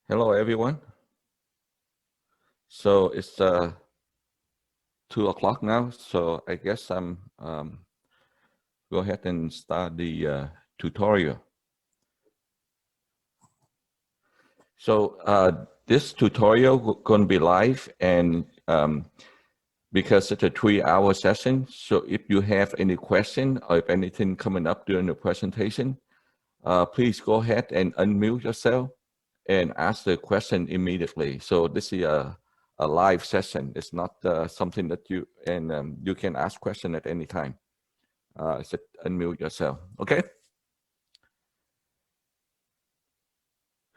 Hello, everyone. So it's 2 o'clock now. So I guess I'm go ahead and start the tutorial. So this tutorial going to be live, and because it's a 3-hour session, so if you have any question or if anything coming up during the presentation, please go ahead and unmute yourself and ask the question immediately. So this is a live session. It's not something that you can ask question at any time. So unmute yourself. Okay.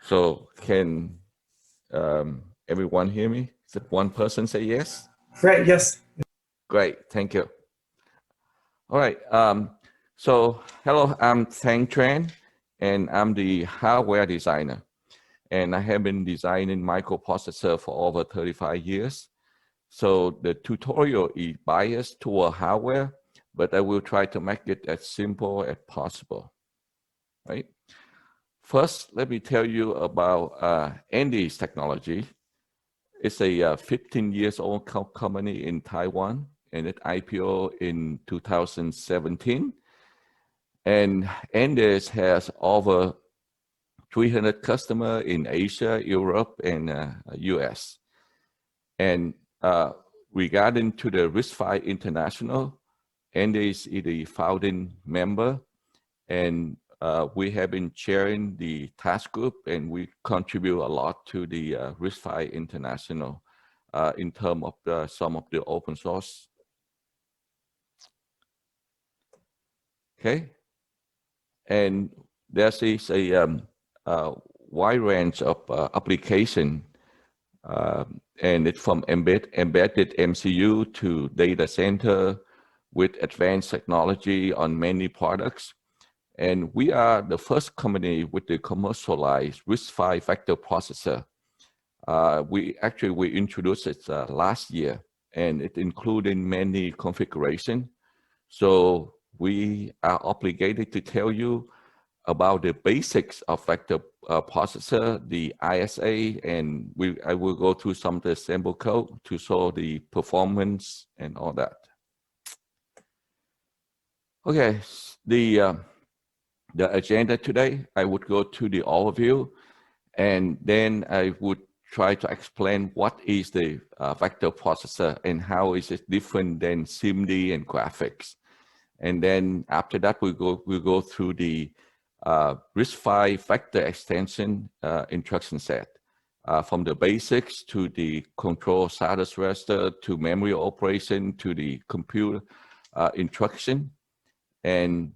So can everyone hear me? Is it one person say yes? Great. Yes. Great. Thank you. All right. So hello, I'm Thanh Tran, and I'm the hardware designer. And I have been designing microprocessor for over 35 years. So the tutorial is biased toward hardware, but I will try to make it as simple as possible, right? First, let me tell you about Andy's technology. It's a 15 years old company in Taiwan, and it IPO in 2017. And Andes has over 300 customers in Asia, Europe, and US. And regarding to the Ridgefire International, Andy is the founding member, and we have been chairing the task group, and we contribute a lot to the Ridgefire International in terms of some of the open source. Okay, and there is a wide range of application. And it's from embedded MCU to data center with advanced technology on many products. And we are the first company with the commercialized RISC-V vector processor. We introduced it last year, and it included many configurations. So we are obligated to tell you about the basics of vector processor, the ISA, and I will go through some of the sample code to show the performance and all that. Okay, the agenda today, I would go to the overview, and then I would try to explain what is the vector processor and how is it different than SIMD and graphics. And then after that, we'll go through the RISC-V vector extension instruction set, from the basics to the control status register to memory operation to the computer instruction. And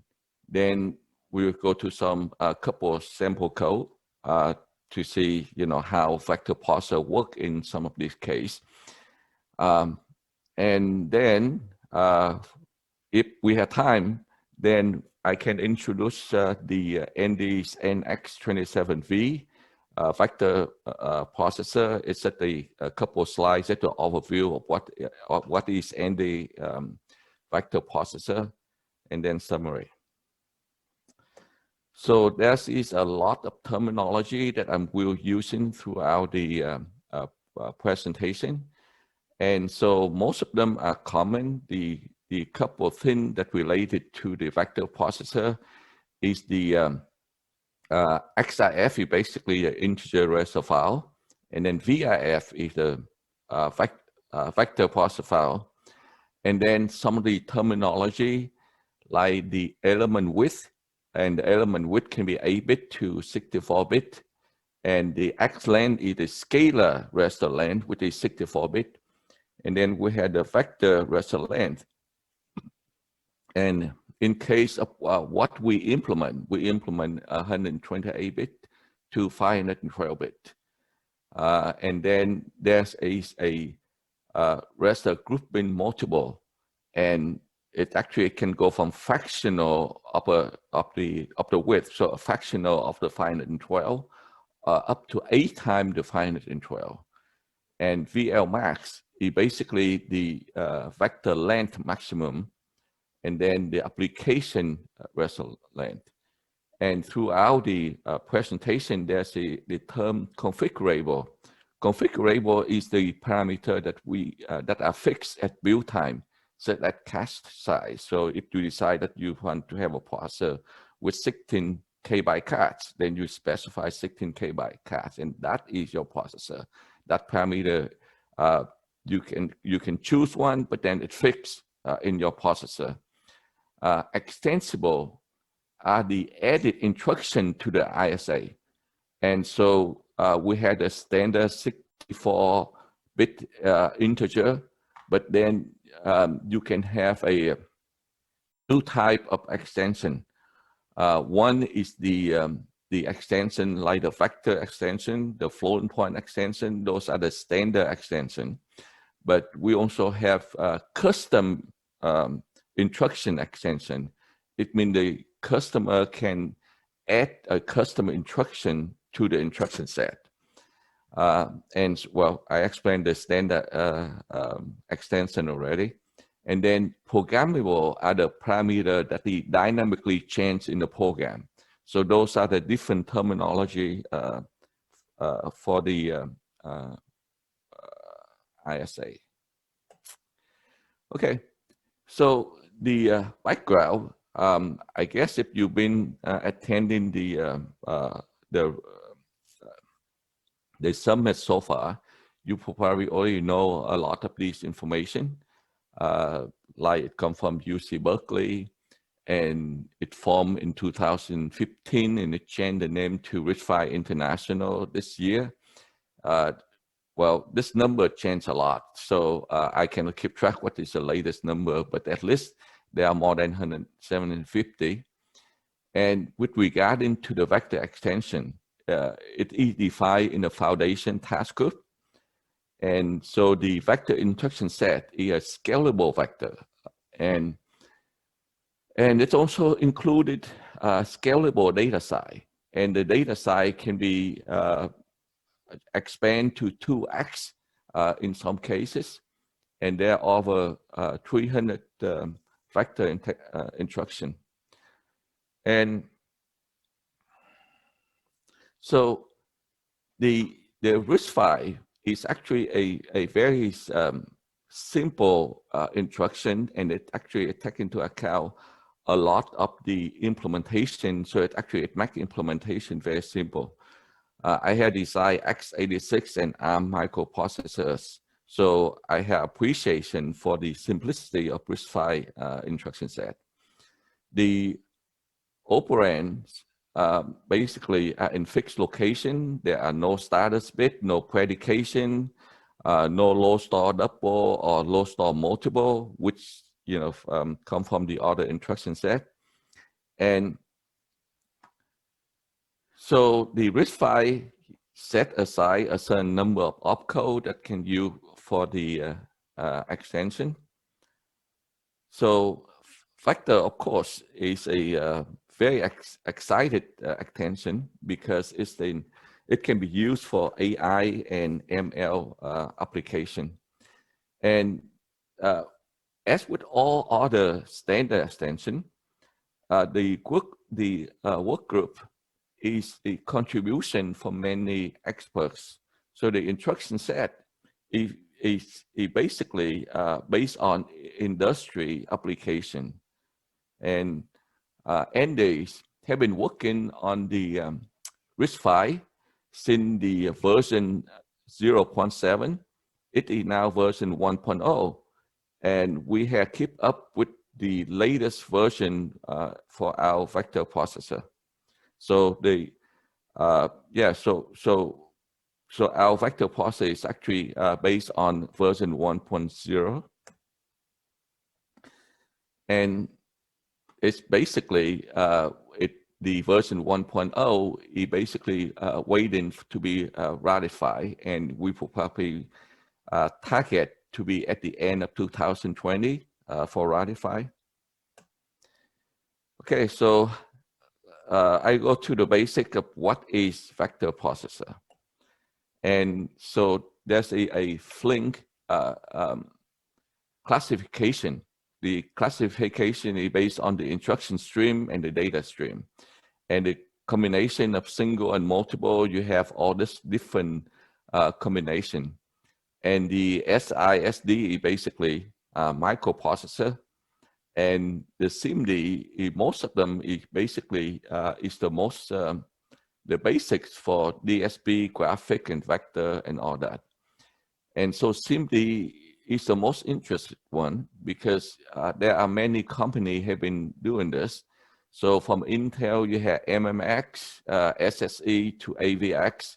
then we'll go to some couple of sample code to see, how vector processor work in some of these cases. And then if we have time, then I can introduce the Andes NX27V vector processor. It's at a couple of slides at the overview of what is Andes vector processor, and then summary. So there is a lot of terminology that I will using throughout the presentation, and so most of them are common. The couple of things that related to the vector processor is the XIF is basically an integer raster file, and then VIF is the vector processor file, and then some of the terminology like the element width, and the element width can be 8-bit to 64-bit, and the X length is the scalar raster length, which is 64-bit, and then we had the vector raster length. And in case of what we implement 128-bit to 512-bit. And then there's a raster grouping multiple, and it actually can go from fractional of the width, so a fractional of the 512, up to 8 times the 512. And VL max is basically the vector length maximum, and then the application raster length. And throughout the presentation, there's the term configurable. Configurable is the parameter that that are fixed at build time, set at cache size. So if you decide that you want to have a processor with 16 KB cards, then you specify 16 KB cards, and that is your processor. That parameter, you can choose one, but then it's fixed in your processor. Extensible are the added instruction to the ISA. And so we had a standard 64-bit integer, but then you can have a new type of extension. One is the extension like the vector extension, the floating point extension. Those are the standard extension. But we also have custom instruction extension. It means the customer can add a custom instruction to the instruction set. And well, I explained the standard extension already. And then programmable are the parameter that they dynamically change in the program. So those are the different terminology for the ISA. Okay, so the background, I guess if you've been attending the summit so far, you probably already know a lot of this information. Like it comes from UC Berkeley, and it formed in 2015, and it changed the name to Ridgefire International this year. Well, this number changed a lot, so I cannot keep track what is the latest number, but at least there are more than 150. And with regarding to the vector extension, it is defined in the foundation task group. And so the vector instruction set is a scalable vector. And it's also included scalable data size. And the data size can be expand to 2x in some cases. And there are over 300 vector instruction. And so the RISC-V is actually a very simple instruction, and it actually takes into account a lot of the implementation. So it makes implementation very simple. I have designed x86 and ARM microprocessors, so I have appreciation for the simplicity of RISC-V instruction set. The operands basically are in fixed location. There are no status bit, no predication, no low store double or low store multiple, which come from the other instruction set. And so the RISC-V set aside a certain number of opcode that can use for the extension. So vector, of course, is a very excited extension because it can be used for AI and ML application. And as with all other standard extension, the work group is the contribution from many experts. So the instruction set is basically based on industry application. And Antares have been working on the RISC-V since the version 0.7. It is now version 1.0. And we have kept up with the latest version for our vector processor. So our vector processor is actually based on version 1.0, and it's basically the version 1.0 is basically waiting to be ratified, and we will probably target to be at the end of 2020 for ratify. Okay, so I go to the basic of what is vector processor. And so there's a Flink classification. The classification is based on the instruction stream and the data stream. and the combination of single and multiple, you have all this different combination. And the SISD is basically microprocessor, and the SIMD, most of them is basically is the most the basics for DSP, graphic, and vector, and all that. And so SIMD is the most interesting one because there are many companies have been doing this. So from Intel, you have MMX, SSE to AVX,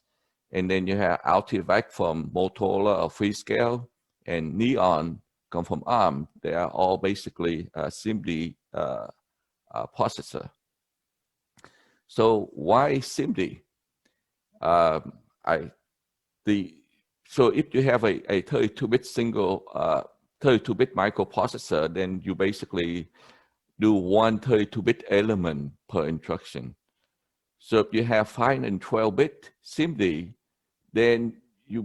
and then you have Altivac from Motorola or Freescale, and Neon come from ARM. They are all basically SIMD processor. So why SIMD? So if you have a 32-bit single 32-bit microprocessor, then you basically do one 32-bit element per instruction. So if you have 5 and 12-bit SIMD, then you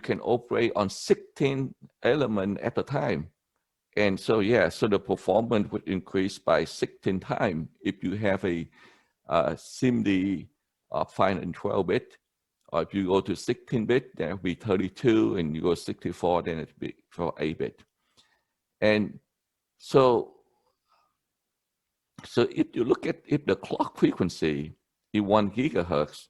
can operate on 16 elements at a time. And so, yeah, so the performance would increase by 16 times if you have a SIMD 5 and 12-bit. Or if you go to 16-bit, then it'll be 32, and you go 64, then it'll be for 8-bit. And so if you look at if the clock frequency is 1 gigahertz,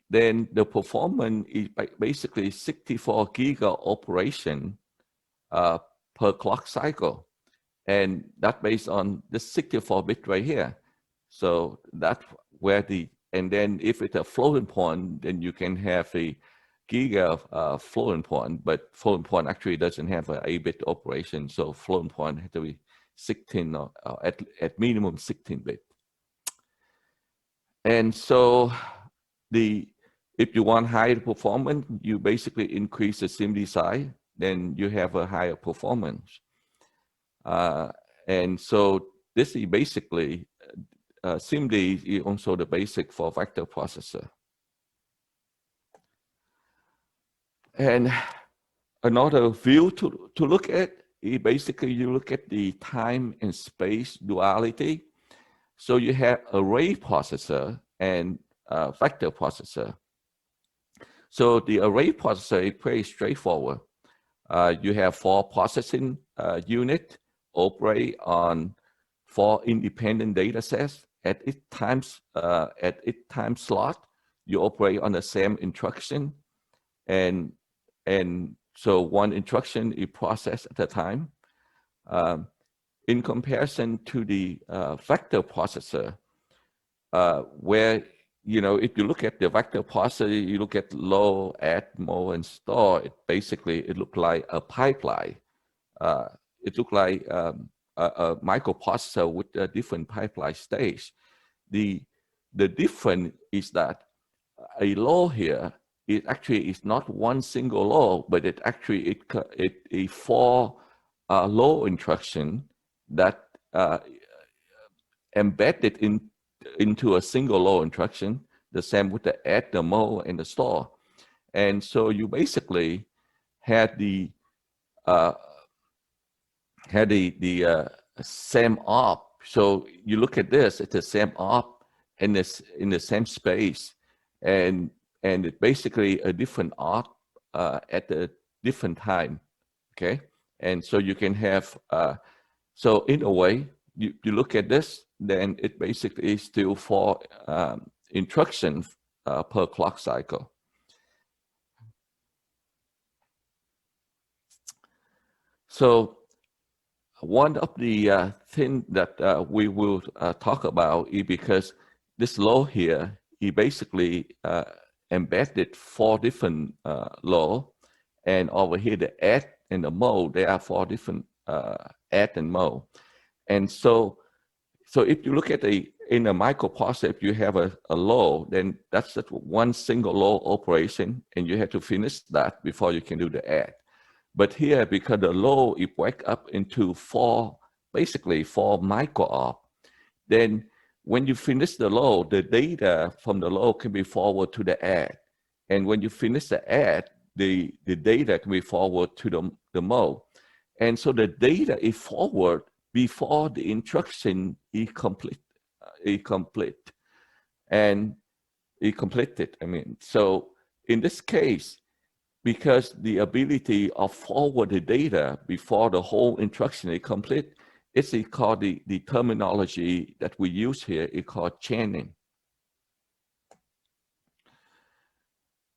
then the performance is basically 64 giga operation per clock cycle. And that's based on the 64-bit right here. So that's where and then if it's a floating point, then you can have a giga floating point, but floating point actually doesn't have an 8-bit operation. So floating point has to be 16 or at minimum 16-bit. And so if you want higher performance, you basically increase the SIMD size, then you have a higher performance. And so this is basically SIMD is also the basic for vector processor. And another view to look at is basically you look at the time and space duality. So you have array processor and vector processor. So the array processor is pretty straightforward. You have 4 processing unit operate on 4 independent data sets. At each time slot, you operate on the same instruction, and so one instruction is processed at a time. In comparison to the vector processor, where if you look at the vector processor, you look at load, add, move, and store. It looks like a pipeline. It looks like a microprocessor with a different pipeline stage. The difference is that a law here is not one single law, but it actually is 4 law instruction that embedded into a single law instruction. The same with the add, the move, and the store. And so you basically had the same op. So you look at this, it's the same op in the same space, and it's basically a different op at a different time. Okay, and so you can have so in a way you look at this, then it basically is still 4 instructions per clock cycle. So one of the things that we will talk about is because this law here, he basically embedded 4 different law, and over here the add and the mode, there are 4 different add and mode. And so if you look at in a microprocessor, if you have a law, then that's just one single law operation, and you have to finish that before you can do the add. But here, because the law is break up into 4 micro op, then when you finish the law, the data from the law can be forwarded to the add. And when you finish the add, the data can be forwarded to the mode. And so the data is forward before the instruction is complete. and it completed. I mean, so in this case, because the ability of forward the data before the whole instruction is complete, it's called the terminology that we use here is called chaining.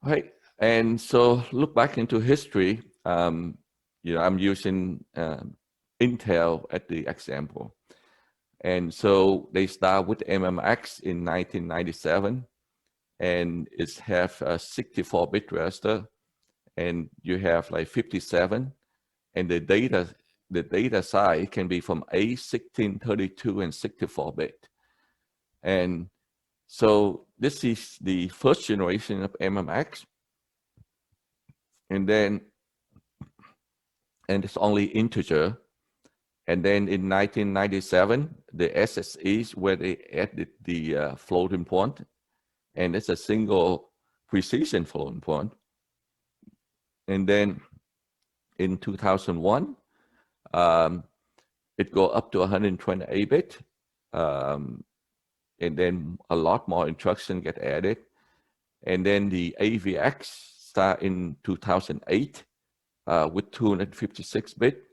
Right, and so look back into history. You know, I'm using Intel as the example, and so they start with MMX in 1997, and it's have a 64-bit raster, and you have like 57, and the data size can be from 8, 16, 32, and 64-bit, and so this is the first generation of MMX. And it's only integer. And then in 1997, the SSEs where they added the floating point, and it's a single precision floating point. And then in 2001, it go up to 128-bit, and then a lot more instruction get added. And then the AVX start in 2008 with 256-bit.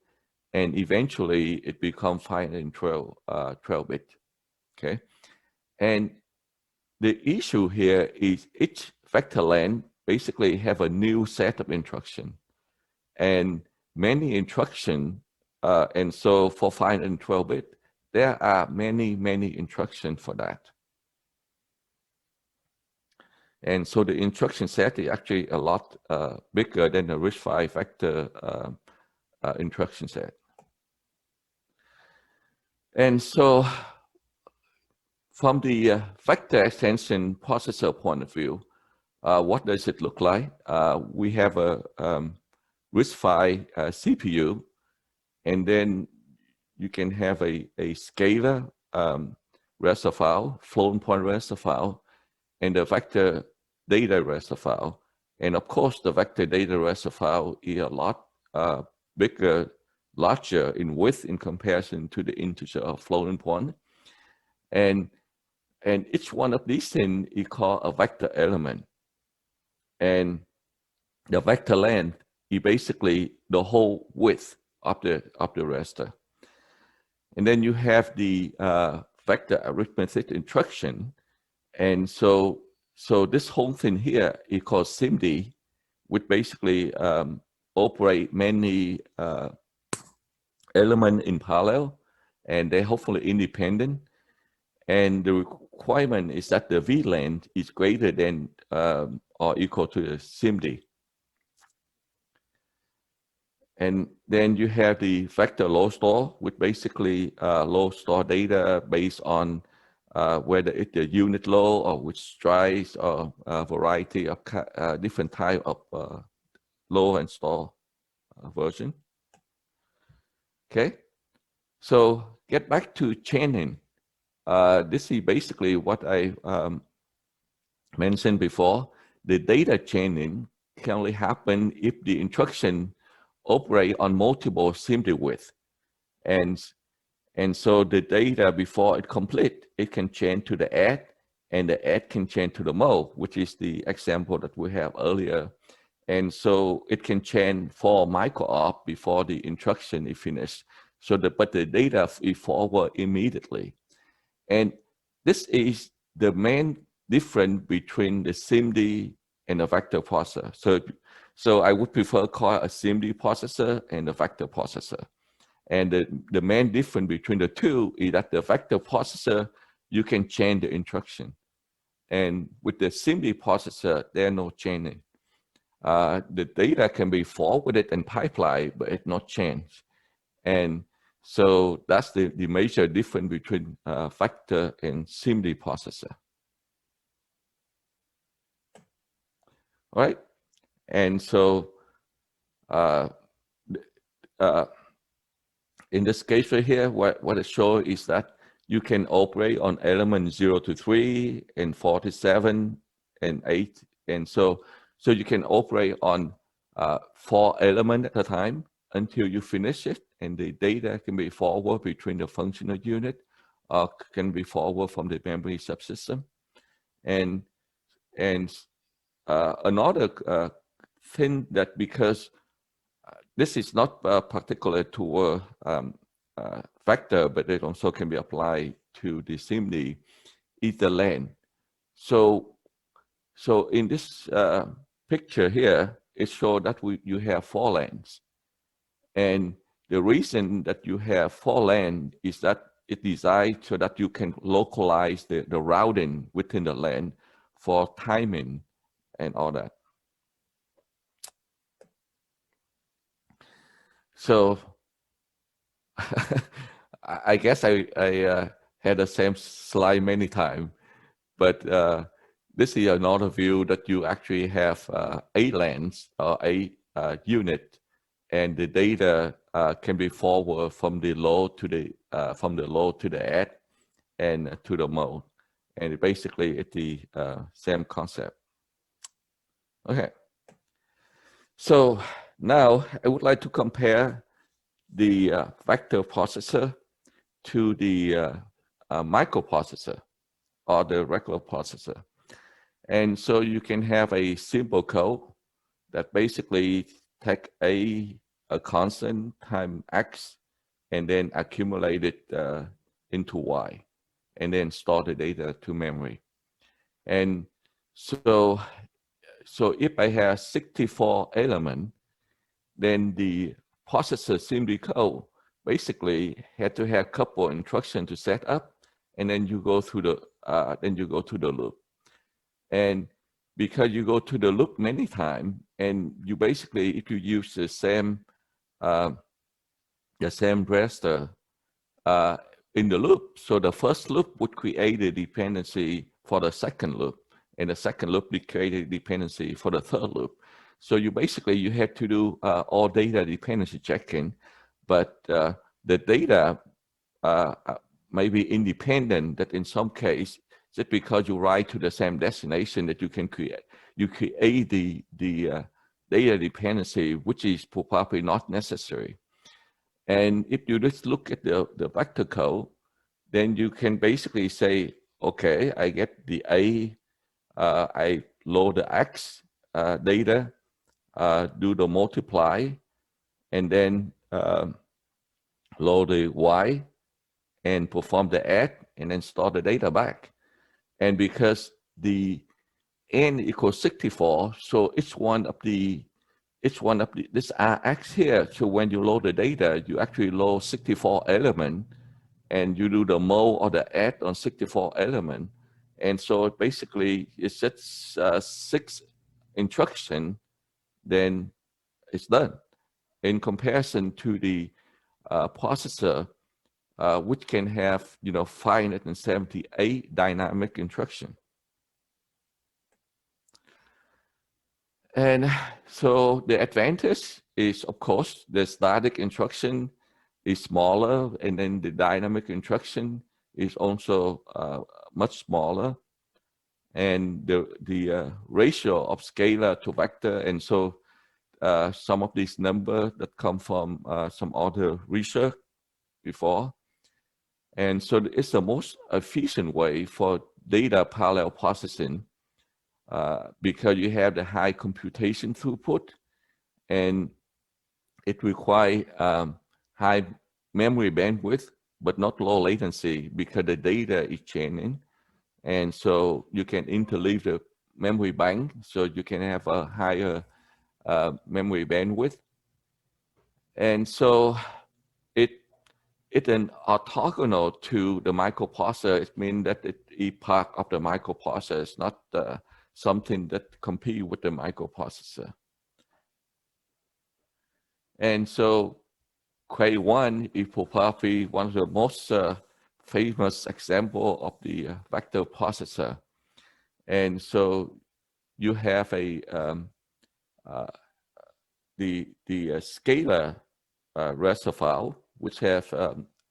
And eventually it becomes 512-bit, okay? And the issue here is each vector length basically have a new set of instruction and many instruction, and so for 512-bit, there are many instructions for that. And so the instruction set is actually a lot bigger than the RISC-V vector instruction set. And so from the vector extension processor point of view, what does it look like? We have a RISC-V CPU, and then you can have a scalar raster file, floating point raster file, and the vector data raster file. And of course, the vector data raster file is a lot bigger, larger in width in comparison to the integer or floating point. And each one of these things is called a vector element. And the vector length is basically the whole width of the raster. And then you have the vector arithmetic instruction. And so this whole thing here is called SIMD, which basically operate many elements in parallel, and they're hopefully independent. And the requirement is that the VLAN is greater than or equal to the SIMD. And then you have the vector load store, which basically load store data based on whether it's a unit load or which stripes or a variety of different type of load and store version. Okay, so get back to chaining. This is basically what I mentioned before. The data chaining can only happen if the instruction operate on multiple SIMD width. And so the data before it complete, it can chain to the add, and the add can chain to the mode, which is the example that we have earlier. And so it can chain 4 micro-op before the instruction is finished. So but the data is forward immediately. And this is the main difference between the SIMD and the vector processor. So I would prefer call a SIMD processor and a vector processor. And the main difference between the two is that the vector processor, you can chain the instruction. And with the SIMD processor, there are no chaining. The data can be forwarded and pipeline, but it's not changed. And so that's the major difference between vector and SIMD processor. All right, and so in this case right here, what it shows is that you can operate on elements 0 to 3 and 4 to 7 and 8, and so you can operate on 4 elements at a time until you finish it, and the data can be forward between the functional unit or can be forward from the memory subsystem. And another thing that, because this is not particular to vector, but it also can be applied to the SIMD, is the length. So in this picture here, it shows that you have 4 lanes. And the reason that you have 4 lanes is that it's designed so that you can localize the routing within the lane for timing and all that. So I guess I had the same slide many times, but this is another view that you actually have 8 lanes or 8 unit, and the data can be forwarded from the load to the add and to the mode, and basically it's the same concept. Okay, so now I would like to compare the vector processor to the microprocessor or the regular processor. And so you can have a simple code that basically take a constant times x and then accumulate it into y, and then store the data to memory. And so if I have 64 elements, then the processor simply code basically had to have a couple instructions to set up, and then you go through the loop. And because you go to the loop many times, and you basically, if you use the same raster in the loop, so the first loop would create a dependency for the second loop, and the second loop would create a dependency for the third loop. So you had to do all data dependency checking, but the data may be independent, that in some case, just because you write to the same destination, that you create the data dependency, which is probably not necessary. And if you just look at the vector code, then you can basically say, okay, I get the A, I load the X data, do the multiply, and then load the Y and perform the add, and then store the data back. And because the n equals 64, so this Rx here, so when you load the data, you actually load 64 elements, and you do the mode or the add on 64 elements. And so basically it's just 6 instructions, then it's done. In comparison to the processor, which can have 578 dynamic instructions. And so the advantage is, of course, the static instruction is smaller, and then the dynamic instruction is also much smaller. And the ratio of scalar to vector, and so some of these numbers that come from some other research before. And so it's the most efficient way for data parallel processing because you have the high computation throughput, and it requires high memory bandwidth, but not low latency, because the data is changing. And so you can interleave the memory bank, so you can have a higher memory bandwidth. And so it's an orthogonal to the microprocessor. It means that it is part of the microprocessor. It's not something that competes with the microprocessor. And so Cray 1 is probably one of the most famous example of the vector processor. And so you have a the scalar raster file, which have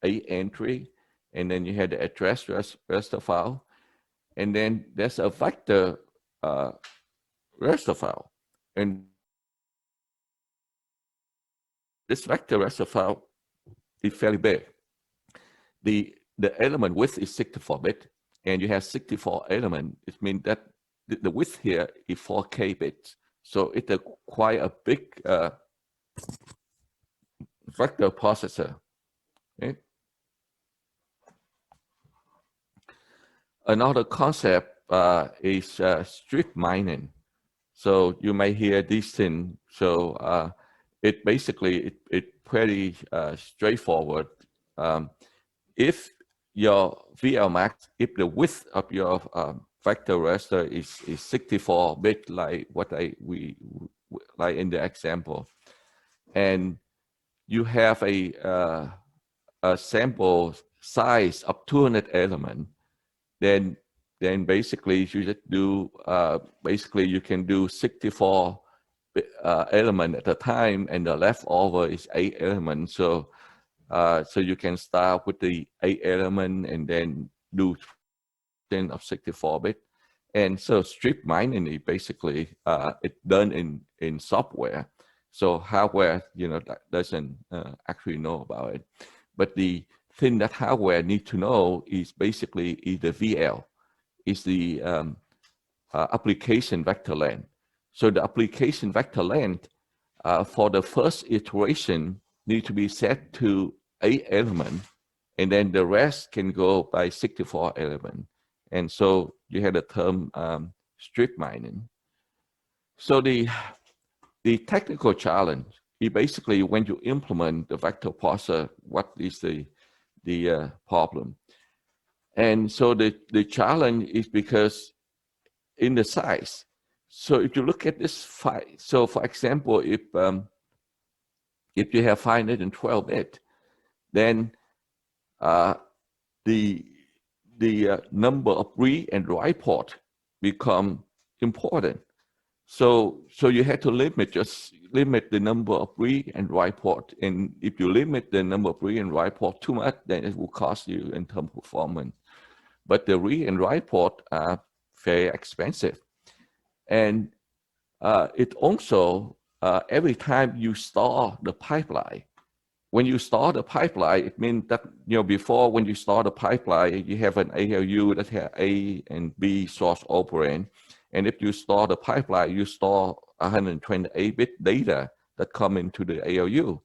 8 entry, and then you have the address raster file, and then there's a vector raster file, and this vector raster file is fairly big. The element width is 64 bit, and you have 64 elements, it means that the width here is 4K bits. So it's quite a big vector processor. Okay? Another concept is strip mining. So you may hear this thing. So it basically it pretty straightforward. If your VLMax, if the width of your vector raster is 64 bit, like what we like in the example, and you have a sample size of 200 elements, then basically you just do basically you can do 64 element at a time, and the leftover is 8 elements. So so you can start with the 8 element and then do 10 of 64 bit. And so strip mining is basically it's done in software. So hardware, you know, that doesn't actually know about it. But the thing that hardware need to know is basically is the VL, is the application vector length. So the application vector length for the first iteration need to be set to 8 elements, and then the rest can go by 64 elements. And so you have the term strip mining. So the technical challenge is basically when you implement the vector parser, what is the problem? And so the challenge is because in the size. So if you look at this file, so for example, if you have 512 bit, then the number of read and write port become important. So you have to limit the number of read and write port. And if you limit the number of read and write port too much, then it will cost you in terms of performance. But the read and write port are very expensive. And it also, every time you start the pipeline, when you start the pipeline, it means that, you know, before when you start the pipeline, you have an ALU that has A and B source operand. And if you start the pipeline, you store 128-bit data that come into the ALU.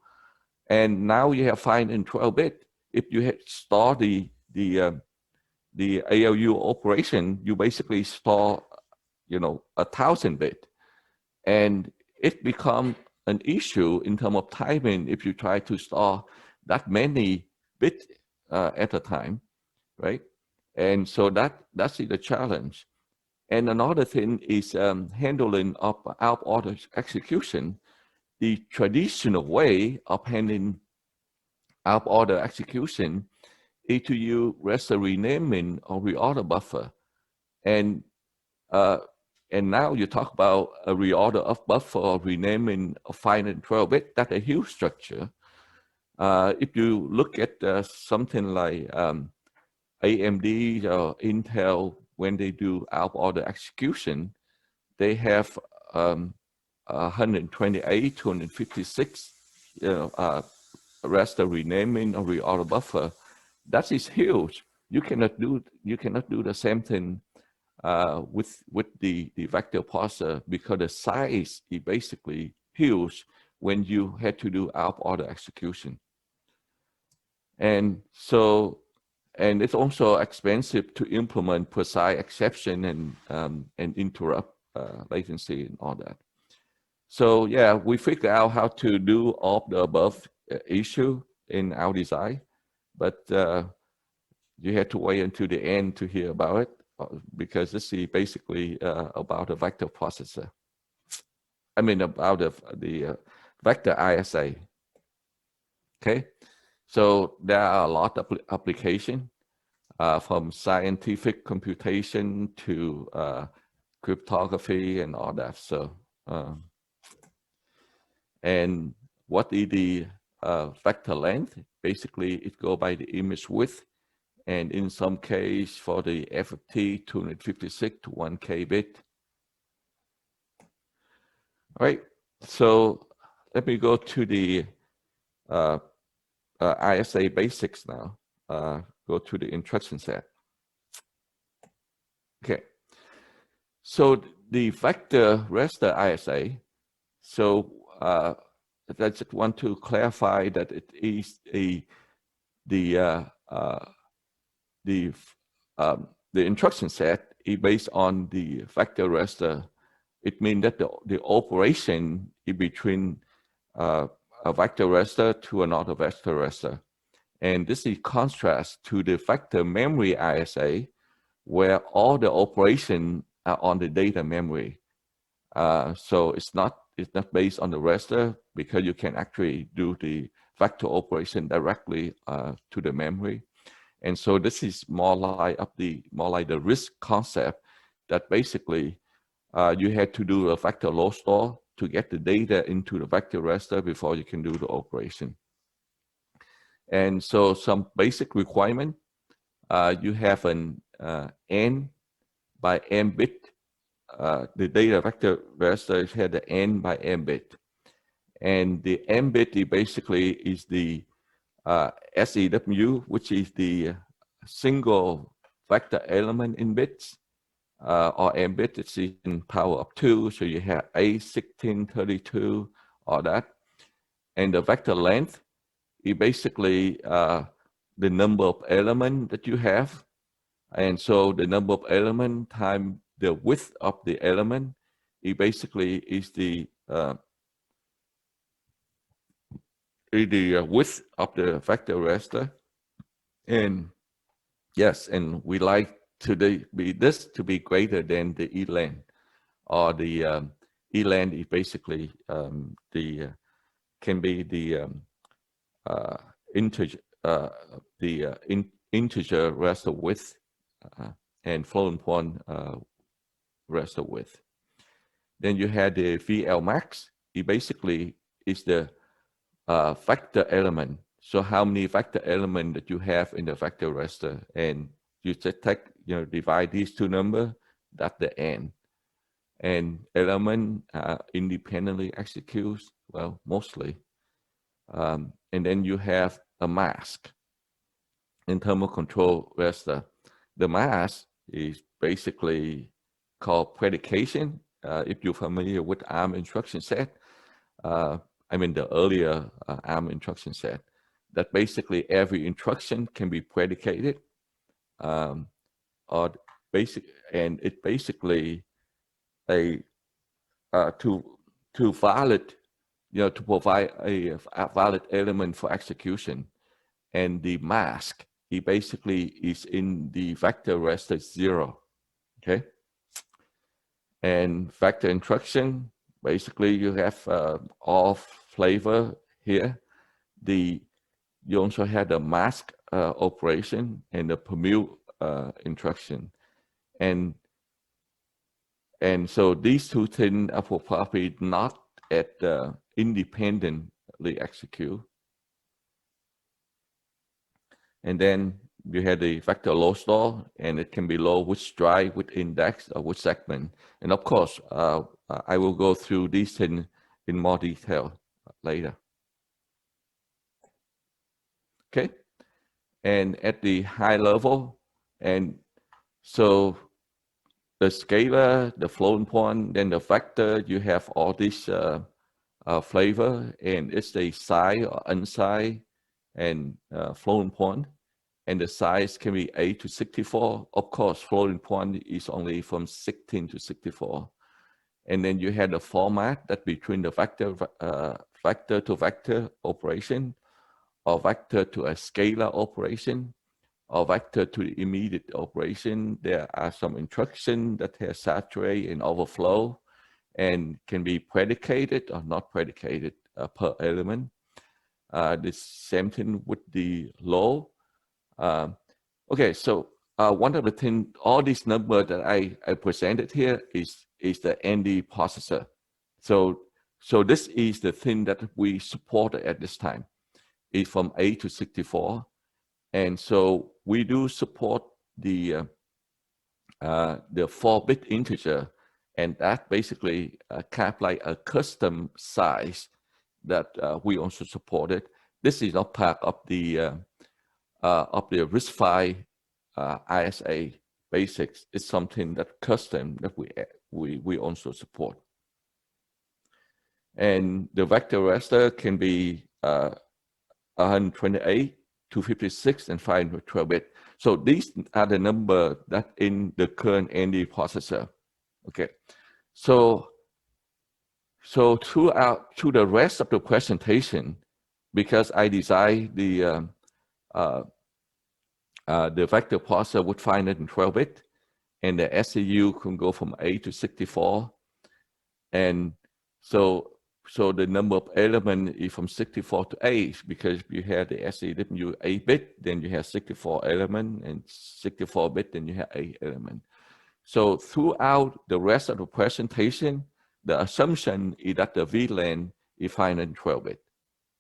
And now you have 512-bit. If you store the ALU operation, you basically store, you know, 1,000-bit. And it becomes an issue in terms of timing if you try to store that many bits at a time, right? And so that's the challenge. And another thing is handling of out order execution. The traditional way of handling out order execution is to use raster renaming or reorder buffer. And now you talk about a reorder of buffer or renaming of 512 bit. That's a huge structure. If you look at something like AMD or Intel, when they do out order execution, they have 128, 256, raster renaming or reorder buffer. That is huge. You cannot do the same thing with the vector parser, because the size is basically huge when you had to do out order execution. And so, and it's also expensive to implement precise exception and interrupt latency and all that. So yeah, we figured out how to do all the above issue in our design, but you had to wait until the end to hear about it, because this is basically about a vector processor. I mean, about the vector ISA. Okay, so there are a lot of applications from scientific computation to cryptography and all that. So, and what is the vector length? Basically, it goes by the image width. And in some case, for the FFT, 256 to 1K bit. All right, so let me go to the ISA basics now. Go to the instruction set. Okay, so the vector raster ISA, so I just want to clarify that it is the instruction set is based on the vector raster. It means that the operation is between a vector raster to another vector raster. And this is contrast to the vector memory ISA, where all the operations are on the data memory. So it's not based on the raster, because you can actually do the vector operation directly to the memory. And so this is more like the RISC concept, that basically you had to do a vector load store to get the data into the vector raster before you can do the operation. And so some basic requirement, you have an n by m bit. The data vector raster had the n by m bit. And the m bit basically is the SEW, which is the single vector element in bits, or m bit. It's in power of 2, so you have A16, 32, all that. And the vector length is basically the number of elements that you have. And so the number of elements times the width of the element, it basically is the width of the vector raster. And yes, and we like this to be greater than the ELAN, or the ELAN is basically can be the integer integer raster width and floating point raster width. Then you had the VL max. It basically is the vector element. So how many vector elements that you have in the vector raster, and you just take, divide these two numbers, that's the n. And element independently executes, well, mostly. And then you have a mask. In terms of control raster, the mask is basically called predication. If you're familiar with ARM instruction set, I mean the earlier ARM instruction set, that basically every instruction can be predicated, or basic, and it basically a to valid, to provide a valid element for execution. And the mask, it basically is in the vector raster 0. Okay. And vector instruction, basically you have all flavor here. You also have the mask operation and the permute instruction. And so these two things are probably not at independently execute. And then you have the vector load store, and it can be load which drive, which index, or which segment. And of course, I will go through these things in more detail later. Okay, and at the high level, and so the scalar, the floating point, then the vector, you have all this flavor, and it's the size or unsize and floating point. And the size can be 8 to 64. Of course, floating point is only from 16 to 64. And then you have the format that between the vector to vector operation, or vector to a scalar operation, or vector to the immediate operation. There are some instructions that have saturate and overflow, and can be predicated or not predicated per element. The same thing with the load. Okay, so one of the things, all these numbers that I presented here is the ND processor. So this is the thing that we supported at this time, is from 8 to 64. And so we do support the 4-bit integer, and that basically kind of like a custom size that we also supported. This is not part of the RISC-V ISA, basics. It's something that custom that we also support. And the vector raster can be 128, 256, and 512-bit. So these are the number that in the current ND processor. Okay, so throughout to the rest of the presentation, because I designed the vector processor with 512-bit, and the SCU can go from 8 to 64, and so the number of elements is from 64 to 8, because you have the SCU 8-bit, then you have 64 elements, and 64-bit, then you have 8 elements. So throughout the rest of the presentation, the assumption is that the VLAN is 512-bit,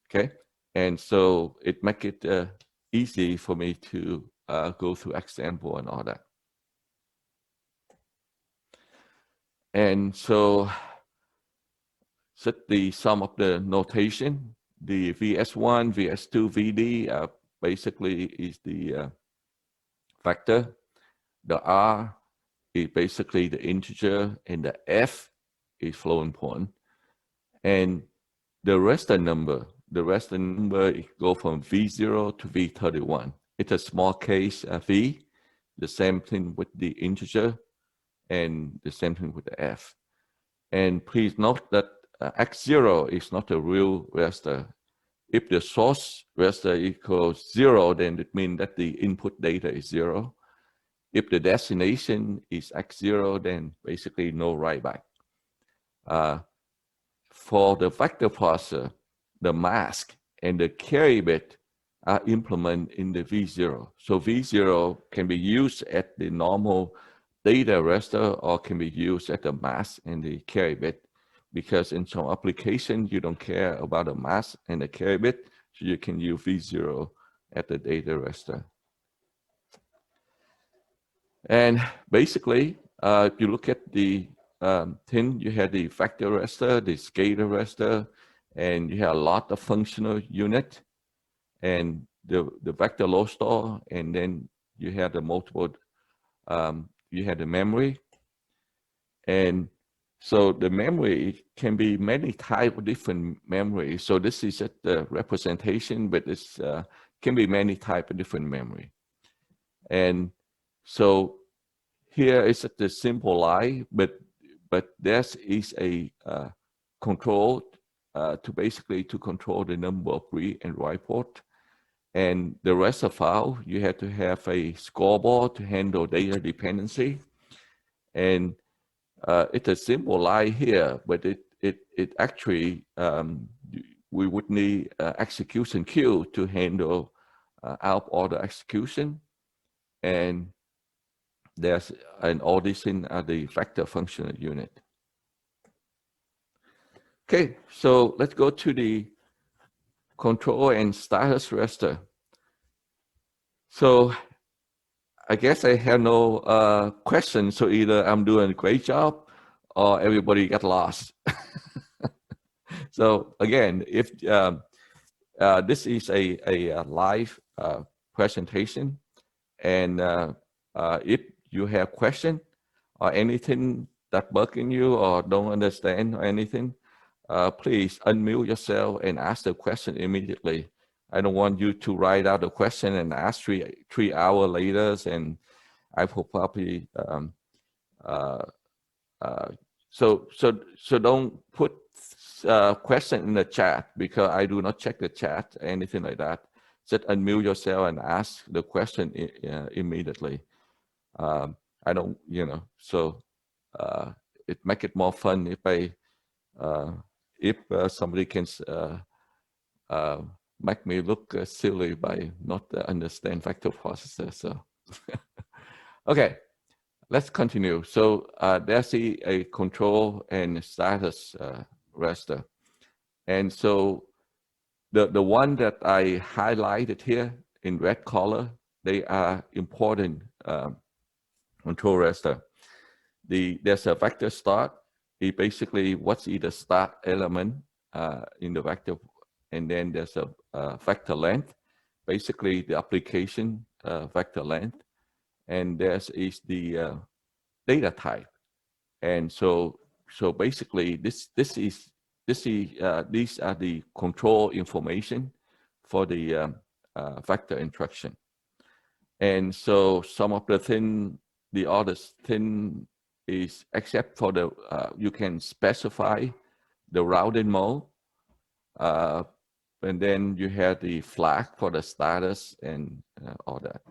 okay? And so it makes it easy for me to go through example and all that. And so set the sum of the notation. The VS1, VS2, VD basically is the vector. The R is basically the integer, and the F is floating point. And the rest of the number go from V0 to V31. It's a small case V, the same thing with the integer, and the same thing with the F. And please note that X0 is not a real raster. If the source raster equals 0, then it means that the input data is 0. If the destination is X0, then basically no write back. For the vector processor, the mask and the carry bit are implemented in the V0. So V0 can be used at the normal data raster, or can be used at the mask and the carry bit, because in some application you don't care about the mask and the carry bit, so you can use V0 at the data raster. And basically, if you look at the thing, you have the vector raster, the scalar raster, and you have a lot of functional unit, and the vector load store, and then you have the multiple, you have the memory. And so the memory can be many types of different memory. So this is just the representation, but it's can be many types of different memory. And so here is the simple line, but there is a control to basically to control the number of read and write port. And the rest of file, you have to have a scoreboard to handle data dependency. And it's a simple line here, but it actually, we would need execution queue to handle out order execution. And all these things are the vector functional unit. Okay, so let's go to the control and status raster. So I guess I have no questions. So either I'm doing a great job or everybody got lost. So again, if this is a live presentation, and if you have question or anything that bugging you or don't understand or anything, please unmute yourself and ask the question immediately. I don't want you to write out the question and ask three hours later, and I will probably so don't put question in the chat, because I do not check the chat, anything like that. Just unmute yourself and ask the question immediately. I don't, so it make it more fun if somebody can make me look silly by not understand vector processor. So okay, let's continue. So there's a control and status raster, and so the one that I highlighted here in red color, they are important control raster. There's a vector start. It basically what's the start element in the vector, and then there's a vector length, basically the application vector length, and this is the data type. And so basically these are the control information for the vector instruction. And so some of the other thing is, except for the you can specify the routing mode, and then you have the flag for the status and all that.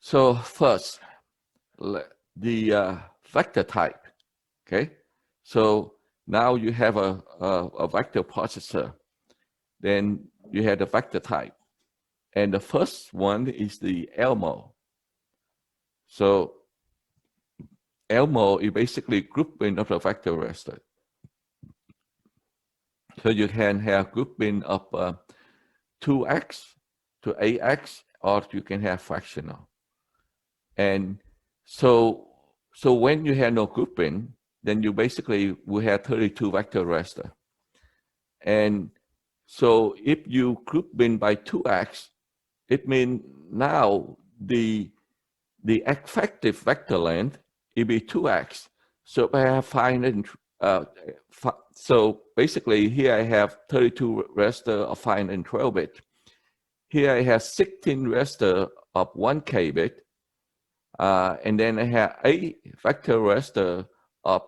So first, the vector type, okay? So now you have a vector processor, then you have the vector type. And the first one is the elmo. So elmo is basically grouping of the vector raster. So you can have grouping of 2x to ax, or you can have fractional. And so when you have no grouping, then you basically will have 32 vector raster. And so if you group bin by 2x, it means now the effective vector length will be 2x. So I have so basically here I have 32 raster of 512 bit. Here I have 16 raster of 1K bit. And then I have 8 vector raster of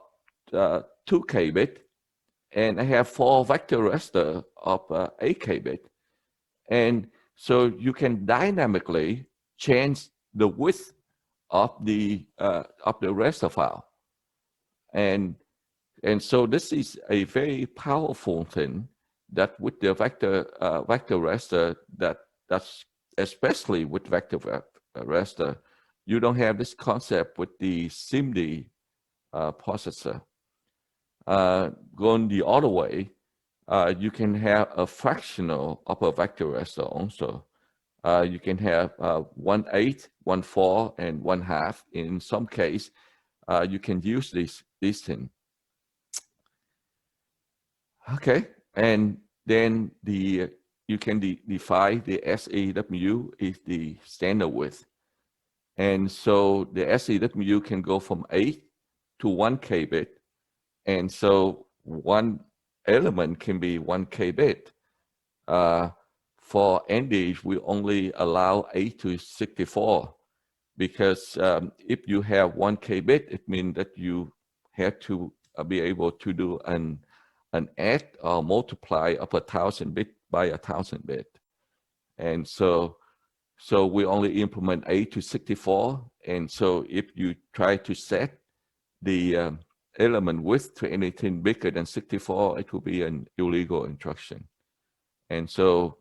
2K bit. And I have 4 vector raster of 8K bit. And so you can dynamically change the width of the raster file. And so this is a very powerful thing that with the vector raster, that's especially with vector raster, you don't have this concept with the SIMD processor. Going the other way, you can have a fractional of a vector raster also. You can have 1/8, 1/4, and 1/2. In some case, you can use this thing. Okay, and then you can define the SEW is the standard width. And so the SEW can go from 8 to 1K bit. And so one element can be 1K bit. For NDs, we only allow 8 to 64 because if you have 1K bit, it means that you have to be able to do an add or multiply of 1,000 bit by 1,000 bit. And so we only implement 8 to 64. And so if you try to set the element width to anything bigger than 64, it will be an illegal instruction. And so,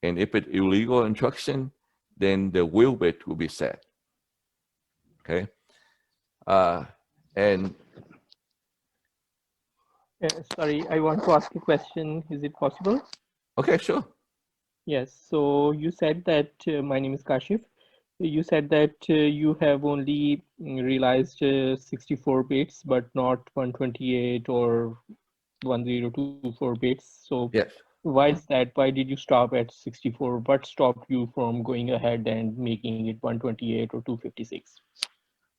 and if it's illegal instruction, then the will bit will be set. Okay. And sorry, I want to ask a question. Is it possible? Okay, sure. Yes. So you said that my name is Kashif. You said that you have only realized 64 bits, but not 128 or 1024 bits. So yes. Why is that? Why did you stop at 64? What stopped you from going ahead and making it 128 or 256?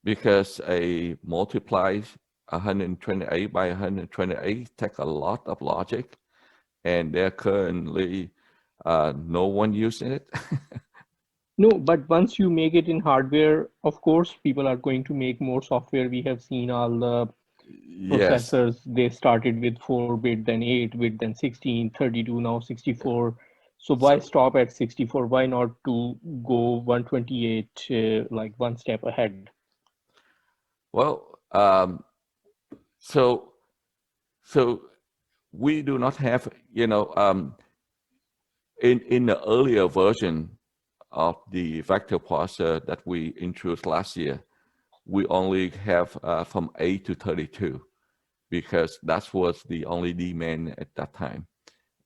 Because a multiply 128 by 128 take a lot of logic, and there currently no one using it. No, but once you make it in hardware, of course, people are going to make more software. We have seen all the processors, they started with 4-bit, then 8-bit, then 16, 32, now 64. So why stop at 64? Why not to go 128, like one step ahead? Well, so we do not have, in the earlier version of the vector processor that we introduced last year, we only have from 8 to 32 because that was the only demand at that time.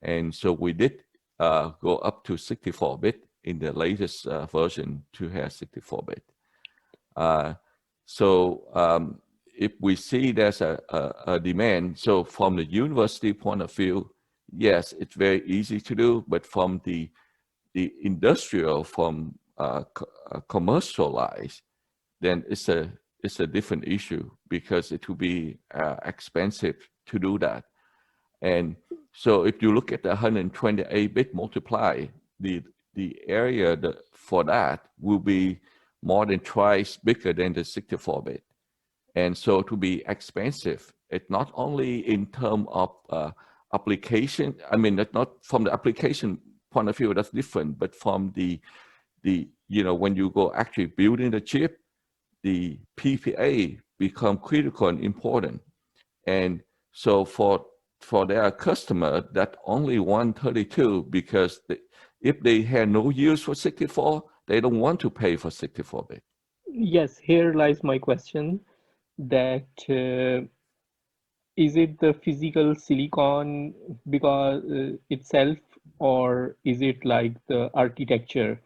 And so we did go up to 64-bit in the latest version to have 64-bit. If we see there's a demand, so from the university point of view, yes, it's very easy to do, but from the industrial from commercialized, then it's a different issue because it will be expensive to do that. And so if you look at the 128-bit multiply, the area for that will be more than twice bigger than the 64-bit. And so to be expensive, it not only in terms of application, I mean, not from the application point of view, that's different, but from the when you go actually building the chip, the PPA become critical and important. And so for their customer, that only 132, because if they had no use for 64, they don't want to pay for 64-bit. Yes, here lies my question that is it the physical silicon because itself, or is it like the architecture?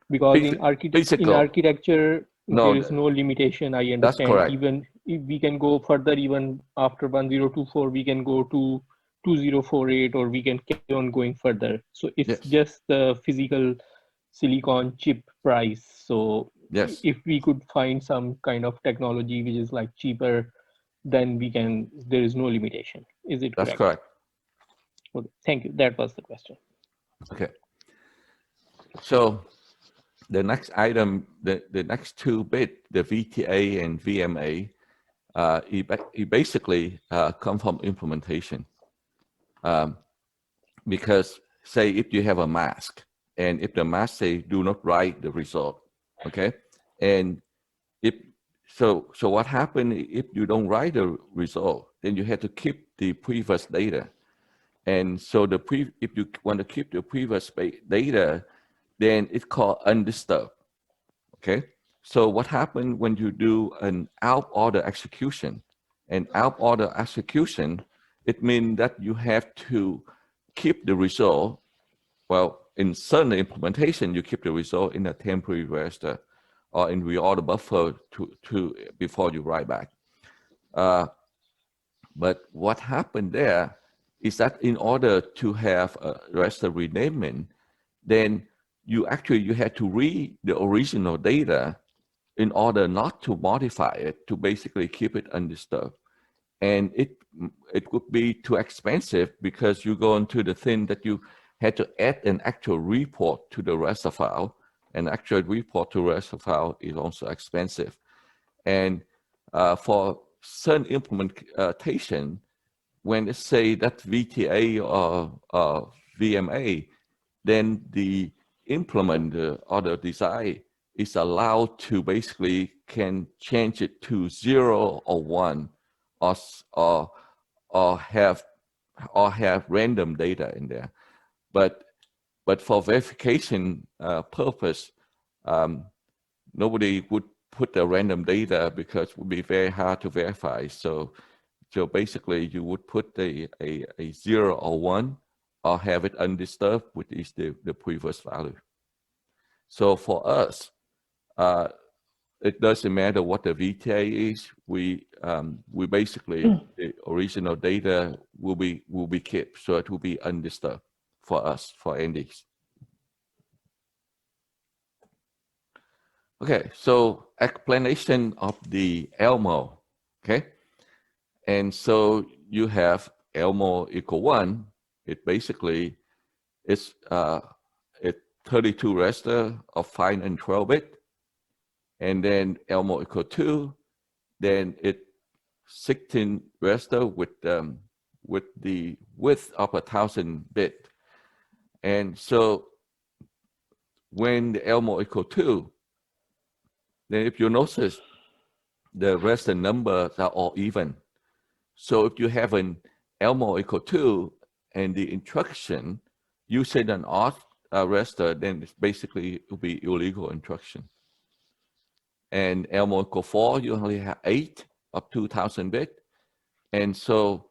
Because in Physical. architecture there No, is no limitation. I that's understand. correct. Even if we can go further, even after 1024, we can go to 2048, or we can carry on going further. So it's Yes. just the physical silicon chip price. So Yes. if we could find some kind of technology which is like cheaper, then we can, there is no limitation. Is it That's correct? correct. Okay, thank you. That was the question. Okay. So the next item, the next 2-bit, the VTA and VMA, it basically come from implementation. Because say if you have a mask, and if the mask say do not write the result, okay, and if so what happened if you don't write the result, then you have to keep the previous data. And so if you want to keep the previous data, then it's called undisturbed. Okay. So what happened when you do an out order execution? An out order execution, it means that you have to keep the result. Well, in certain implementation, you keep the result in a temporary register or in reorder buffer to before you write back. But what happened there is that in order to have a register renaming, then you had to read the original data in order not to modify it, to basically keep it undisturbed. And it would be too expensive because you go into the thing that you had to add an actual report to the raster file. An actual report to raster file is also expensive. And for certain implementation, when they say that VTA or VMA, then the implementer or the design is allowed to basically can change it to 0 or 1 or have random data in there. But for verification purpose, nobody would put the random data because it would be very hard to verify. So basically you would put a 0 or 1 or have it undisturbed, which is the previous value. So for us, it doesn't matter what the VTA is. We basically the original data will be kept, so it will be undisturbed for us for NDs. Okay, so explanation of the elmo. Okay, and so you have elmo equal 1. It basically is it 32 raster of 5 and 12-bit, and then elmo equal 2. Then it 16 raster with the width of 1,000-bit. And so when the elmo equal 2, then if you notice, the raster numbers are all even. So if you have an elmo equal 2 and the instruction using an odd raster, then it's basically it will be illegal instruction. And elmo equal 4, you only have 8 of 2,000-bit. And so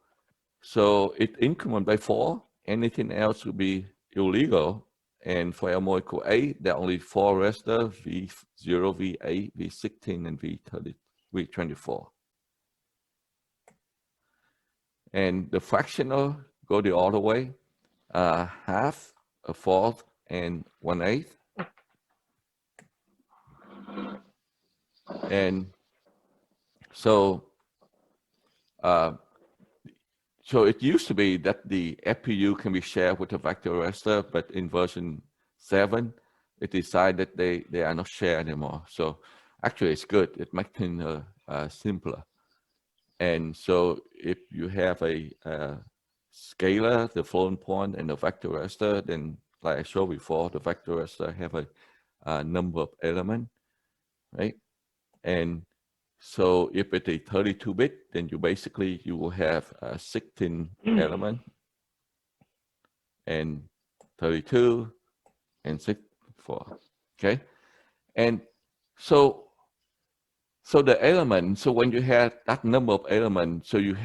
it increment by 4, anything else will be illegal. And for elmo equal 8, there are only 4 raster, V0, V8, V16, and V24. And the fractional go the other way, half, a fourth, and 1/8. And so, so it used to be that the FPU can be shared with the vector raster, but in version 7, it decided they are not shared anymore. So actually it's good. It makes things simpler. And so if you have a scalar, the floating point, and the vector raster, then like I showed before, the vector raster have a number of elements, right? And so if it's a 32-bit, then you will have 16 elements and 32 and 64, okay? And so the element, so when you have that number of elements, so you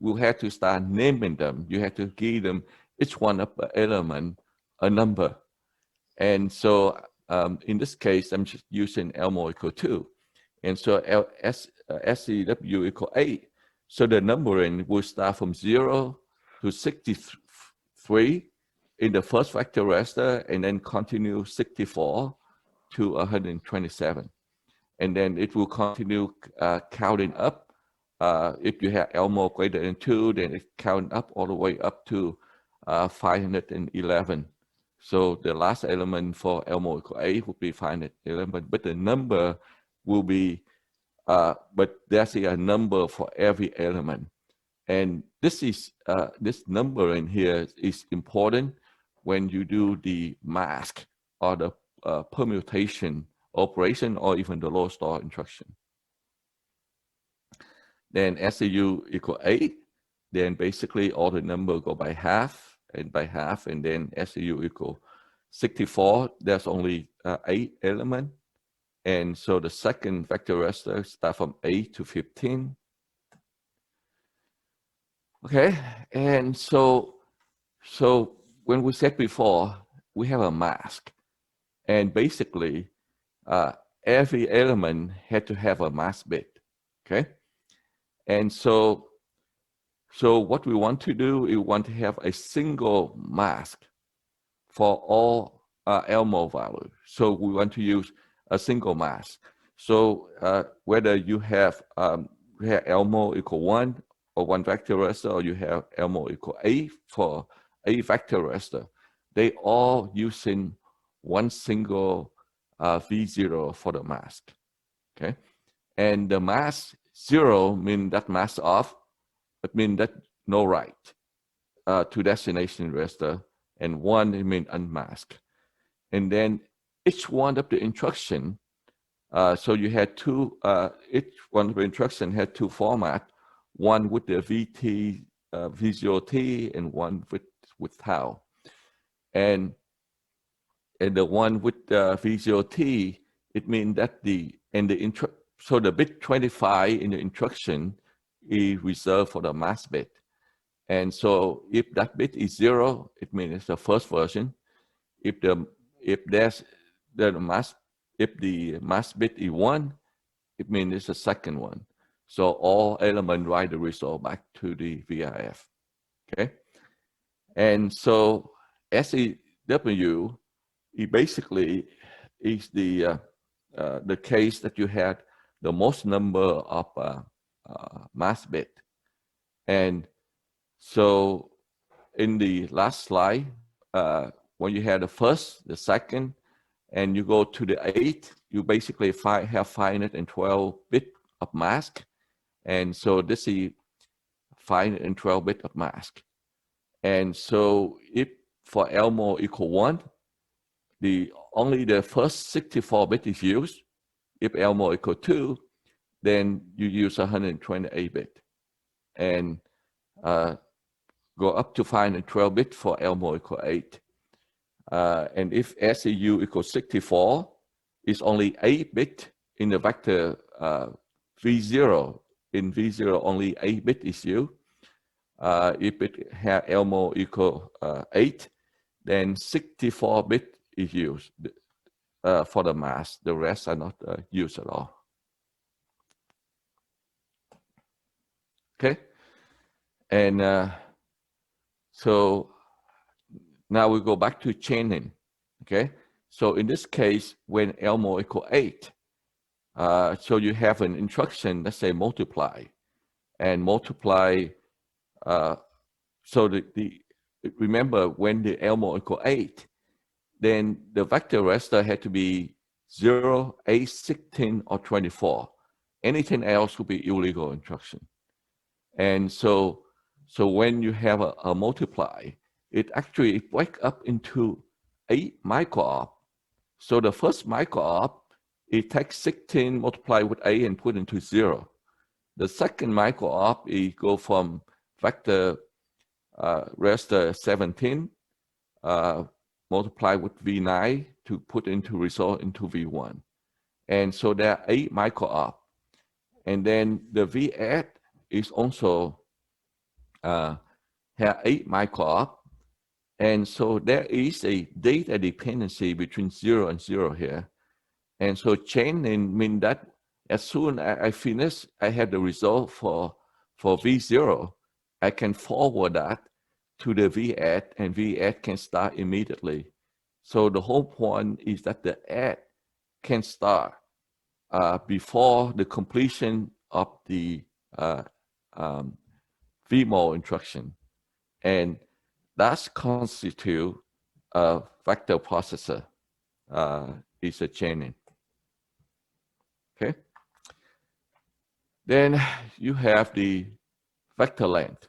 will have to start naming them. You have to give them each one of the element a number. And so in this case, I'm just using elmo equal 2. And so SEW equal 8. So the numbering will start from 0 to 63 in the first vector raster, and then continue 64 to 127. And then it will continue counting up. If you have elmo greater than 2, then it count up all the way up to 511. So the last element for elmo equal 8 would be 511, but the number will be, but there's a number for every element. And this is this number in here is important when you do the mask or the permutation operation or even the low star instruction. Then SAU equal 8, then basically all the number go by half, and then SAU equal 64, there's only 8 elements. And so the second vector raster start from 8 to 15. Okay, and so when we said before, we have a mask, and basically every element had to have a mask bit. Okay, and so what we want to do, we want to have a single mask for all elmo values. So we want to use a single mask. So whether you have elmo equal 1 or 1 vector raster, or you have elmo equal 8 for a vector raster, they all using one single V0 for the mask. Okay, and the mask 0 means that mask off. It means that no write to destination raster, and 1 it means unmasked. And then each one of the instruction, so you had two, each one of the instruction had two formats, one with the VT, V0T, and one with tau. And the one with the V0T, it means that so the bit 25 in the instruction is reserved for the mask bit. And so if that bit is 0, it means it's the first version. If the mask bit is 1, it means it's the second one. So all elements write the result back to the VIF. Okay, and so SEW, it basically is the case that you had the most number of mask bit. And so in the last slide, when you had the first, the second, and you go to the 8, you basically have 512 bit of mask. And so this is 512 bit of mask. And so if for elmo equal 1, only the first 64 bit is used. If elmo equal 2, then you use 128 bit. And go up to 512 bit for elmo equal 8. And if SEU equals 64, it's only 8 bit in the vector V0. In V0, only 8 bit is used. If it has elmo equal 8, then 64 bit is used for the mask. The rest are not used at all. Okay, and so now we go back to chaining. Okay, so in this case, when elmo equal 8, so you have an instruction, let's say multiply, and multiply, so remember when the elmo equal 8, then the vector raster had to be 0, 8, 16, or 24. Anything else would be illegal instruction. And so when you have a multiply, it actually breaks up into 8 micro-op. So the first micro-op, it takes 16 multiplied with 8 and put into 0. The second micro-op, it go from vector raster 17 multiply with V9 to put into result into V1. And so there are 8 micro-op. And then the V8 is also have 8 micro-op. And so there is a data dependency between 0 and 0 here. And so chaining means that as soon as I finish, I have the result for V0, I can forward that to the V8, and V8 can start immediately. So the whole point is that the add can start before the completion of the VMO instruction. And that constitutes a vector processor, is a chaining. Okay. Then you have the vector length.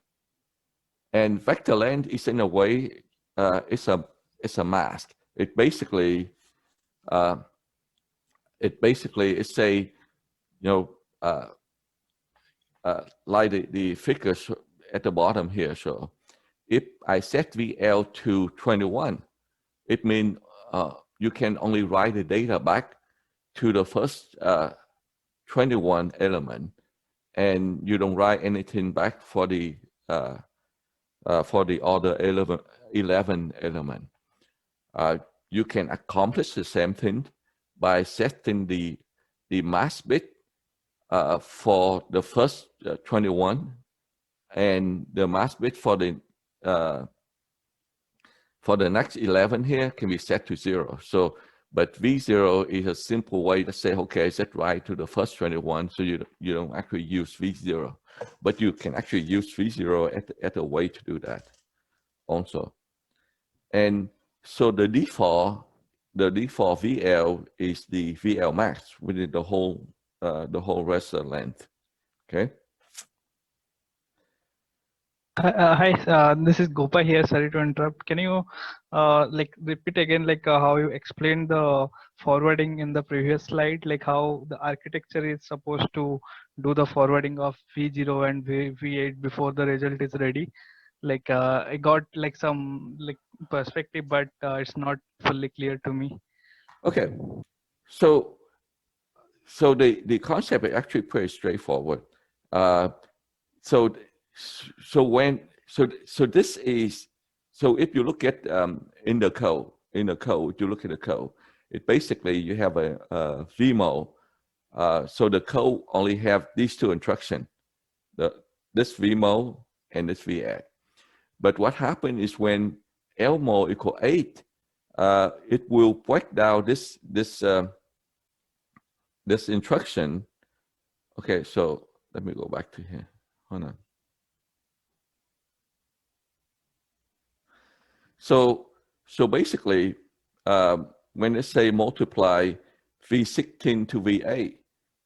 And vector length is in a way, it's a mask. It basically is a, like the figure at the bottom here. So if I set VL to 21, it means you can only write the data back to the first 21 element, and you don't write anything back for the other 11 element. You can accomplish the same thing by setting the mask bit for the first 21, and the mask bit for the next 11 here can be set to 0. So, but V0 is a simple way to say, okay, set right to the first 21, so you don't actually use V0, but you can actually use V0 at a way to do that also. And so the default VL is the VL max within the whole raster length. Okay. Hi, this is Gopa here. Sorry to interrupt. Can you like repeat again, like how you explained the forwarding in the previous slide, like how the architecture is supposed to do the forwarding of V0 and V8 before the result is ready? Like I got like some like perspective, but it's not fully clear to me. Okay. So the concept is actually pretty straightforward. So this is, so if you look at in the code, you look at the code, it basically you have a VMO. So the code only have these two instructions, this VMO and this VAdd. But what happened is when elmo equal 8, it will break down this instruction. Okay, so let me go back to here. Hold on. So basically, when they say multiply V16 to V8,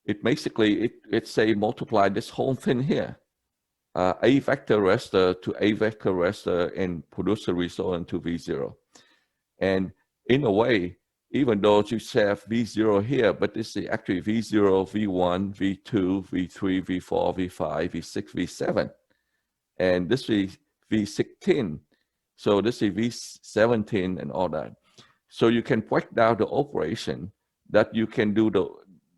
it basically it say multiply this whole thing here, A vector raster to A vector raster, and produce a result into V0. And in a way, even though you have V0 here, but this is actually V0, V1, V2, V3, V4, V5, V6, V7. And this is V16. So this is V17 and all that. So you can break down the operation that you can do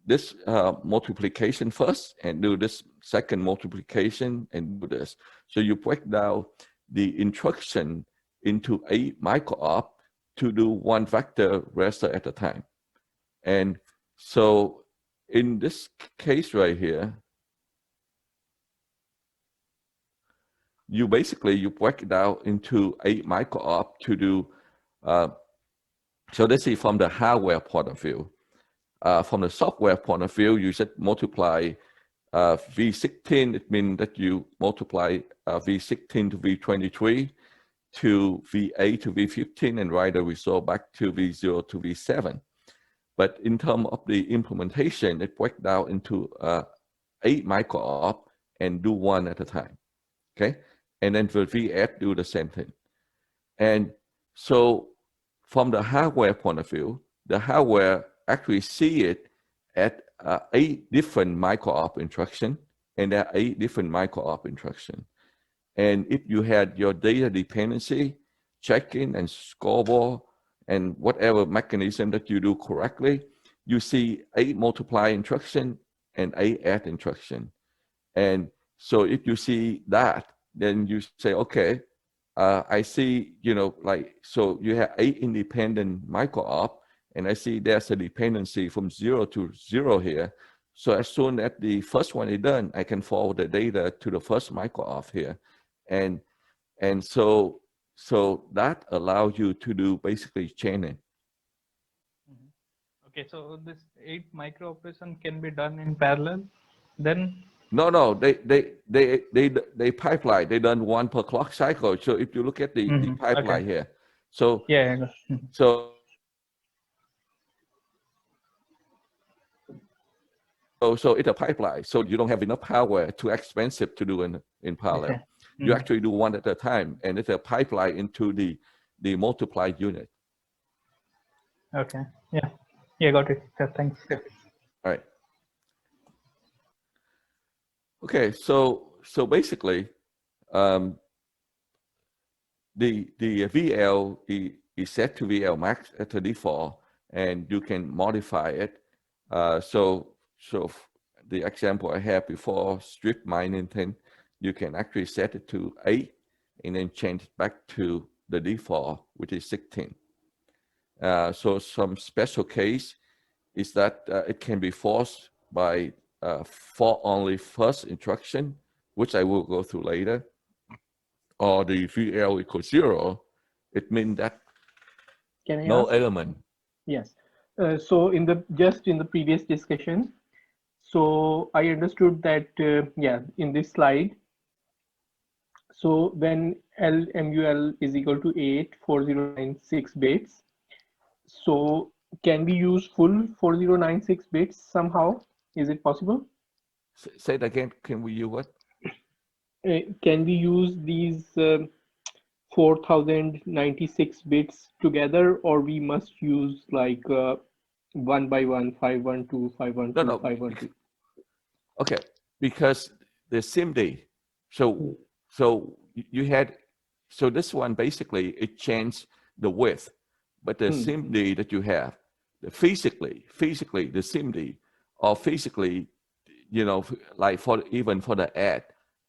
this multiplication first and do this second multiplication and do this. So you break down the instruction into 8 micro-op to do one vector raster at a time. And so in this case right here, you basically, you break it out into 8 micro-op to do So this is from the hardware point of view. From the software point of view, you should multiply V16. It means that you multiply V16 to V23 to V8 to V15 and write the result back to V0 to V7. But in terms of the implementation, it breaks down into 8 micro-op and do one at a time, okay? And then for V8, do the same thing. And so from the hardware point of view, the hardware actually see it at 8 different micro-op instruction, and there are 8 different micro-op instruction. And if you had your data dependency, check-in and scoreboard, and whatever mechanism that you do correctly, you see 8 multiply instruction and 8 add instruction. And so if you see that, then you say, okay, I see, so you have 8 independent micro-op, and I see there's a dependency from 0 to 0 here. So as soon as the first one is done, I can forward the data to the first micro-op here. And so that allows you to do basically chaining. Okay, so this 8 micro operation can be done in parallel then? No, they pipeline. They done one per clock cycle. So if you look at the pipeline okay. here, so Yeah. so it's a pipeline. So you don't have enough power, too expensive to do in parallel. Okay. You actually do one at a time, and it's a pipeline into the multiplied unit. Okay. Yeah, got it. Yeah, thanks. All right. Okay, so basically, the VL is set to VL max at the default, and you can modify it. So the example I had before, strip mining thing, you can actually set it to 8 and then change it back to the default, which is 16. So some special case is that it can be forced by for only first instruction, which I will go through later, or the VL equals 0, it means that Can I no ask? element. Yes. So in the previous discussion, so I understood that in this slide, so when LMUL is equal to 8 4096 bits, so can we use full 4096 bits somehow? Is it possible? Say it again. Can we use what? Can we use these 4096 bits together, or we must use like 1 by 1, 512, 512, No. 512? Okay, because the SIMD, so you had, so this one basically it changed the width, but the SIMD that you have, physically the SIMD, or physically, like even for the add,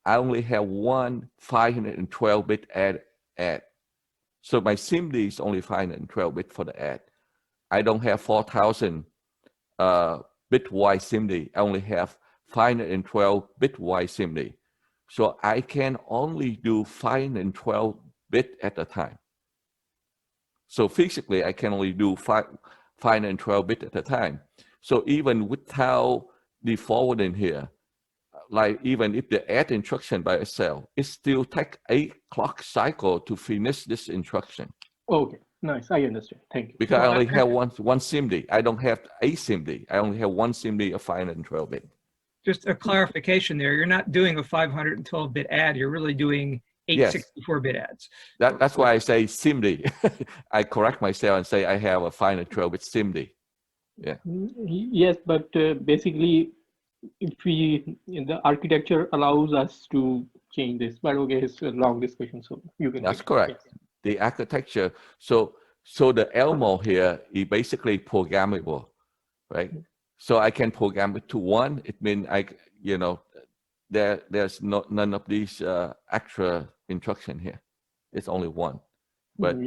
I only have one 512-bit add. So my SIMD is only 512-bit for the add. I don't have 4,000 bit-wide SIMD. I only have 512-bit-wide SIMD. So I can only do 512 bit at a time. So physically, I can only do 512 bit at a time. So even without the forwarding here, like even if the add instruction by itself, it still takes 8 clock cycle to finish this instruction. Okay, nice. I understand. Thank you. Because I only have one SIMD. I don't have a SIMD. I only have one SIMD of 512 bit. Just a clarification there. You're not doing a 512-bit add. You're really doing 864-bit adds. That's why I say SIMD. I correct myself and say I have a 512-bit SIMD. Yeah. Yes, but basically, if the architecture allows us to change this, but okay, it's a long discussion, so you can. That's correct. Yes. The architecture. So the elmo here is basically programmable, right? So I can program it to 1. It means there's none of these extra instruction here. It's only 1. But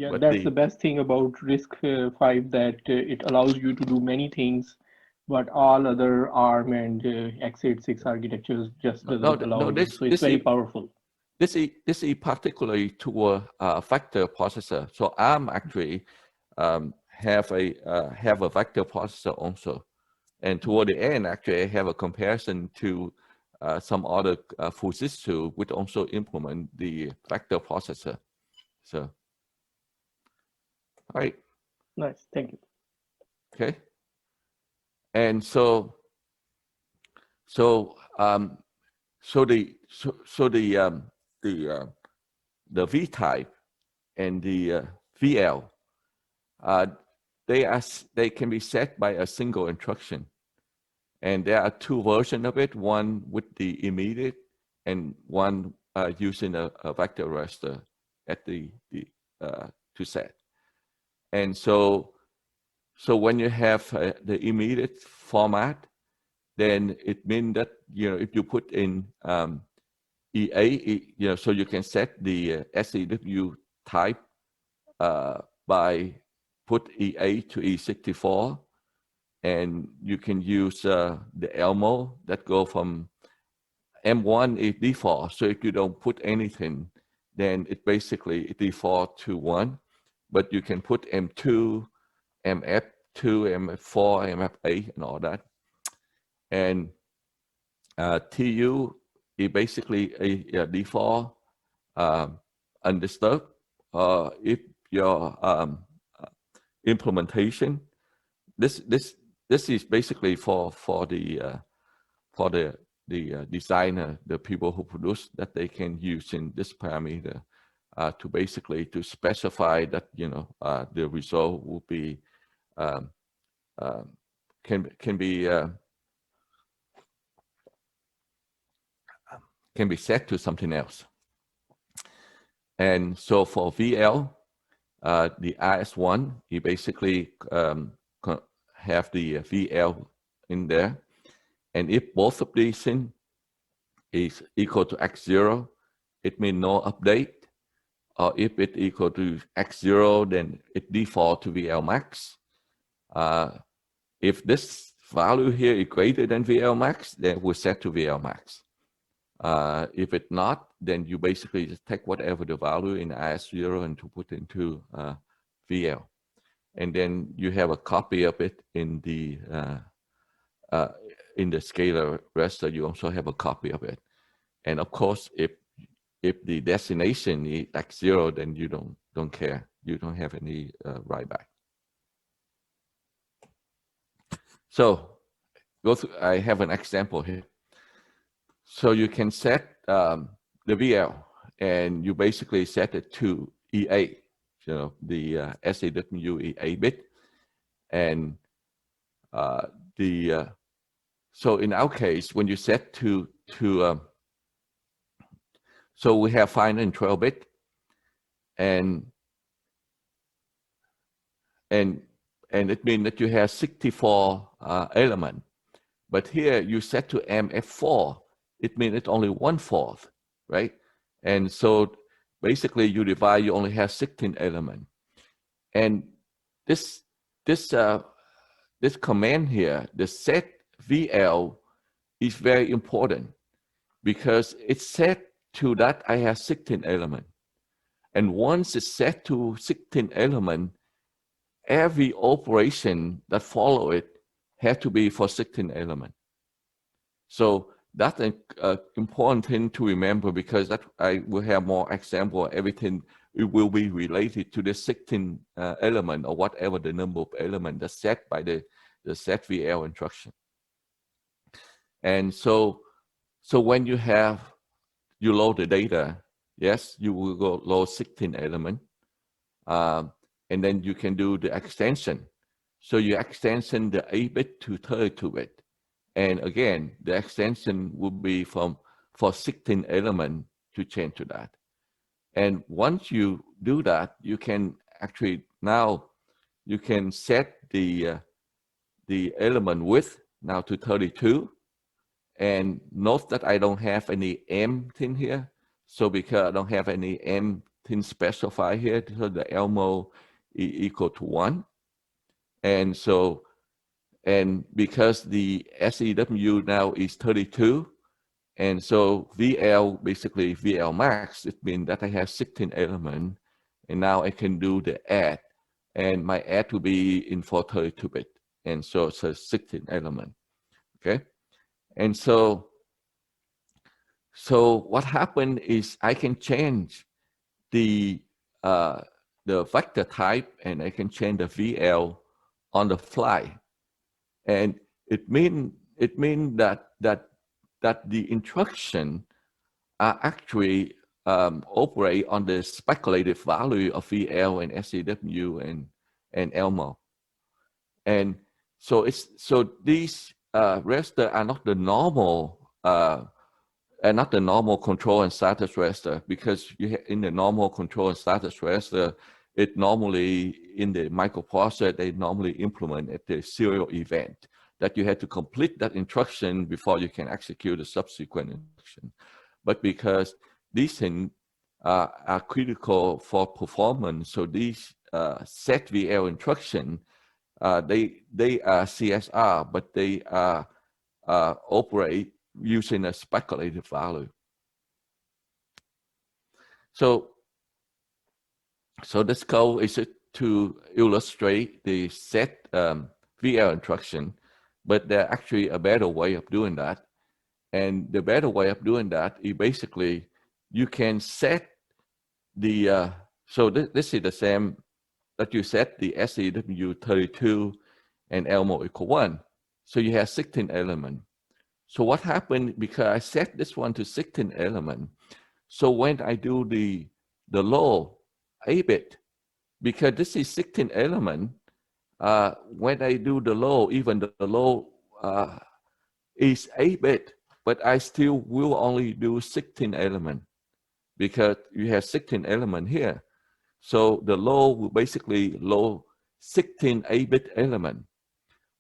but that's the best thing about RISC-V, that it allows you to do many things, but all other ARM and x86 architectures just doesn't allow you. So it's very powerful. This is particularly to a factor processor. So ARM actually have a vector processor also. And toward the end, actually, I have a comparison to some other Fujitsu which also implement the vector processor. So, all right. Nice, thank you. Okay. And so the V type and the VL, they can be set by a single instruction. And there are two versions of it, one with the immediate and one using a vector raster at the to set. And so when you have the immediate format, then it means that, you know, if you put in EA, you know, so you can set the SEW type by put EA to E64, and you can use the elmo that go from M1 is default. So if you don't put anything, then it basically default to 1, but you can put M2, MF2, MF4, MF8, and all that. And TU is basically a default undisturbed. If your implementation, this is basically for the designer, the people who produce, that they can use in this parameter to basically to specify that, you know, the result will be can be set to something else. And so for VL, the RS1, you basically have the VL in there. And if both of these things is equal to X0, it means no update. Or if it equal to X0, then it default to VL max. If this value here is greater than VL max, then we'll set to VL max. If it's not, then you basically just take whatever the value in RS0 and to put into VL. And then you have a copy of it in the scalar raster. You also have a copy of it. And of course, if the destination is X0, then you don't care. You don't have any write back. So I have an example here. So you can set the VL, and you basically set it to EA, you know, the SAW EA bit, and so in our case, when you set to so we have 5 and 12 bit, and it means that you have 64 element, but here you set to MF4. It means it's only 1/4, right? And so basically you divide, you only have 16 elements. And this command here, the set VL, is very important because it's set to that I have 16 elements. And once it's set to 16 elements, every operation that follow it has to be for 16 elements. So that's an important thing to remember, because that I will have more example. Everything it will be related to the 16 element or whatever the number of elements that's set by the set VL instruction. And so when you load the data, yes, you will go load 16 element, and then you can do the extension. So you extension the 8-bit to 32-bit. And again, the extension would be for 16 element to change to that. And once you do that, you can actually now you can set the element width now to 32. And note that I don't have any M thing here. So because I don't have any M thing specified here, so the elmo is equal to 1. And so, and because the SEW now is 32, and so VL, basically VL max, it means that I have 16 elements, and now I can do the add and my add to be in for 32-bit. And so it's a 16 element, okay? And so what happened is I can change the vector type, and I can change the VL on the fly. And it mean that the instruction are actually operate on the speculative value of VL and SEW and elmo. And so these raster are not the normal control and status raster, because in the normal control and status raster, it normally in the microprocessor they normally implement at the serial event that you have to complete that instruction before you can execute a subsequent instruction. But because these things are critical for performance, so these set VL instruction, they are CSR, but they are operate using a speculative value. So this code is to illustrate the set VL instruction, but there's actually a better way of doing that. And the better way of doing that is basically you can set the, so this is the same that you set the SEW 32 and elmo equal 1. So you have 16 elements. So what happened, because I set this one to 16 element, so when I do the low 8-bit, because this is 16 element, when I do the low, even the low is 8-bit, but I still will only do 16 element, because you have 16 element here. So the low will basically load 16 8-bit element.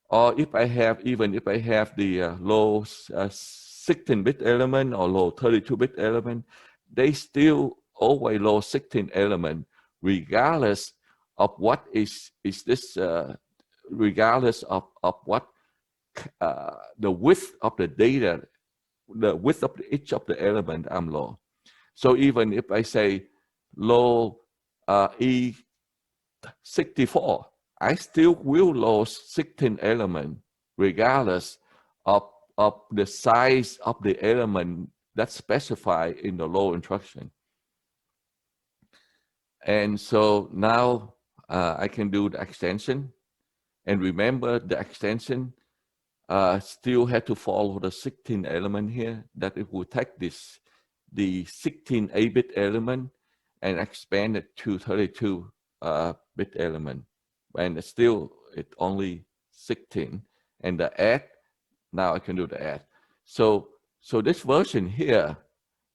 Or if I have, even if I have the low 16-bit element or low 32-bit element, they still always load 16 element, regardless of what is this, regardless of what the width of the data, the width of each of the element I'm low. So even if I say low E64, I still will load 16 element regardless of the size of the element that's specified in the low instruction. And so now I can do the extension. And remember, the extension still had to follow the 16 element here, that it will take the 16 8-bit element and expand it to 32-bit element. And it's still, it's only 16. And the add, now I can do the add. So this version here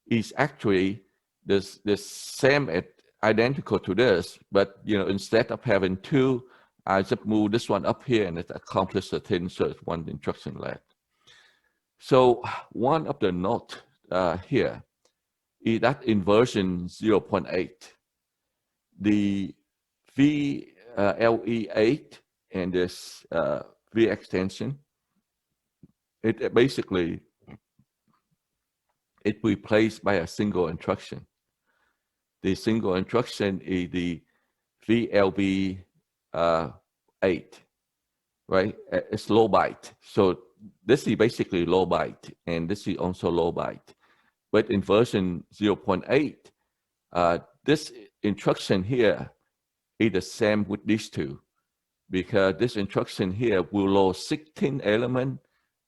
is actually this same, identical to this, but instead of having 2, I just move this one up here and it accomplishes the thing, so it's one instruction left. So one of the note here is that in version 0.8, the VLE8 and this V extension, it basically, it replaced by a single instruction. The single instruction is the VLB 8, right? It's low byte. So this is basically low byte, and this is also low byte. But in version 0.8, this instruction here is the same with these two, because this instruction here will load 16 element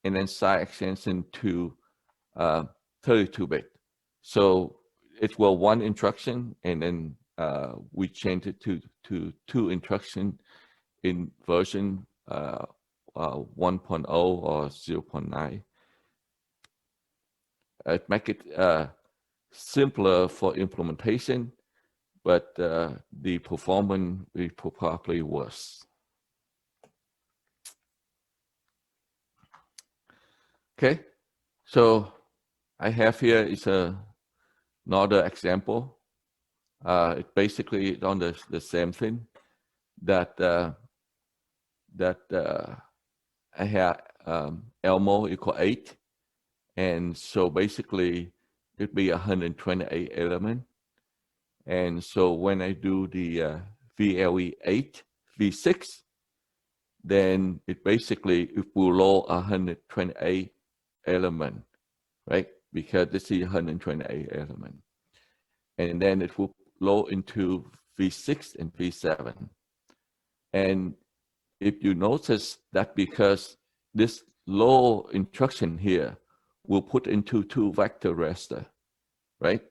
and then side extension to 32-bit. So it was one instruction, and then we changed it to 2 instruction in version 1.0 or 0.9. It make it simpler for implementation, but the performance is probably worse. Okay, so I have here is another example. It basically on the same thing, that I have elmo equal 8, and so basically it'd be 128 element. And so when I do the VLE8 V6, then it basically, it will load 128 element, right? Because this is 128 element. And then it will load into V6 and V7. And if you notice that, because this low instruction here will put into 2 vector raster, right?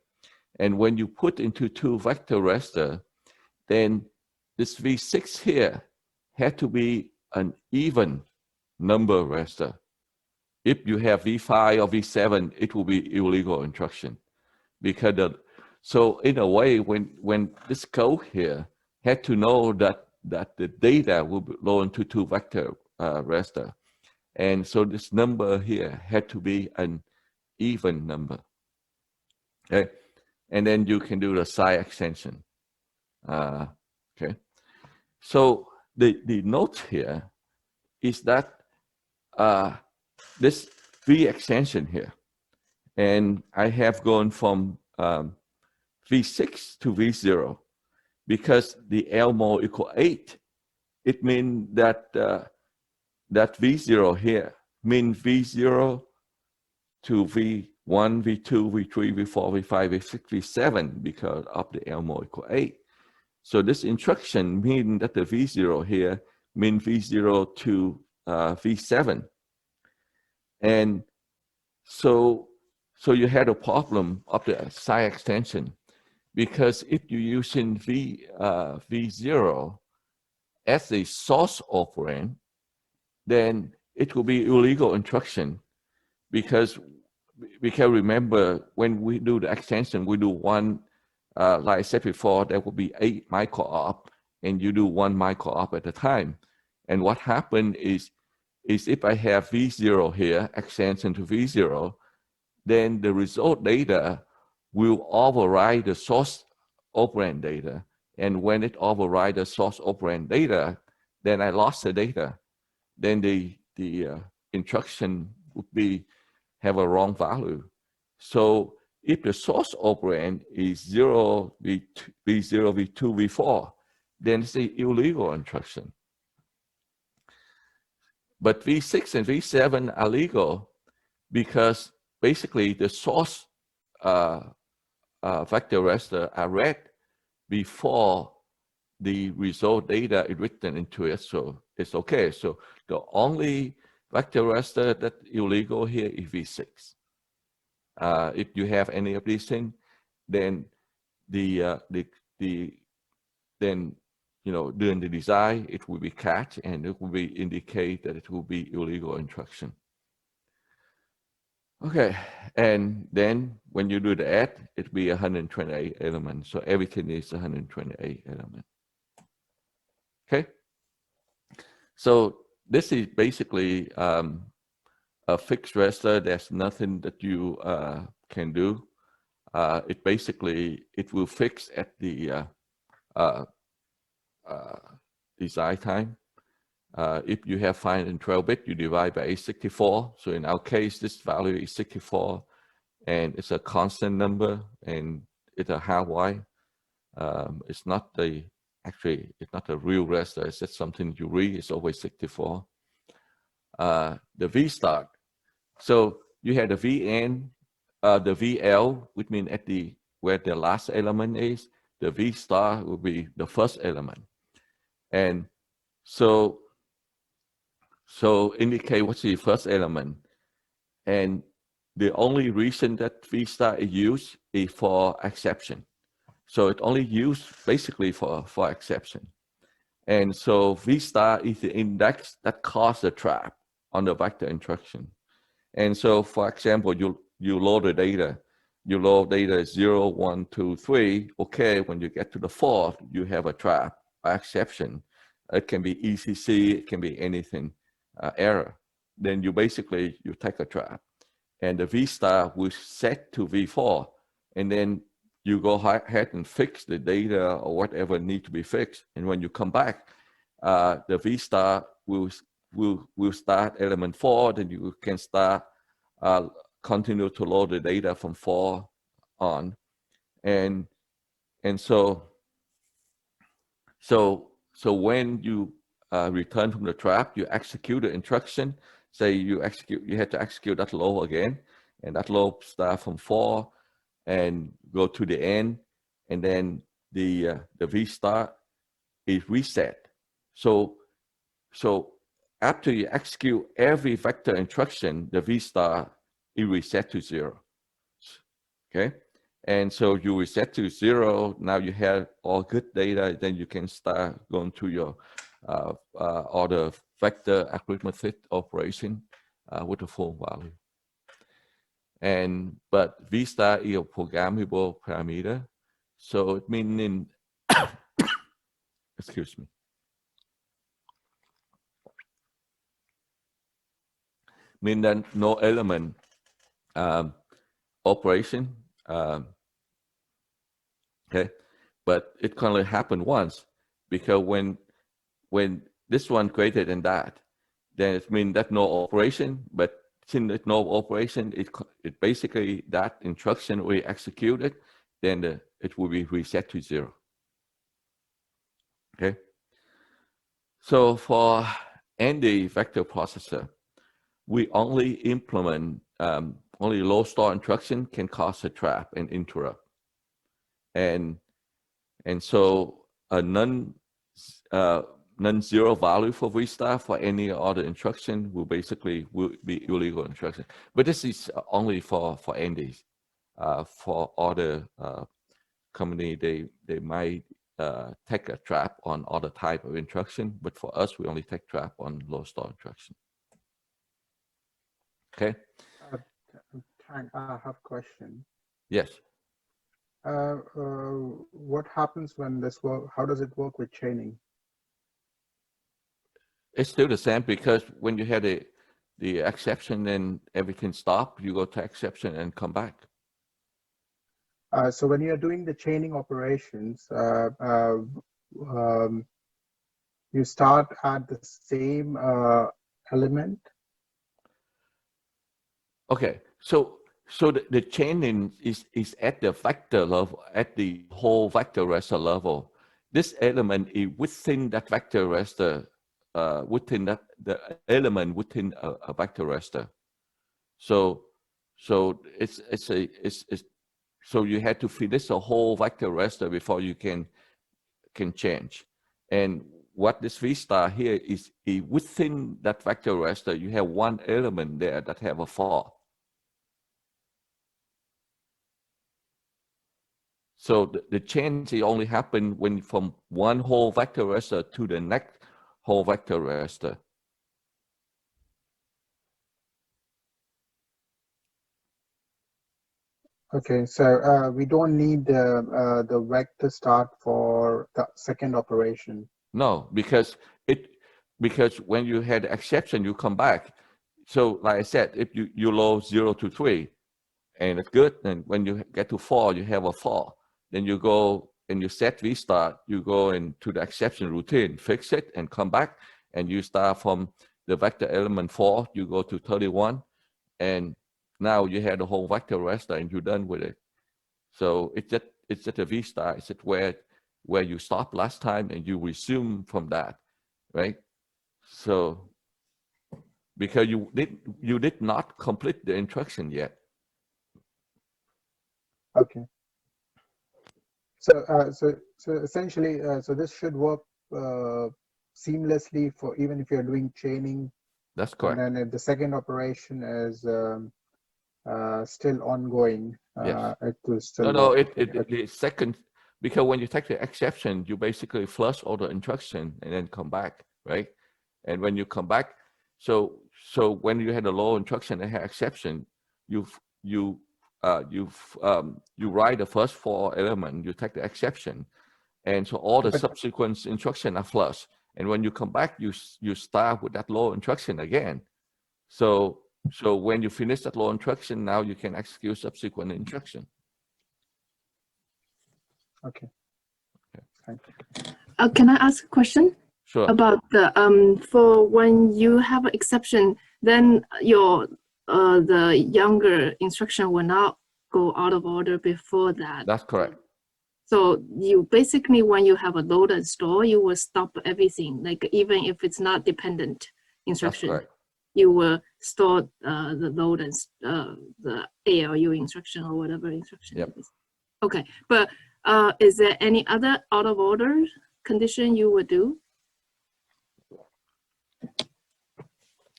And when you put into 2 vector raster, then this V6 here had to be an even number raster. If you have V5 or V7, it will be illegal instruction. Because so in a way, when this code here had to know that the data will be low into 2 vector raster. And so this number here had to be an even number. Okay. And then you can do the side extension. Okay. So the note here is that this V extension here, and I have gone from V6 to V0 because the elmo equal 8. It means that that V0 here means V0 to V1, V2, V3, V4, V5, V6, V7 because of the elmo equal 8. So this instruction means that the V0 here means V0 to V7. And so you had a problem of the side extension, because if you're using V0 as a source operand, then it will be illegal instruction, because we can remember when we do the extension, we do one, like I said before, there will be 8 micro-op, and you do 1 micro-op at a time. And what happened is if I have V0 here, extension to V0, then the result data will override the source operand data. And when it overrides the source operand data, then I lost the data. Then the instruction would have a wrong value. So if the source operand is 0, V0, V2, V4, then it's an illegal instruction. But V6 and V7 are legal because basically the source vector raster are read before the result data is written into it, so it's okay. So the only vector raster that's illegal here is V6. If you have any of these things, then then during the design it will be catch, and it will be indicate that it will be illegal instruction. Okay, and then when you do the add, it will be 128 elements. So everything is 128 elements. Okay, so this is basically a fixed raster. There's nothing that you can do. It will fix at the design time. If you have 512 bit, you divide by 864. So in our case, this value is 64, and it's a constant number, and it's a hardwire. It's not it's not a real raster. It's just something you read. It's always 64. The V start. So you had the VN, the VL, which means at where the last element is. The V star will be the first element, and so indicate what's the first element. And the only reason that V star is used is for exception. So it only used basically for exception. And so V star is the index that causes the trap on the vector instruction. And so, for example, you load the data. You load data 0, 1, 2, 3. Okay, when you get to the 4th, you have a trap, an exception. It can be ECC, it can be anything, error. Then you take a trap. And the V star will set to V4. And then you go ahead and fix the data or whatever needs to be fixed. And when you come back, the V star will start element 4. Then you can start continue to load the data from 4 on, and so so when you return from the trap, you execute the instruction. Say you had to execute that low again, and that low start from 4 and go to the end, and then the V star is reset. So after you execute every vector instruction, the V star is reset to 0. Okay, and so you reset to 0. Now you have all good data. Then you can start going to your all the vector arithmetic operation with a full value. But V star is a programmable parameter, so it means excuse me. Mean that no element operation. Okay, but it can only happen once, because when this one greater than that, then it means that no operation. But since there's no operation, it basically that instruction we executed, then it will be reset to 0. Okay. So for any vector processor, we only implement only low star instruction can cause a trap and interrupt, and so a non-zero value for V star for any other instruction will be illegal instruction. But this is only for NDs. For other company, they might take a trap on other type of instruction, but for us, we only take trap on low star instruction. Okay. I have a question. Yes. What happens when this work? How does it work with chaining? It's still the same, because when you had the exception and everything stopped, you go to exception and come back. So when you're doing the chaining operations, you start at the same element. Okay, so the chaining is at the vector level, at the whole vector raster level. This element is within that vector raster, within that the element within a vector raster. So it's so you had to finish a whole vector raster before you can change. And what this V star here is within that vector raster, you have one element there that have a fall. So the change only happen when from one whole vector raster to the next whole vector raster. Okay, so we don't need the vector start for the second operation. No, because when you had exception, you come back. So like I said, if you load 0 to 3, and it's good, and when you get to 4, you have a 4. Then you go and you set restart, you go into the exception routine, fix it, and come back, and you start from the vector element 4, you go to 31, and now you have the whole vector raster and you're done with it. So it's just a V-star. It's just where you stopped last time and you resume from that, right? So because you did not complete the instruction yet. Okay. So essentially, so this should work seamlessly for even if you're doing chaining. That's correct. And then if the second operation is still ongoing, yes. it will still No, work. the second, because when you take the exception, you basically flush all the instruction and then come back, right? And when you come back, so when you had a low instruction and had exception, you write the first 4 elements, you take the exception, and so all the subsequent instruction are flush. And when you come back, you start with that low instruction again. So when you finish that low instruction, now you can execute subsequent instruction. Okay. Thank you. Can I ask a question? Sure. About the for when you have an exception, then your the younger instruction will not go out of order before that. That's correct. So you basically, when you have a load and store, you will stop everything. Like even if it's not dependent instruction, you will store the load and the ALU instruction or whatever instruction it is. Okay, but is there any other out of order condition you would do?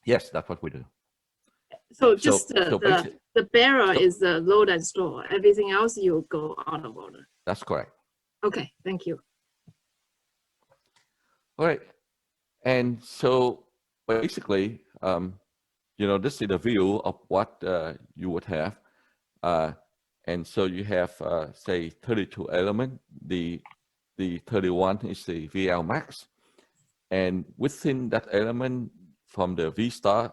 Yes, that's what we do. So just the bearer is the load and store. Everything else you go out of order. That's correct. Okay, thank you. All right, and so basically, you know, this is a view of what you would have, and so you have say 32 element. The 31 is the VL max, and within that element, from the V star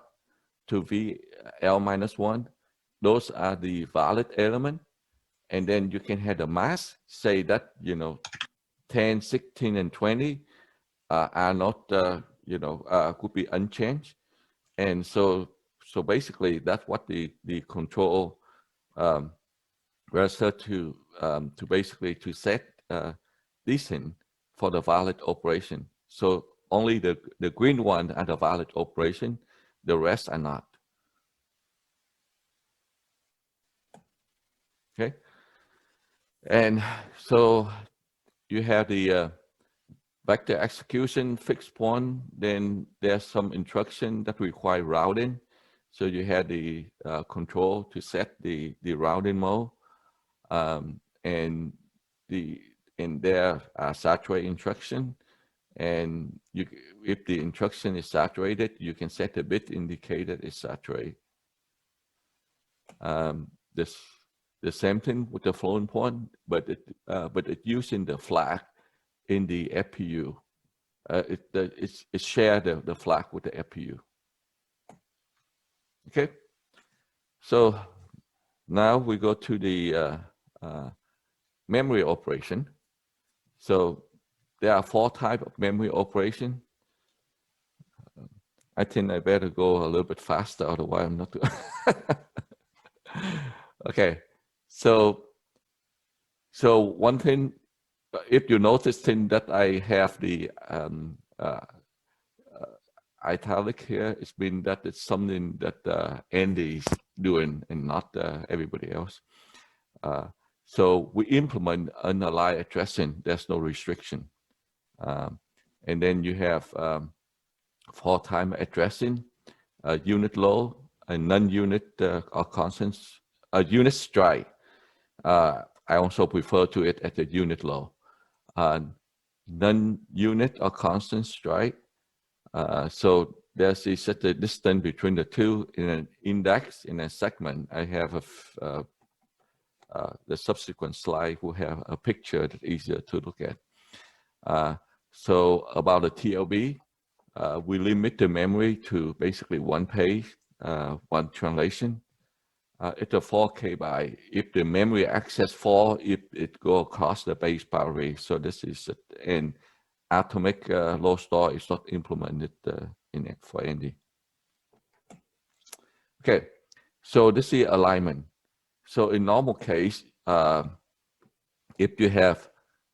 to VL -1, those are the valid element. And then you can have the mask, say that, you know, 10, 16, and 20 are not, you know, could be unchanged. And so basically that's what the control Raster to basically to set these things for the valid operation. So only the green one are the valid operation, the rest are not. Okay. And so you have the vector execution fixed point, then there's some instruction that require routing. So you have the control to set the routing mode, and there are saturate instruction. And if the instruction is saturated, you can set a bit indicator is saturated. The same thing with the floating point, but it using the flag in the FPU. It share the flag with the FPU. Okay, so now we go to the memory operation. So there are 4 types of memory operation. I think I better go a little bit faster, otherwise I'm not. Okay, so one thing, if you notice that I have the italic here, it's been that it's something that Andy is doing and not everybody else. So we implement unaligned addressing. There's no restriction. And then you have 4-time addressing, unit low, a non-unit or constants, a unit strike. I also refer to it as a unit low. Non-unit or constant strike. So there's a certain distance between the two in an index, in a segment. I have the subsequent slide will have a picture that's easier to look at. So about the TLB, we limit the memory to basically 1 page, 1 translation. It's a 4K byte. If the memory access fall, if it go across the base boundary. So this is an atomic low store is not implemented in it for Andy. Okay, so this is alignment. So in normal case, if you have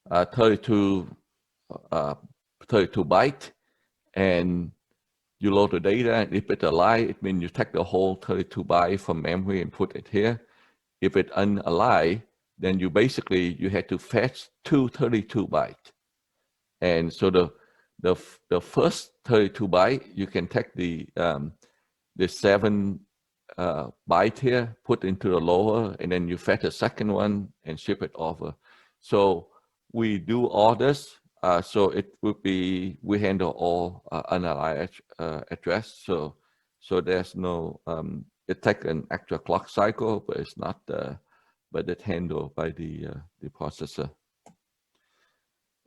32 byte and you load the data, and if it's aligned, it means you take the whole 32 byte from memory and put it here. If it's unaligned, then you basically, you had to fetch 2 32 byte. And so the first 32 byte, you can take the 7 byte here, put into the lower, and then you fetch the second one and ship it over. So we do all this. So it would be, we handle all unaligned address. So there's no, it takes an extra clock cycle, but it's not, but it's handled by the processor.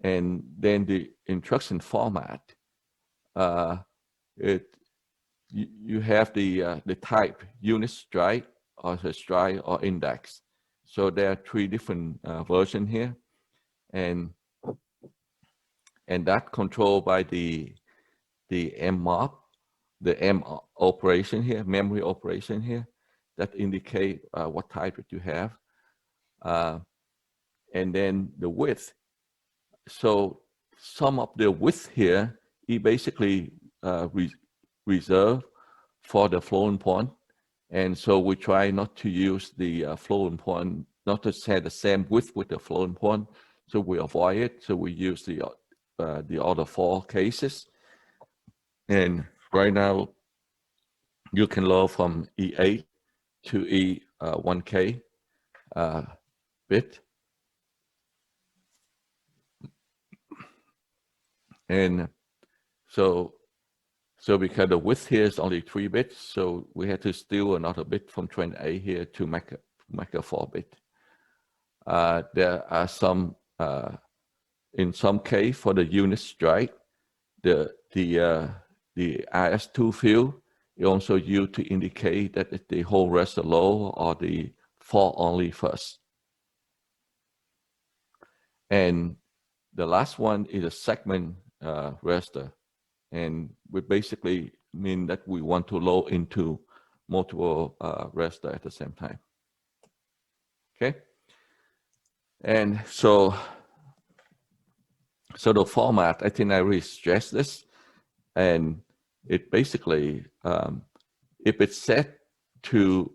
And then the instruction format, you have the type unit strike or the strike or index. So there are 3 different versions here, and that controlled by the MMOP, the M operation here, memory operation here, that indicate what type that you have. and then the width. So some of the width here is basically reserved for the floating point. And so we try not to use the floating point, not to set the same width with the floating point. So we avoid it. So we use the other 4 cases. And right now, you can load from E8 to E1K bit. And so because the width here is only 3 bits, so we had to steal another bit from train A here to make a 4 bit. There are some, in some case for the unit strike, the RS2 field is also used to indicate that the whole raster low or the 4 only first. And the last one is a segment raster. And we basically mean that we want to load into multiple raster at the same time. Okay. And so the format, I think I really stressed this, and it basically, if it's set to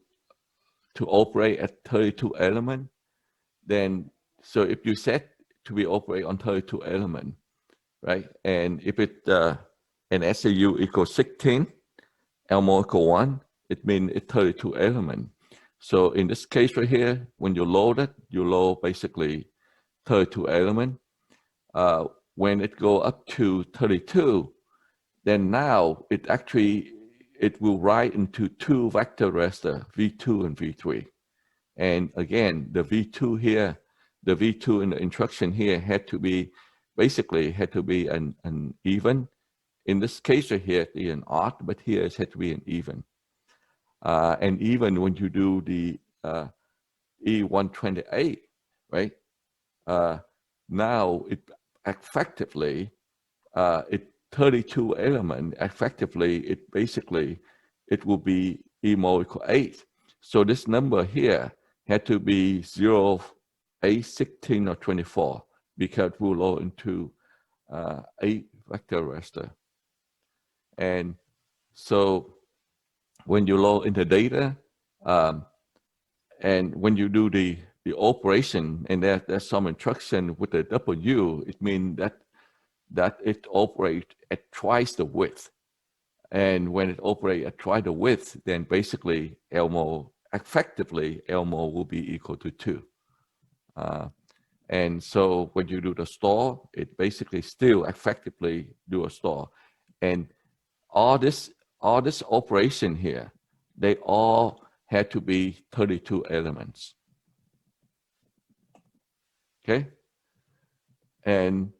operate at 32 element, then, so if you set to be operate on 32 element, right? And if it, an SAU equals 16, elmo equal 1, it means it's 32 element. So in this case right here, when you load it, you load basically 32 element. When it go up to 32, then now it will write into 2 vector raster, V2 and V3. And again, the V2 here, the V2 in the instruction here had to be, basically had to be an even. In this case right here, it's an odd, but here it had to be an even. And even when you do the E128, right? Now it effectively, it 32 element, effectively, it basically, it will be elmo equal 8. So this number here had to be 0, 8, 16, or 24, because we'll load into 8 vector raster. And so when you load into data, and when you do the operation, and there's some instruction with the W, it means that it operates at twice the width. And when it operates at twice the width, then basically elmo, effectively elmo will be equal to 2. And so when you do the store, it basically still effectively do a store. And all this operation here, they all had to be 32 elements. Okay? And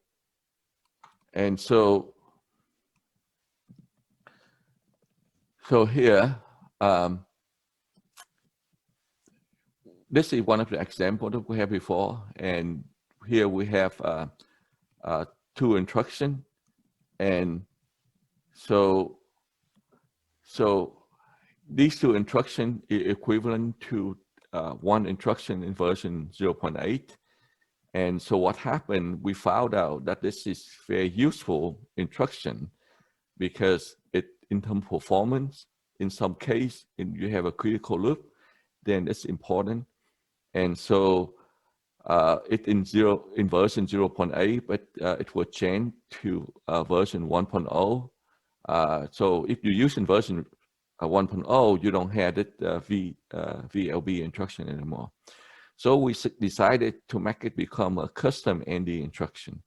so here, this is one of the examples that we had before, and here we have 2 instructions, and so these 2 instructions are equivalent to 1 instruction in version 0.8. And so what happened, we found out that this is very useful instruction because it, in terms of performance, in some case, if you have a critical loop, then it's important. And so it in version 0.8, but it will change to version 1.0. So if you use in version 1.0, you don't have it VLB instruction anymore. So we decided to make it become a custom ND instruction.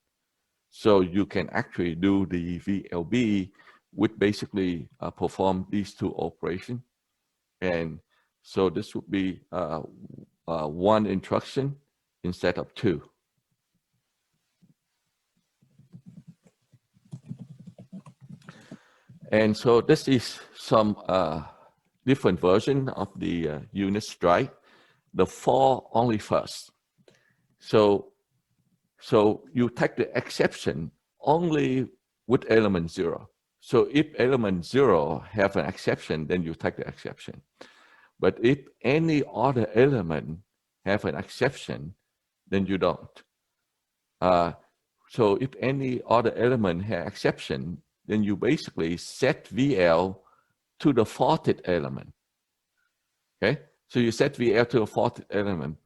So you can actually do the VLB with basically perform these 2 operations. And so this would be 1 instruction instead of 2. And so this is some different version of the unit strike. The 4 only first. So you take the exception only with element 0. So if element 0 have an exception, then you take the exception. But if any other element have an exception, then you don't. So if any other element has exception, then you basically set VL to the faulted element. Okay, so you set VL to a faulted element.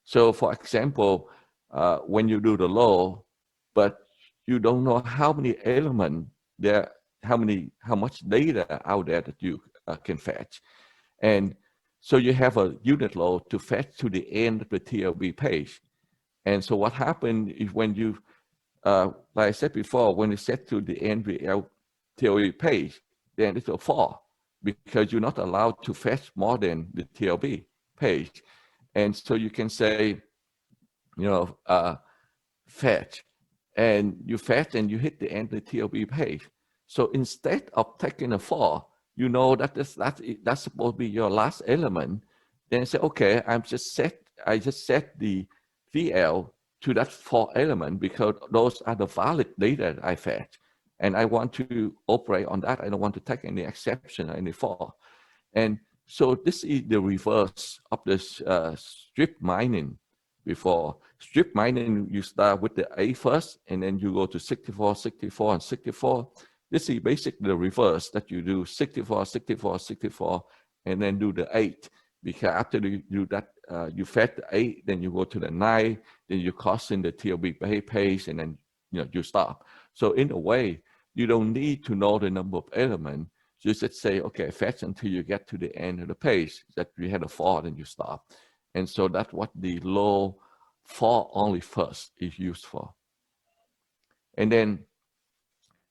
So for example, when you do the low, but you don't know how many elements there, how much data out there that you can fetch. And so you have a unit load to fetch to the end of the TLB page. And so what happened is when you, like I said before, when you set to the end of the TLB page, then it's a fall because you're not allowed to fetch more than the TLB page. And so you can say, fetch, and you fetch and you hit the end of the TLB page. So instead of taking a fall, you know that that's supposed to be your last element. Then say, okay, I just set the VL to that fall element because those are the valid data that I fetch. And I want to operate on that. I don't want to take any exception or any fall. And so this is the reverse of this strip mining before. Strip mining, you start with the A first, and then you go to 64, 64, and 64. This is basically the reverse that you do 64, 64, 64, and then do the 8. Because after you do that, you fetch the 8, then you go to the 9, then you cross in the TLB page, and then you stop. So in a way, you don't need to know the number of elements. You just say, okay, fetch until you get to the end of the page that you had a fall, and you stop. And so that's what the low for only first is used for. And then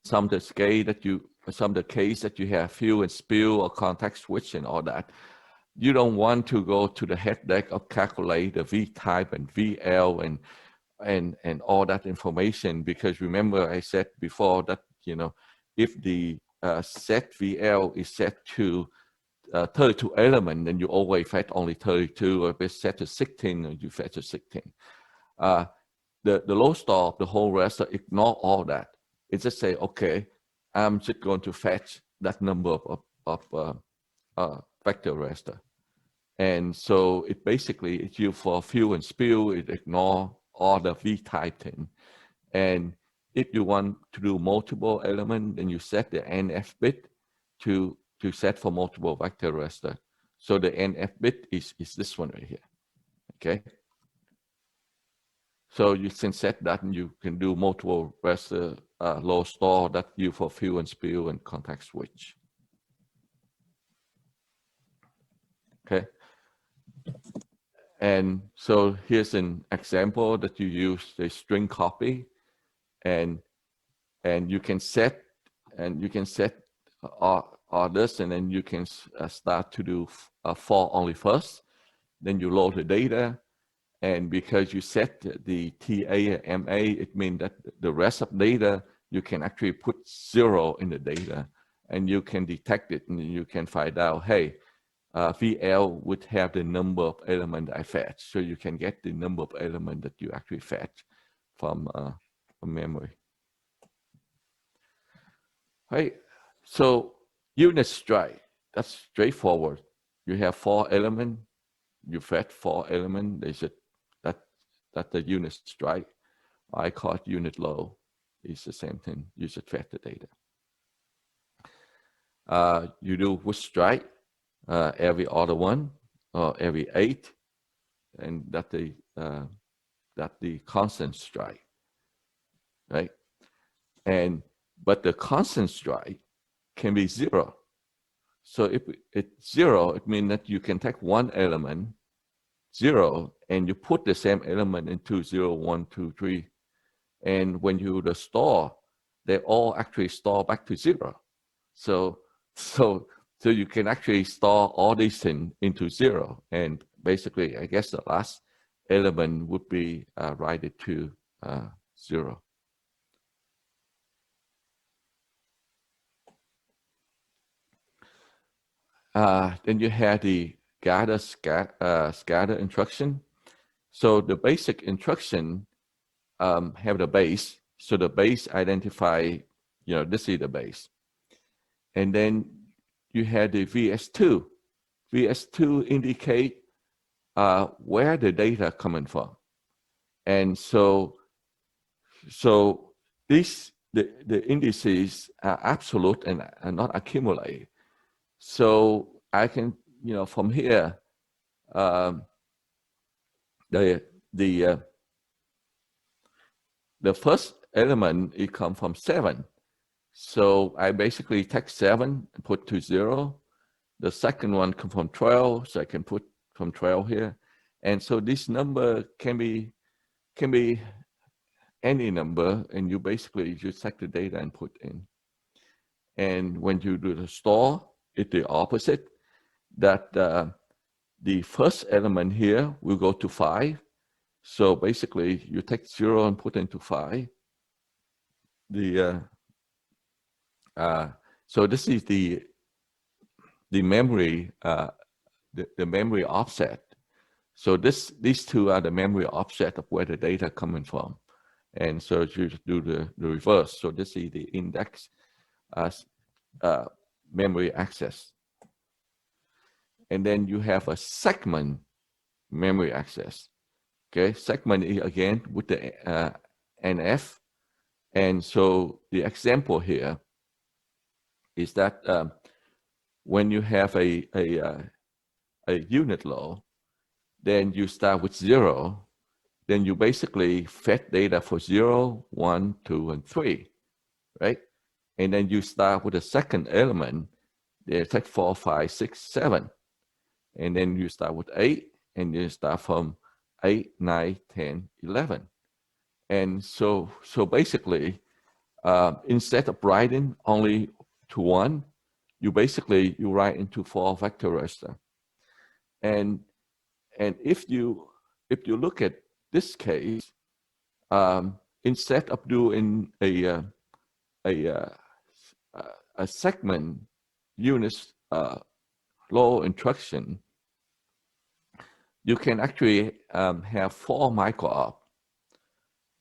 some of the case that you have fill and spill or context switch and all that, you don't want to go to the head deck of calculate the V type and VL and all that information, because remember I said before that, if the set VL is set to 32 element, then you always fetch only 32, or if it's set to 16, you fetch a 16. The low star of the whole raster ignore all that. It just say, okay, I'm just going to fetch that number of vector raster. And so it basically, it's used for fill and spill. It ignore all the V-type thing. And if you want to do multiple element, then you set the NF bit to set for multiple vector raster. So the NF bit is this one right here, okay? So you can set that, and you can do multiple raster low store that you for fill and spill and context switch. Okay. And so here's an example that you use the string copy, and you can set others, and then you can start to do for only first. Then you load the data, and because you set the TA and MA, it means that the rest of data you can actually put 0 in the data, and you can detect it, and you can find out, hey, VL would have the number of elements I fetch, so you can get the number of elements that you actually fetch from memory. Right. So unit strike, that's straightforward. You have 4 elements, you fetch 4 elements. They said that's the unit strike. I call it unit low. It's the same thing. You should fetch the data. You do with strike. Every other one, or every 8, and that the constant strike, right? But the constant strike can be 0. So if it's 0, it means that you can take one element, 0, and you put the same element into 0, 1, 2, 3, and when you do the store, they all actually store back to 0. So you can actually store all these things into 0. And basically, I guess the last element would be write it to 0. Then you have the gather scatter instruction. So the basic instruction have the base. So the base identify, this is the base. And then you have the VS2. VS2 indicate where the data coming from. And so the indices are absolute and are not accumulate. So I can, from here, the first element, it comes from 7. So I basically take 7 and put to 0. The second one comes from 12, so I can put from 12 here. And so this number can be any number, and you basically just take the data and put in. And when you do the store, it's the opposite, that the first element here will go to 5. So basically, you take 0 and put into 5. So this is the memory, the memory offset. So these two are the memory offset of where the data coming from. And so you do the reverse. So this is the index memory access. And then you have a segment memory access. Okay, segment is again with the NF. And so the example here is that when you have a unit low, then you start with 0. Then you basically fed data for 0, 1, 2, and 3, right? And then you start with the second element. There's like 4, 5, 6, 7. And then you start with 8, and you start from 8, 9, 10, 11. And so basically, instead of writing only to 1, you write into 4 vector raster. And if you look at this case, instead of doing a segment units low instruction, you can actually have 4 micro-op.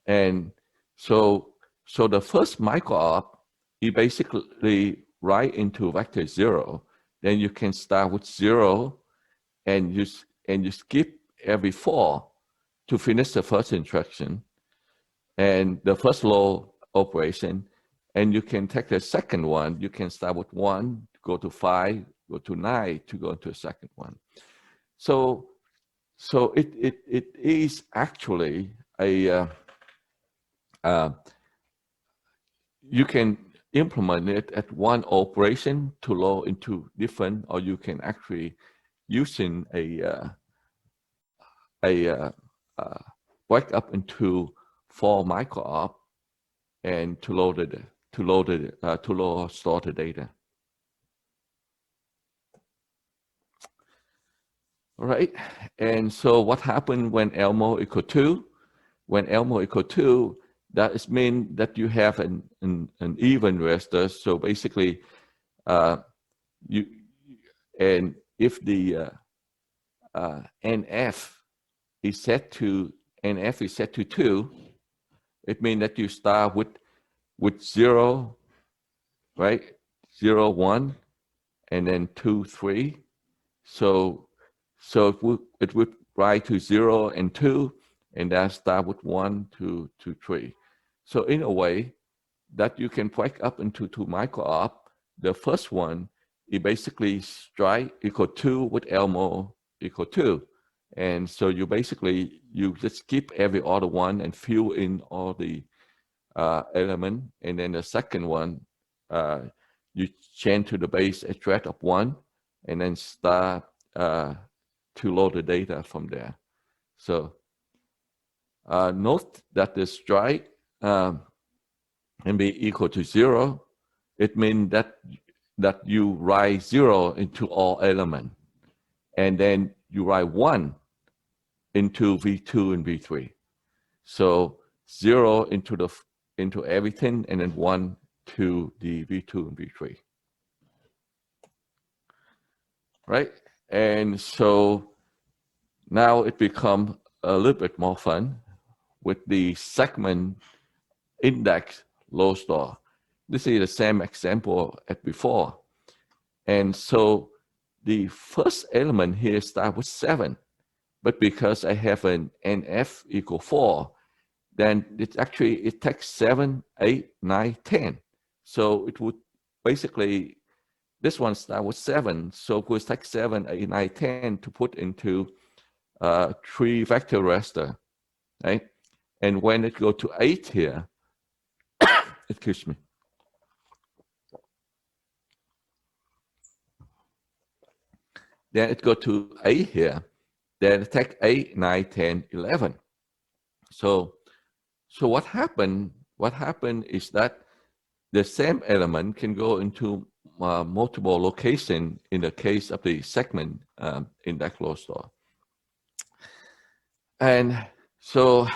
And so the first micro-op, you basically write into vector 0. Then you can start with 0 and you skip every 4 to finish the first instruction and the first low operation. And you can take the second one. You can start with 1, go to 5, go to 9 to go to the second one. So it is actually a you can implement it at one operation to load into different, or you can actually using a break up into 4 micro-op and to store the data. All right, and so what happened when elmo equal 2? When elmo equal 2, that is mean that you have an even raster. So basically, and if the NF is set to 2, it means that you start with 0, right? 0, 1, and then 2, 3. So it would write to 0 and 2, and that start with 1, 2, 2, 3. So in a way that you can break up into 2 micro-op. The first one, it basically strike equal 2 with elmo equal 2. And so you just skip every other one and fill in all the element. And then the second one, you change to the base address of 1 and then start to load the data from there. So note that the strike can be equal to 0. It means that you write 0 into all elements, and then you write 1 into V2 and V3. So 0 into everything, and then 1 to the V2 and V3. Right? And so now it becomes a little bit more fun with the segment index low store. This is the same example as before. And so the first element here starts with 7, but because I have an NF equal 4, then it takes 7, 8, 9, 10. So it would basically, this one starts with 7. So it would take 7, 8, 9, 10 to put into 3 vector raster, right? And when it go to 8 here, excuse me. Then it go to 8 here. Then it take 8, 9, 10, 11. So what happened is that the same element can go into multiple locations in the case of the segment in that closed store. And so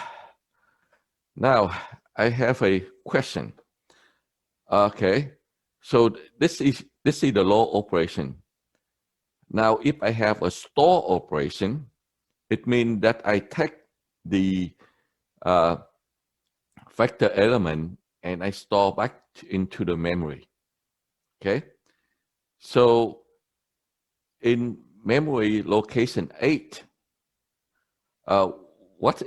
now I have a question. Okay, so this is the load operation. Now, if I have a store operation, it means that I take the vector element and I store back into the memory. Okay, so in memory location 8, what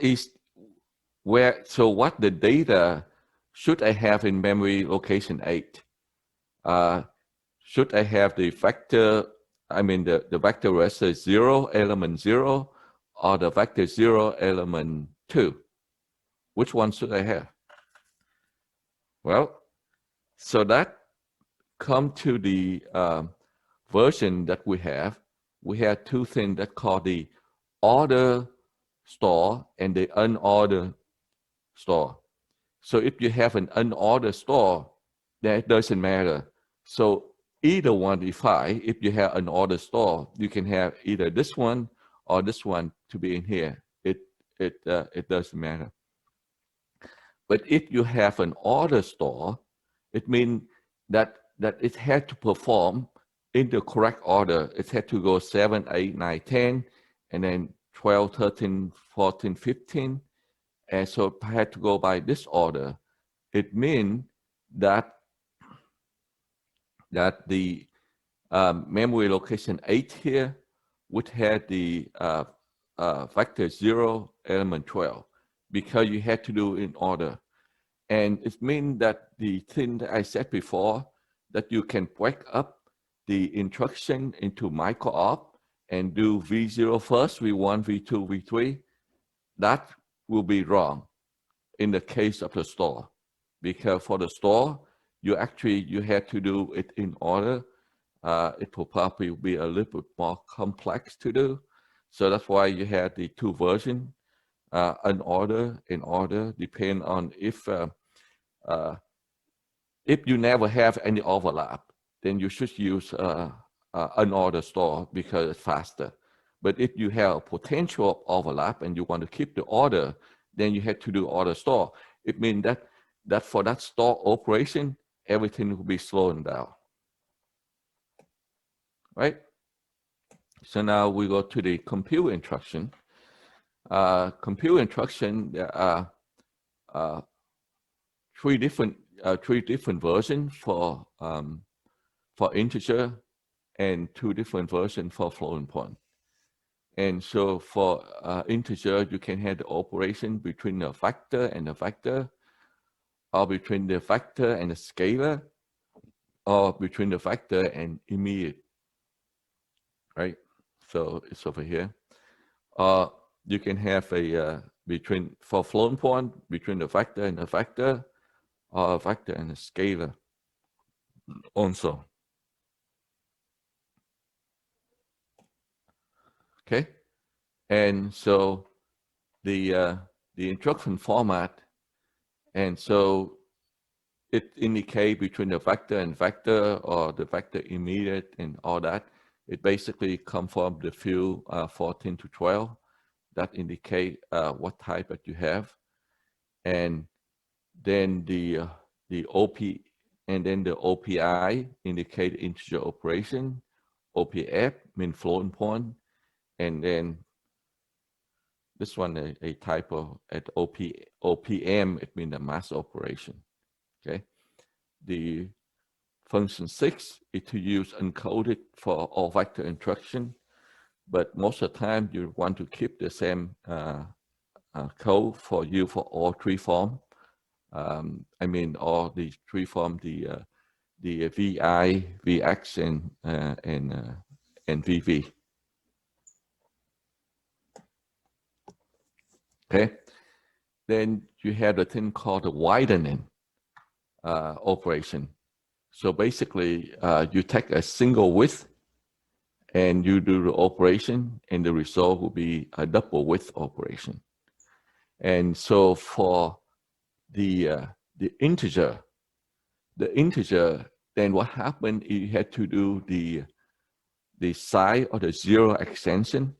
the data should I have in memory location 8? Should I have the vector, the vector raster 0, element 0, or the vector 0, element 2? Which one should I have? Well, so that come to the version that we have. We have two things that call the order store and the unordered store. So if you have an unordered store, then it doesn't matter. So either one is fine. If you have an ordered store, you can have either this one or this one to be in here. It doesn't matter. But if you have an order store, it means that it had to perform in the correct order. It had to go 7, 8, 9, 10, and then 12, 13, 14, 15. And so it had to go by this order. It means that the memory location 8 here would have the vector 0, element 12, because you had to do in order. And it means that the thing that I said before, that you can break up the instruction into micro-op and do V0 first, V1, V2, V3, that will be wrong in the case of the store. Because for the store, you have to do it in order. It will probably be a little bit more complex to do. So that's why you have the two versions, unordered and order, depend on if you never have any overlap, then you should use unordered store because it's faster. But if you have potential overlap and you want to keep the order, then you have to do order store. It means that for that store operation, everything will be slowing down. Right? So now we go to the compute instruction. Compute instruction, there are three different versions for integer and 2 different versions for floating point. And so for integer, you can have the operation between a vector and a vector, or between the vector and the scalar, or between the vector and immediate. Right? So it's over here. You can have a for floating point between the vector and the vector, or a vector and a scalar also. Okay, and so the instruction format, and so it indicates between the vector and vector, or the vector immediate and all that. It basically comes from the field 14 to 12 that indicate what type that you have, and then the OP, and then the OPI indicate integer operation, OPF mean floating point, and then this one a typo at OPM, it means the mass operation. Okay, the function 6 is to use encoded for all vector instruction, but most of the time you want to keep the same code for you for all three form. I mean, all the three form, the VI, VX, and VV. Okay. Then you have the thing called the widening operation. So basically, you take a single width and you do the operation, and the result will be a double width operation. And so for the integer, then what happened? You had to do the size or the zero extension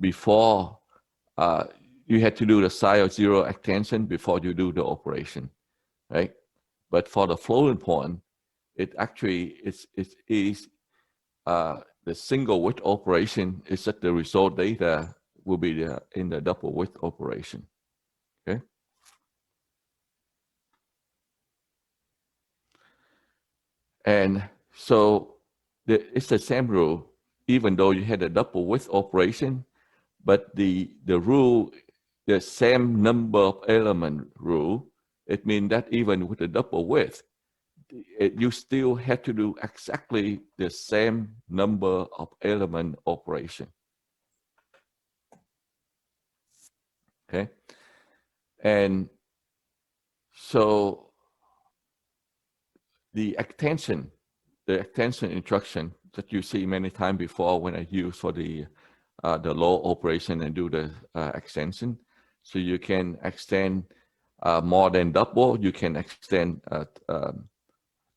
before. You had to do the size of zero extension before you do the operation, right? But for the floating point, it actually is the single width operation is that the result data will be in the double width operation. Okay. And so it's the same rule, even though you had a double width operation, but the rule, the same number of element rule, it means that even with the double width, you still have to do exactly the same number of element operation. Okay. And so the extension instruction that you see many times before when I use for the low operation and do the extension. So you can extend more than double. You can extend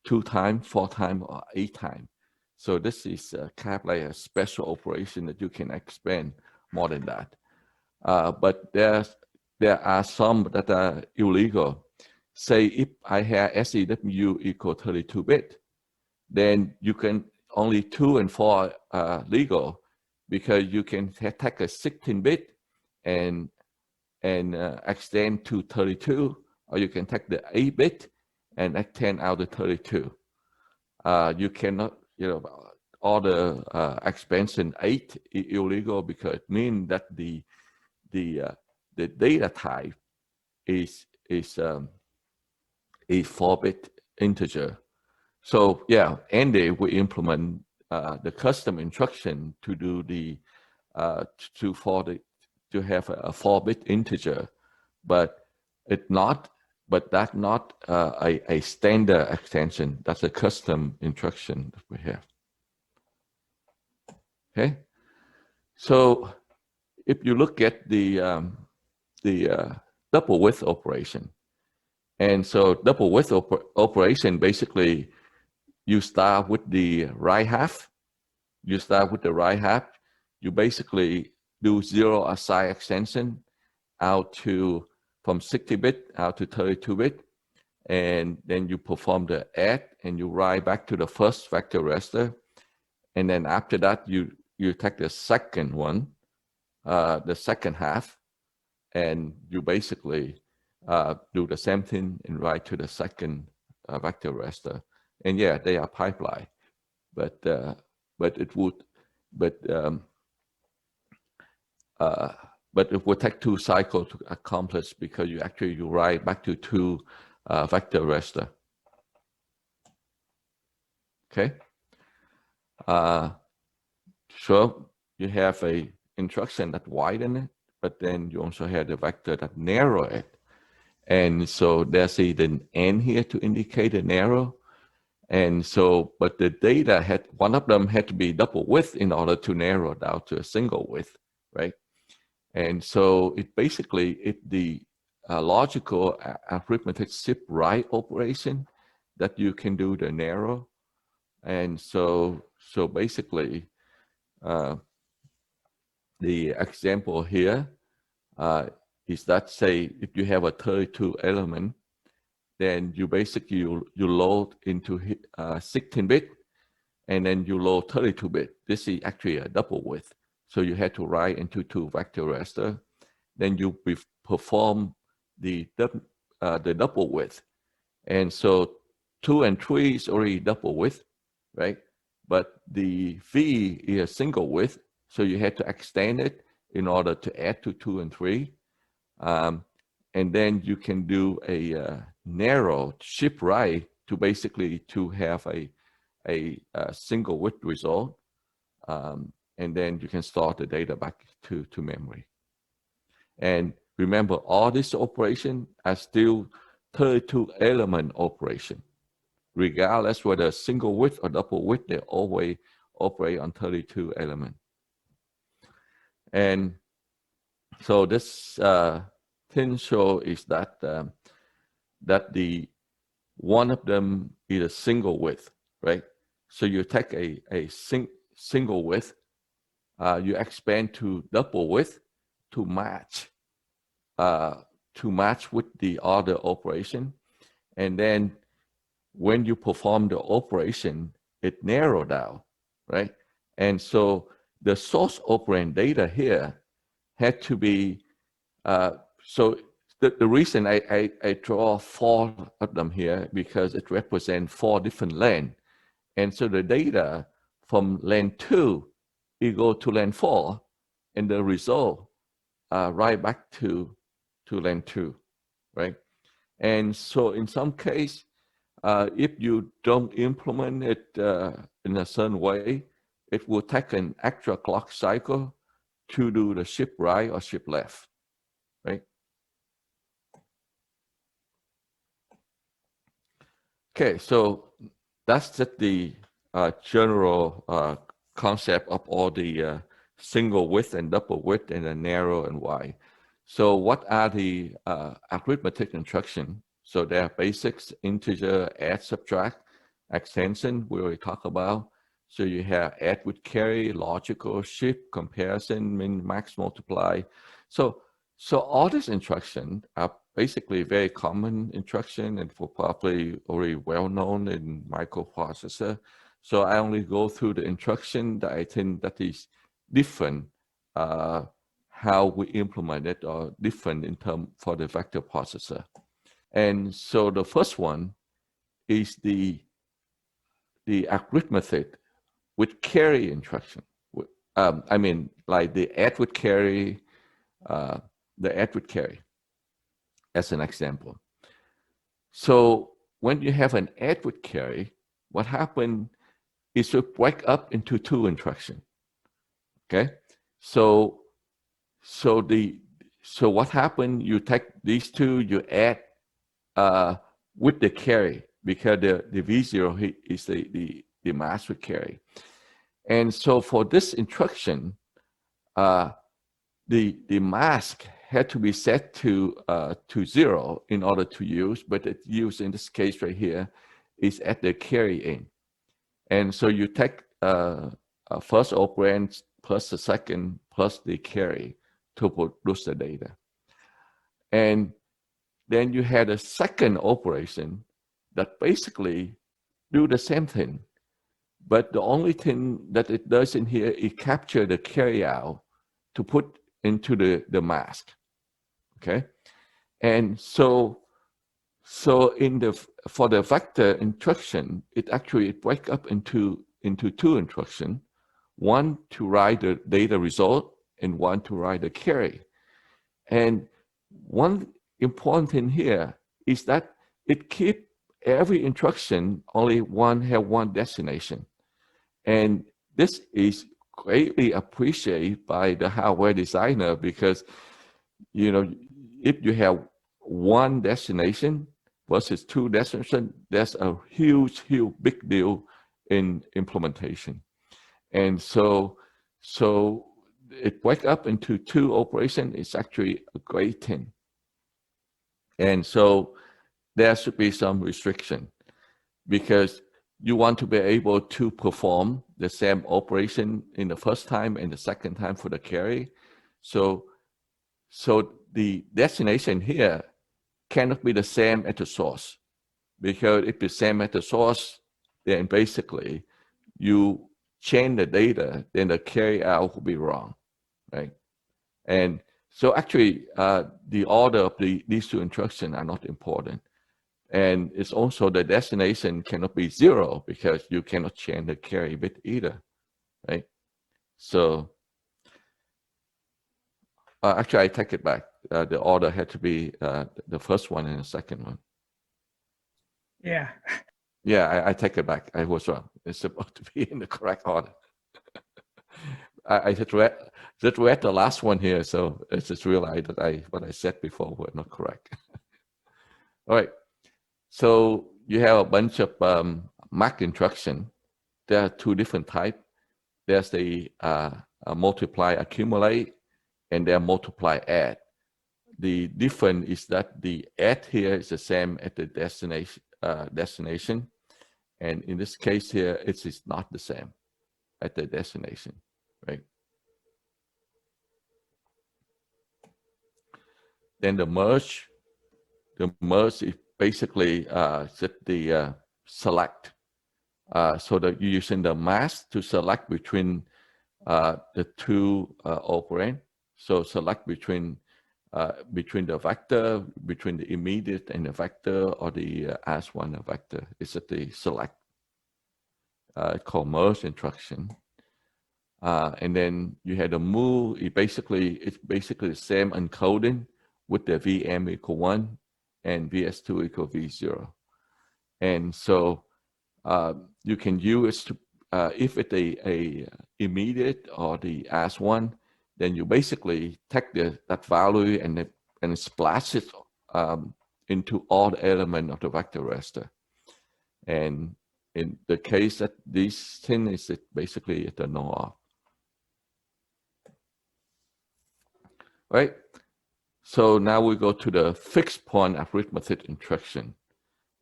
2 times, 4 times, or 8 times. So this is kind of like a special operation that you can expand more than that. But there are some that are illegal. Say if I have SEW equal 32-bit, then you can only 2 and 4 legal, because you can take a 16-bit and extend to 32, or you can take the 8-bit and extend out to 32. You cannot, all the expansion 8 is illegal, because it means that the data type is a 4-bit integer. So yeah, Andy will implement the custom instruction to do the to have a 4-bit integer, but that's not a standard extension. That's a custom instruction that we have. Okay, so if you look at the double width operation, and so double width operation, basically you start with the right half. You start with the right half. You basically do 0 aside extension out to from 60-bit out to 32-bit, and then you perform the add, and you write back to the first vector raster, and then after that you take the second one, the second half, and you basically do the same thing and write to the second vector raster. And yeah, they are pipeline, but it would take 2 cycles to accomplish, because you write back to 2 vector raster. Okay. So you have a instruction that widen it, but then you also have the vector that narrow it. And so there's an N here to indicate the narrow. And so, but the data one of them had to be double width in order to narrow down to a single width, right? And so it basically, the logical arithmetic zip right operation that you can do the narrow. And so basically, the example here is that, say, if you have a 32 element, then you basically you load into 16-bit, and then you load 32-bit. This is actually a double width. So you had to write into 2 vector raster. Then you perform the double width. And so 2 and 3 is already double width, right? But the V is a single width. So you had to extend it in order to add to 2 and 3. And then you can do a narrow shift right to basically to have a single width result. And then you can store the data back to memory. And remember, all these operations are still 32 element operation. Regardless whether single width or double width, they always operate on 32 element. And so this thing show is that that the one of them is a single width, right? So you take a single width, you expand to double width to match with the other operation, and then when you perform the operation, it narrow down, right? And so the source operand data here had to be, so the reason I draw 4 of them here, because it represents 4 different lanes. And so the data from lane 2, it go to lane 4, and the result right back to lane 2, right? And so in some case, if you don't implement it in a certain way, it will take an extra clock cycle to do the shift right or shift left, right? Okay, so that's just the general concept of all the single width and double width and the narrow and wide. So what are the arithmetic instructions? So there are basics, integer, add, subtract, extension, we already talked about. So you have add with carry, logical, shift, comparison, min, max, multiply. So all these instructions are basically very common instruction and for probably already well known in microprocessor. So I only go through the instruction that I think that is different, how we implement it, or different in term for the vector processor. And so the first one is the arithmetic with carry instruction. I mean, like the add with carry, as an example. So when you have an add with carry, what happens is to break up into 2 instructions. Okay, so what happened? You take these 2, you add with the carry, because the V0 is the master carry. And so for this instruction, the mask had to be set to 0 in order to use, but it's used in this case right here is at the carry end. And so you take first operand plus the second plus the carry to produce the data. And then you had a second operation that basically do the same thing, but the only thing that it does in here is capture the carry out to put into the mask. Okay, and so for the vector instruction, it actually breaks up into 2 instructions, one to write the data result and one to write the carry. And one important thing here is that it keeps every instruction only have one destination. And this is greatly appreciated by the hardware designer, because, you know, if you have one destination versus 2 destinations, that's a huge big deal in implementation. And so it breaks up into 2 operations. It's actually a great thing. And so there should be some restriction, because you want to be able to perform the same operation in the first time and the second time for the carry. So the destination here cannot be the same at the source, because if it's the same at the source, then basically you change the data, then the carry out will be wrong, right? And so actually the order of these 2 instructions are not important. And it's also the destination cannot be 0, because you cannot change the carry bit either, right? So actually I take it back. the order had to be the first one and the second one. Yeah. Yeah, I take it back. I was wrong. It's supposed to be in the correct order. I just read the last one here, so I just realized that what I said before were not correct. All right. So you have a bunch of MAC instruction. There are two different types. There's the multiply accumulate, and there multiply add. The difference is that the add here is the same at the destination, and in this case here, it is not the same at the destination, right? Then the merge is basically just the select. So that you're using the mask to select between the two operand. So select between the vector, between the immediate and the vector, or the as1 vector. It's at the select. Called merge instruction. And then you had the move. It's basically the same encoding with the VM equal 1 and VS2 equal V0. And so you can use to, if it's a immediate or the as1, then you basically take that value and splash it into all the elements of the vector raster. And in the case that this thing is basically the no-op. Right? So now we go to the fixed point arithmetic instruction.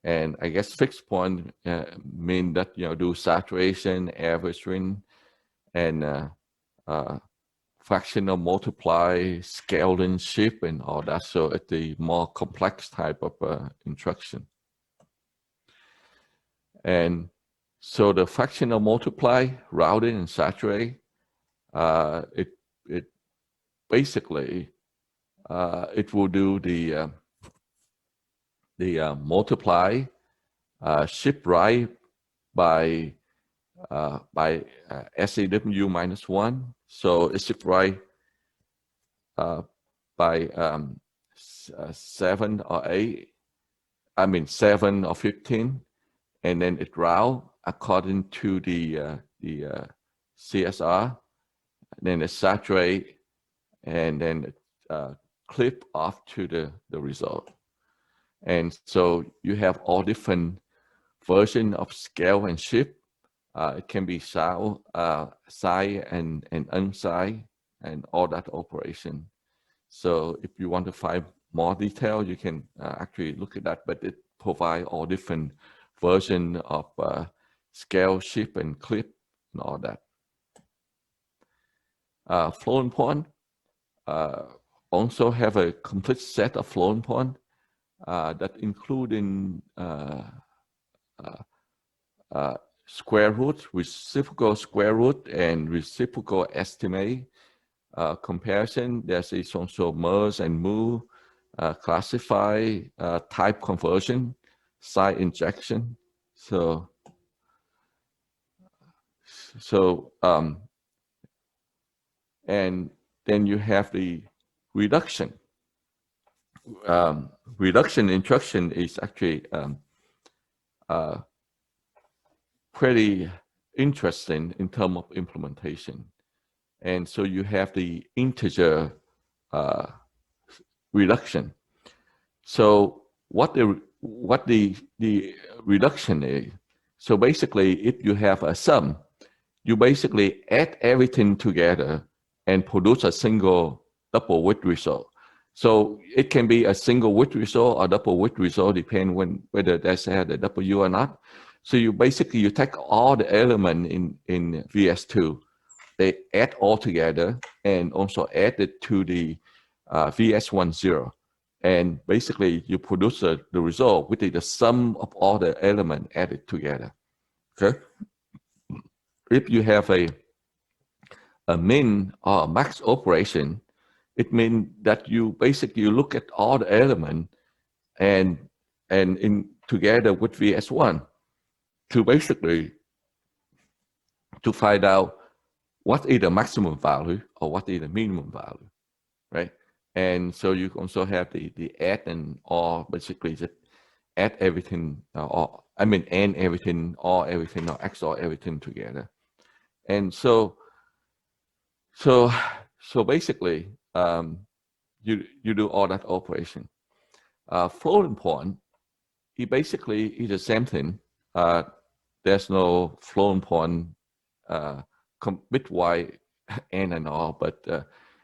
And I guess fixed point mean that, do saturation, averaging, and fractional multiply, scaling, shift, and all that. So it's the more complex type of instruction. And so the fractional multiply, routing, and saturate, it basically it will do the multiply, shift right by SAW minus 1. So it shift right by 7 or 8. I mean 7 or 15. And then it route according to the CSR, then it saturate, and then it clip off to the result. And so you have all different versions of scale and shift. It can be side and unside and all that operation. So if you want to find more detail, you can actually look at that, but it provides all different version of scale, shift, and clip, and all that. Floating point also have a complete set of floating point that including square root, reciprocal square root, and reciprocal estimate comparison. There's also merge and move, classify, type conversion, side injection. So and then you have the reduction. Reduction instruction is actually pretty interesting in terms of implementation. And so you have the integer reduction. So what the reduction is, so basically if you have a sum, you basically add everything together and produce a single double width result. So it can be a single width result or double width result, depending whether that's had a W or not. So you basically, you take all the elements in VS2, they add all together and also add it to the VS10. And basically you produce the result, which is the sum of all the elements added together, okay? If you have a min or a max operation, it means that you basically look at all the elements and in together with VS1 to basically to find out what is the maximum value or what is the minimum value, right? And so you also have the add and or, basically just add everything, or I mean and everything, or everything, or XOR everything together. And so basically, you do all that operation. Floating point, it basically is the same thing. There's no floating point bitwise n and all, but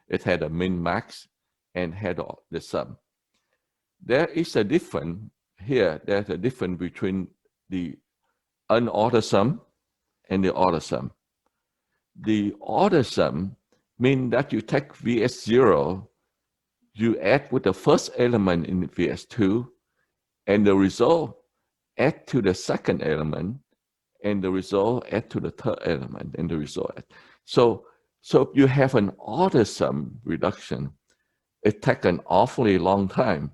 it had a min max and had the sum. There is a difference here. There's a difference between the unordered sum and the ordered sum. The ordered sum means that you take VS0, you add with the first element in VS2, and the result add to the second element, and the result add to the third element, and the result add. So you have an ordered sum reduction. It takes an awfully long time.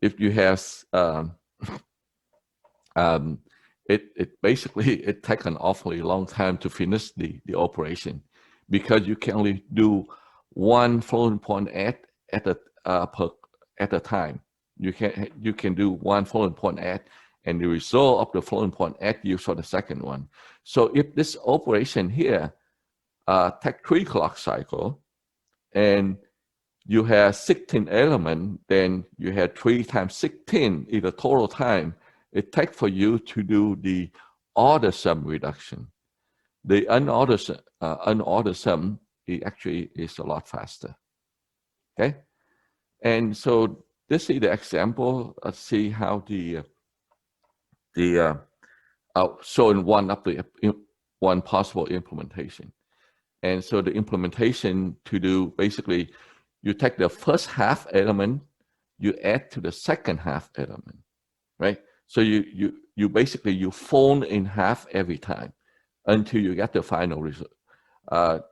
If you have it basically takes an awfully long time to finish the operation, because you can only do one floating point add at a time. You can do one floating point add, and the result of the floating point add you for the second one. So if this operation here take 3 clock cycle, and you have 16 elements, then you have 3 times 16 is the total time it takes for you to do the ordered sum reduction. The unordered sum actually is a lot faster. Okay, and so this is the example. Let's see how showing one possible implementation. And so the implementation to do, basically, you take the first half element, you add to the second half element, right? So you basically, you fold in half every time until you get the final result.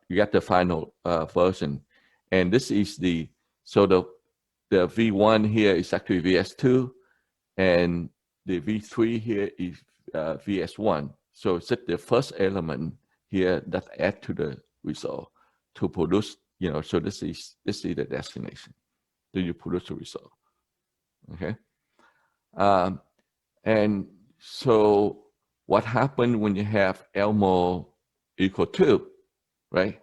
You get the final version. And this is the V1 here is actually VS2, and the V3 here is VS1. So it's just the first element here that add to the result to produce, so this is the destination. Then you produce the result. Okay. And so what happened when you have elmo equal 2, right?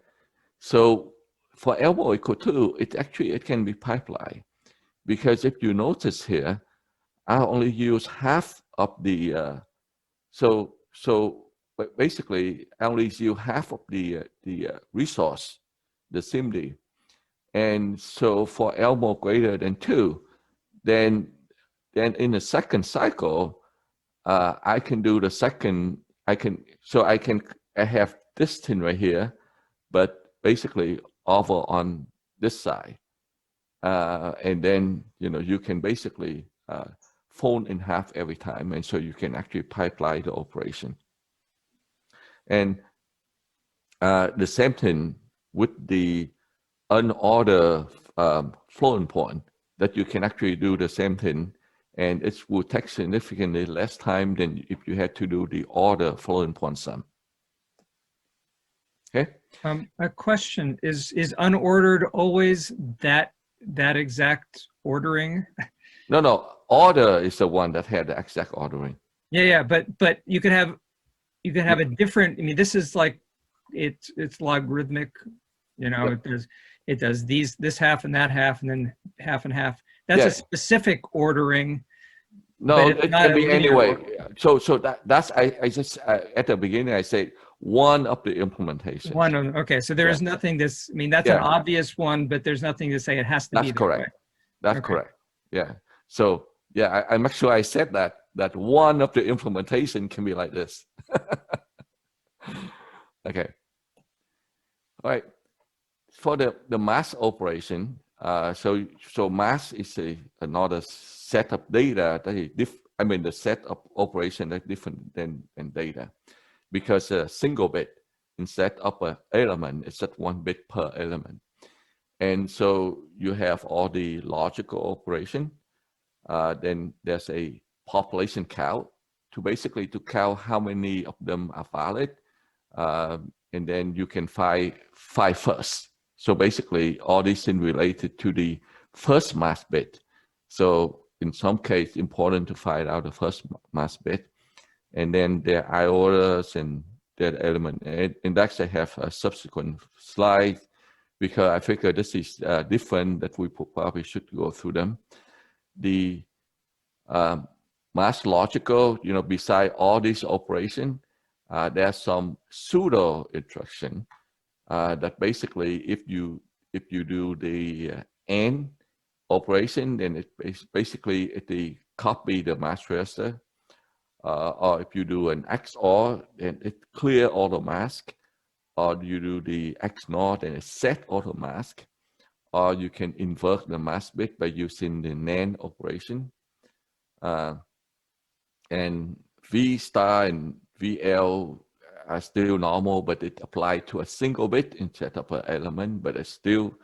So for elmo equal 2, it can be pipeline, because if you notice here, I only use half of the so basically I only use half of the resource, the SIMD. And so for elmo greater than 2, then in the second cycle, I can do the second. I have this thing right here, but basically over on this side, and then you can basically fold in half every time, and so you can actually pipeline the operation. And the same thing with the unordered floating point, that you can actually do the same thing, and it will take significantly less time than if you had to do the order floating point sum. Okay. A question is unordered always that exact ordering? No. Order is the one that had the exact ordering. Yeah. But you could have a different. I mean, this is like it's logarithmic. Yeah. It does this half and that half, and then half and half. That's a specific ordering. No, it can be anyway. So that's I just at the beginning I said one of the implementations. Okay, so there is nothing that's. I mean, that's an obvious one, but there's nothing to say it has to be. That's correct. Way. That's correct. Yeah. So I make sure I said that one of the implementation can be like this. Okay. All right. For the mass operation, so mass is another set of data that is the set of operation that's different than data, because a single bit instead of an element is just 1 bit per element, and so you have all the logical operation. Then there's a population count to count how many of them are valid, and then you can find first. So basically, all these things related to the first mask bit. So in some case, important to find out the first mask bit. And then their iorders and their element index, I have a subsequent slide because I figure this is different, that we probably should go through them. The mask logical, beside all this operation, there's some pseudo instruction that basically if you do the AND operation, then it basically copy the mask register. Or if you do an XOR, then it clear all the mask. Or you do the XNOR, then it set auto mask. Or you can invert the mask bit by using the NAND operation. And V star and VL are still normal, but it applied to a single bit instead of an element. But it's still,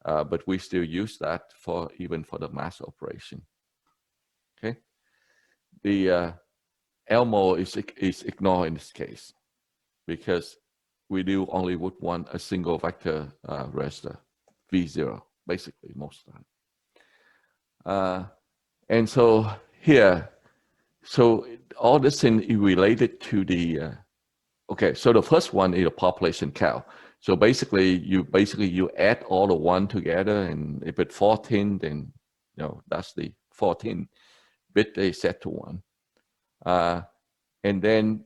but we still use that even for the mask operation. Okay. The elmo is ignored in this case because we do only would want a single vector register, V0, basically most of the time. And so here, so all this thing is related to the, okay, so the first one is a population count. So basically you add all the one together, and if it's 14, then that's the 14 bit they set to 1. And then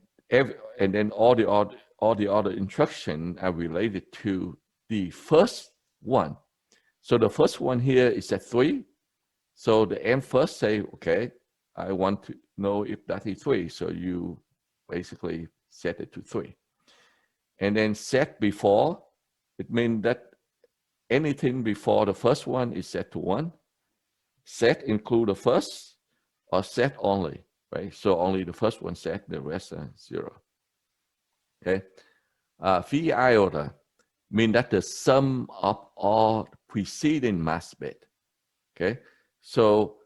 all the other instructions are related to the first one. So the first one here is at 3. So the M first say, okay, I want to know if that is 3. So you basically set it to 3. And then set before, it means that anything before the first one is set to 1. Set include the first, or set only, right? So only the first one set, the rest are 0. Okay. V iota mean that the sum of all preceding mask bit. Okay. So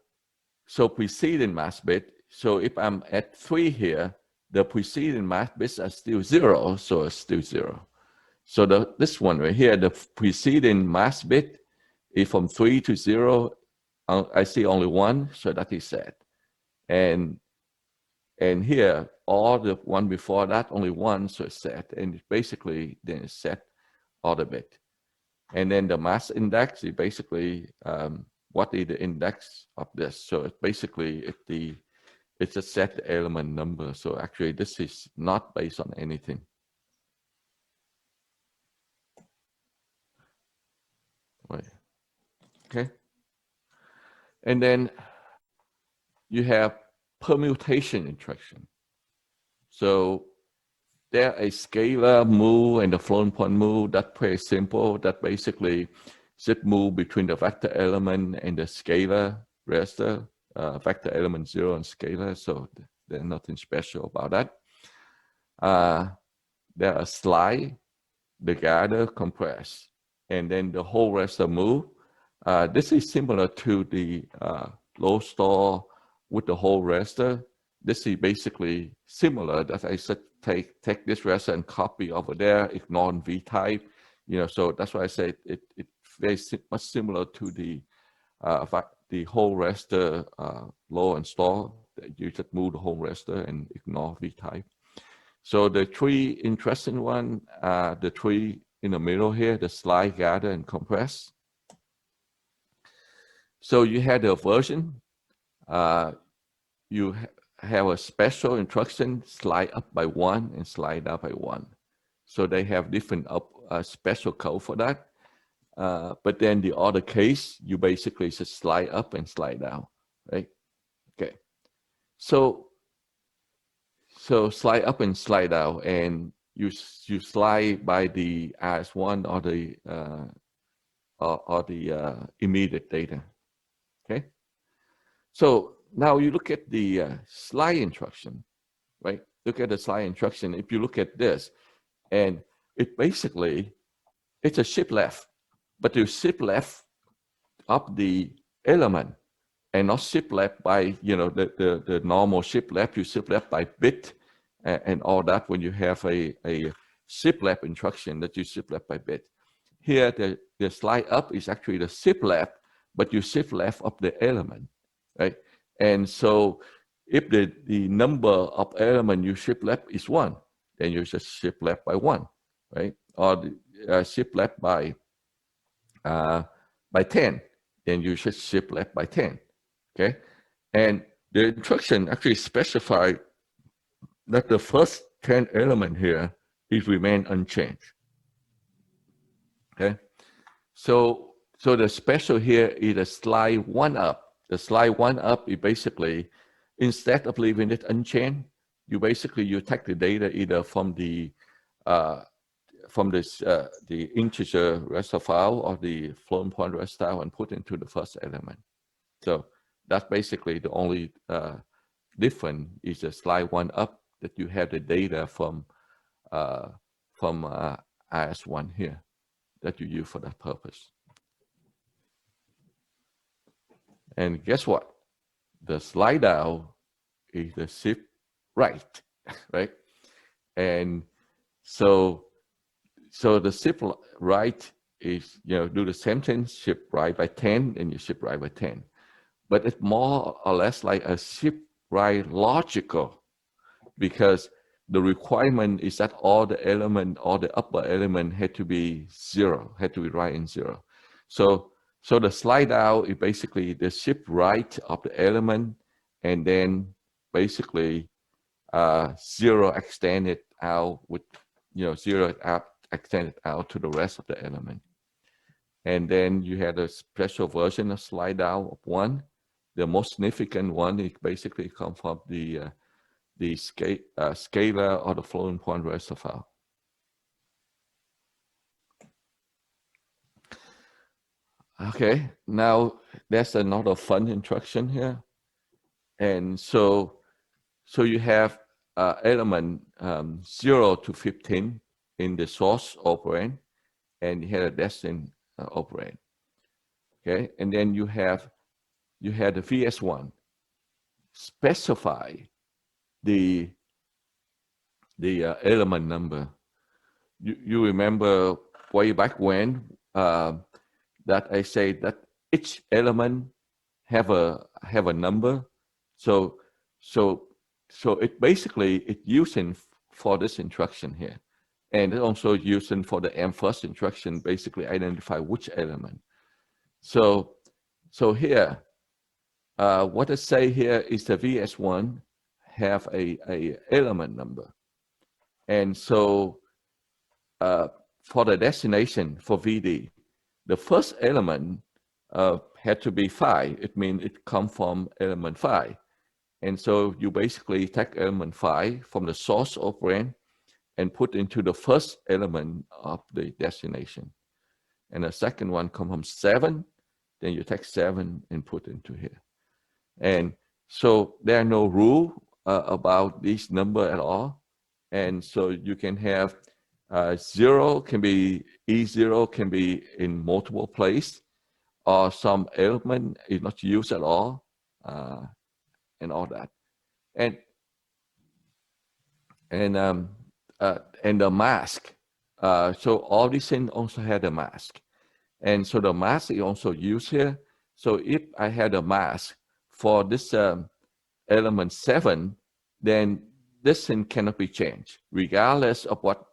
preceding mask bit. So if I'm at 3 here, the preceding mask bits are still 0, so it's still 0. So this one right here, the preceding mask bit is from 3 to 0. I see only 1, so that is set. And here, all the one before that, only 1, so it's set. And basically, then it's set all the bit. And then the mask index is basically what is the index of this. So it's basically it's a set element number. So actually, this is not based on anything. Right. Okay. And then you have permutation instruction. So there a scalar move and the floating point move. That's pretty simple. That basically should move between the vector element and the scalar register, vector element 0 and scalar. So there's nothing special about that. There are slide, the gather, compress, and then the whole register move. This is similar to the low store with the whole register. This is basically similar that I said take this register and copy over there, ignore V type. So that's why I say it's very much similar to the whole register low and store. You just move the whole register and ignore V type. So the 3 interesting one, the 3 in the middle here, the slide, gather, and compress. So you had the version. You have a special instruction, slide up by 1 and slide down by 1. So they have different special code for that. But then the other case, you basically just slide up and slide down, right? Okay. So slide up and slide down, and you slide by the RS1 or the immediate data. Okay. So now you look at the slide instruction, right? Look at the slide instruction. If you look at this, and it basically, it's a shift left, but you shift left up the element and not shift left by, the normal shift left. You shift left by bit and all that when you have a shift left instruction that you shift left by bit. Here, the slide up is actually the shift left but you shift left of the element, right? And so if the number of element you shift left is 1, then you just shift left by 1, right? Or shift left by 10, then you should shift left by 10, okay? And the instruction actually specified that the first 10 element here is remain unchanged, okay? So the special here is a slide 1 up. The slide 1 up is basically, instead of leaving it unchanged, you take the data either from the integer raster file or the floating point raster file and put into the first element. So that's basically the only difference is the slide 1 up, that you have the data from IS1 here that you use for that purpose. And guess what? The slide down is the shift right, right? And so the shift right is, do the same thing, shift right by 10, and you shift right by 10. But it's more or less like a shift right logical, because the requirement is that all the element, all the upper element had to be 0, had to be right in 0. So the slide down is basically the shift right of the element, and then basically 0 extended out with, 0 out extended out to the rest of the element. And then you had a special version of slide down of 1. The most significant one, it basically comes from the scalar or the floating point raster file. Okay, now there's another fun instruction here. And so you have element 0 to 15 in the source operand, and you had a destined operand. Okay, and then you had the VS1 specify the element number. You remember way back when that I say that each element have a number. So it basically it's using for this instruction here, and it's also using for the M first instruction, basically identify which element. So here, what I say here is the VS1 have a element number, and so for the destination for VD, the first element had to be 5. It means it comes from element 5. And so you basically take element 5 from the source operand and put into the first element of the destination. And the second one comes from 7, then you take 7 and put into here. And so there are no rule about this number at all. And so you can have 0 can be, E0 can be in multiple places, or some element is not used at all, and all that. And the mask. So all these things also had a mask. And so the mask is also used here. So if I had a mask for this element 7, then this thing cannot be changed, regardless of what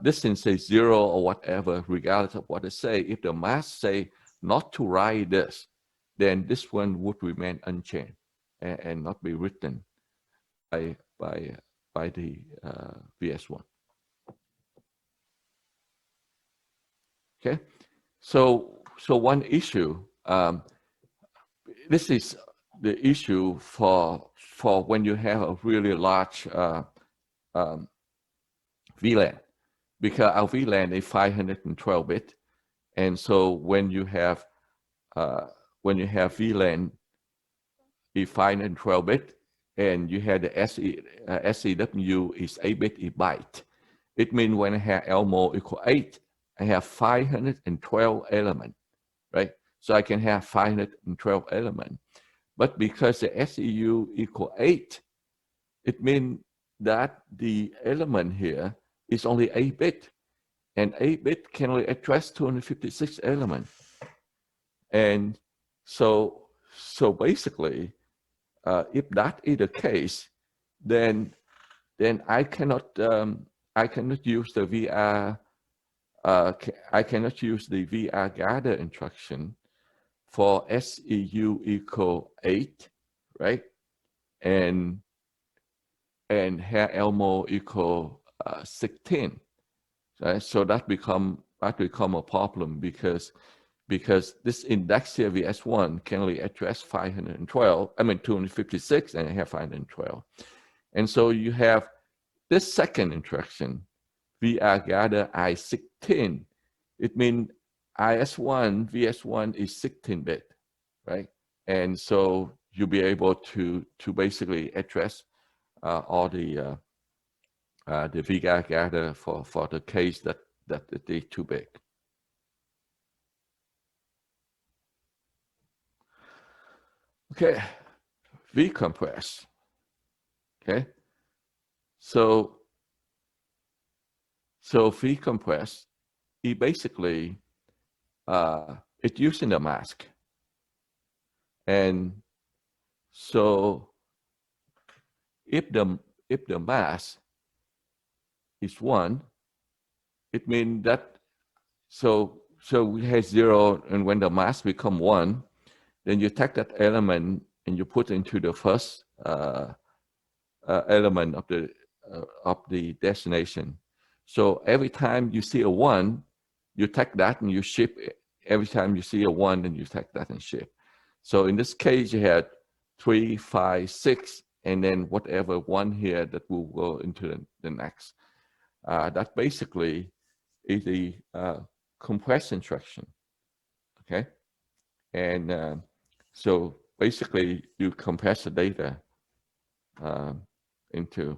this thing says 0 or whatever, regardless of what it say. If the mask say not to write this, then this one would remain unchanged and not be written by the VS1. Okay, so one issue. This is the issue for when you have a really large VLAN, because our VLAN is 512-bit, and so when you have VLAN is 512-bit, and you have the SEW is 8-bit byte. It means when I have elmo equal 8, I have 512 elements, right? So I can have 512 elements. But because the SEU equal 8, it means that the element here is only 8-bit. and 8-bit can only address 256 elements. And so basically, if that is the case, then I cannot use the VR. I cannot use the VR gather instruction for SEU equal 8, right? And here elmo equal 16. Right? So that become a problem because this index here VS1 can only address 256 and I have 512. And so you have this second instruction, VR gather I16. It means IS1, VS1 is 16-bit, right? And so you'll be able to basically address all the VR gather for the case that it is too big. Okay, V-compress. Okay, so V-compress, it basically it's using the mask, and so if the mask is 1, it means that so we have 0, and when the mask become 1, then you take that element and you put into the first element of the destination. So every time you see a 1, you take that and you ship it. Every time you see a 1, then you take that and ship. So in this case, you had 3, 5, 6, and then whatever 1 here that will go into the next. That basically is the compress instruction. Okay, and so basically you compress the data into.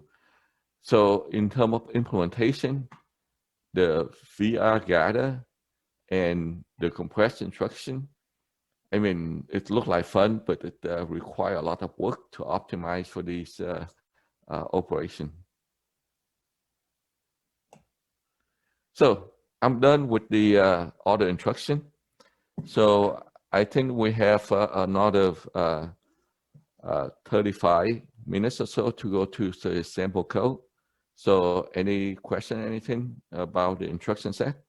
So in terms of implementation, the VR gather and the compress instruction, I mean, it looks like fun, but it requires a lot of work to optimize for these operation. So I'm done with the order instruction. So I think we have another 35 minutes or so to go to the sample code. So any question, anything about the instruction set?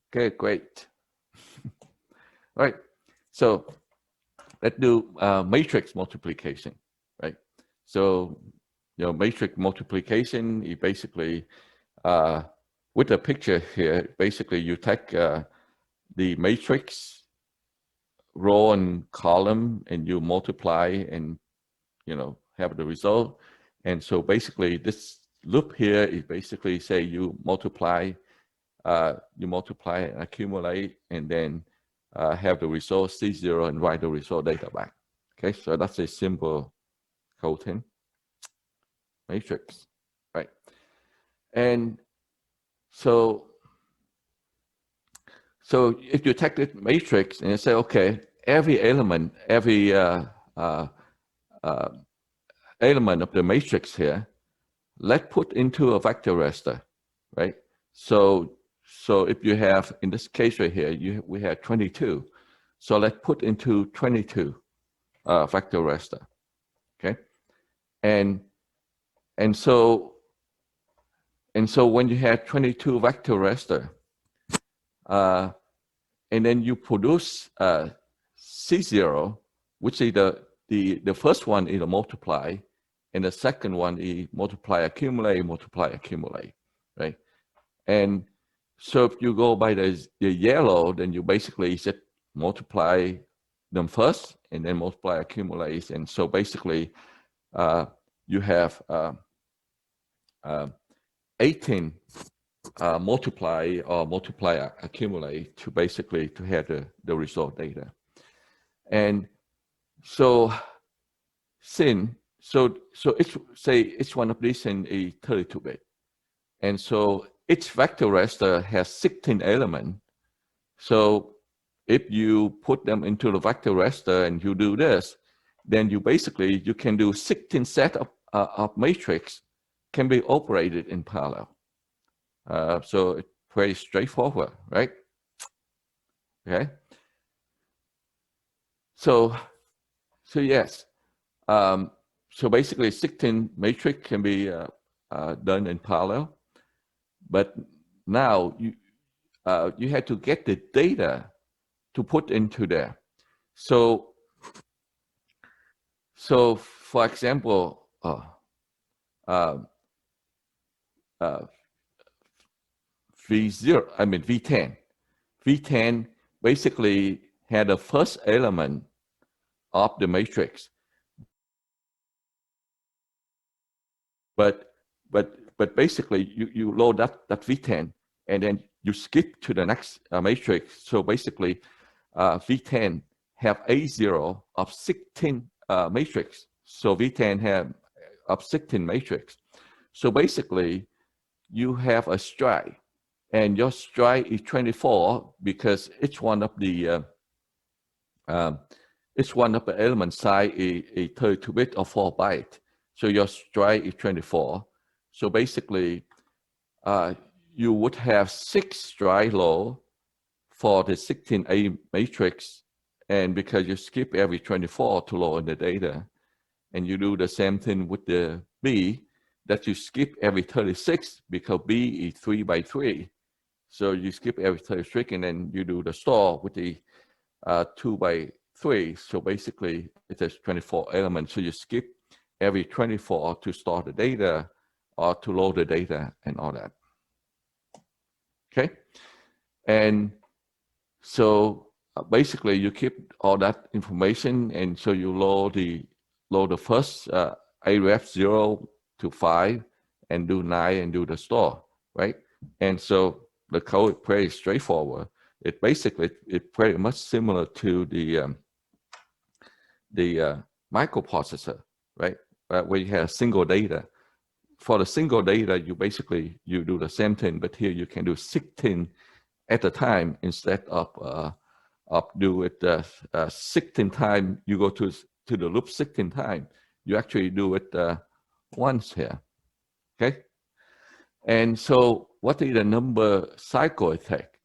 Okay, great. All right, so let's do matrix multiplication, right? So, matrix multiplication is basically, with the picture here, basically you take the matrix row and column and you multiply and, have the result. And so basically this loop here is basically say you multiply and accumulate and then have the result C0 and write the result data back. Okay, so that's a simple coding matrix, right? And so if you take this matrix and you say, okay, every element, every element of the matrix here, let's put into a vector raster, right? So if you have, in this case right here, we have 22. So let's put into 22 vector raster, okay? And so when you have 22 vector raster, and then you produce C0, which is the first one is a multiply, and the second one is multiply, accumulate, right? And so if you go by the yellow, then you basically just multiply them first, and then multiply, accumulate, and so basically you have 18 multiply or accumulate to basically to have the result data. And so each one of these in a 32-bit. And so each vector raster has 16 elements. So if you put them into the vector raster and you do this, then you can do 16 set of matrix can be operated in parallel. So it's pretty straightforward, right? Okay. So yes. So basically, 16 matrix can be done in parallel, but now you had to get the data to put into there. So for example, V10. V10 basically had the first element of the matrix, but basically you load up that V10 and then you skip to the next matrix. So basically, V10 have A0 of 16 matrix. So V10 have of 16 matrix. So basically, you have a stride, and your stride is 24 because each one of the element size is 32-bit or 4 byte. So your stride is 24. So basically, you would have 6 stride low for the 16A matrix, and because you skip every 24 to load the data, and you do the same thing with the B, that you skip every 36 because B is 3 by 3. So you skip every 36 and then you do the store with the 2 by 3. So basically it has 24 elements. So you skip every 24 to store the data or to load the data and all that. Okay. And so basically you keep all that information, and so you load the first aref 0 to 5 and do 9 and do the store, right? And so the code is pretty straightforward. It basically it's pretty much similar to the microprocessor, right? Where you have single data. For the single data, you do the same thing, but here you can do 16 at a time instead of do it 16 times. You go to the loop 16 times. You actually do it once here, okay? And so what is the number cycle it takes?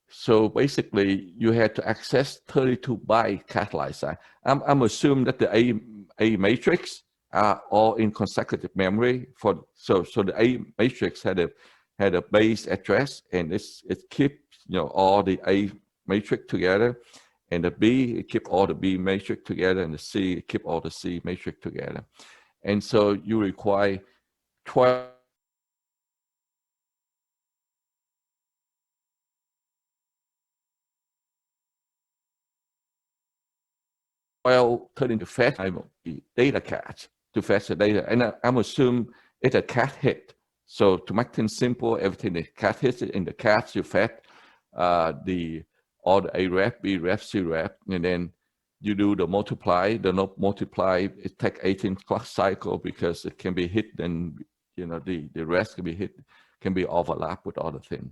So basically, you had to access 32 byte catalyzed size. I'm assuming that the A matrix are all in consecutive memory. So the A matrix had a base address, and it keeps all the A matrix together, and the B it keep all the B matrix together, and the C it keep all the C matrix together. And so you require 12 turning to fetch data cache to fetch the data. And I'm assuming it's a cache hit. So to make things simple, everything is cache hits in the cache, you fetch all the A ref, B ref, C ref, and then you do the multiply. The multiply, it takes 18 clock cycle because it can be hit, and the rest can be hit, can be overlapped with other things.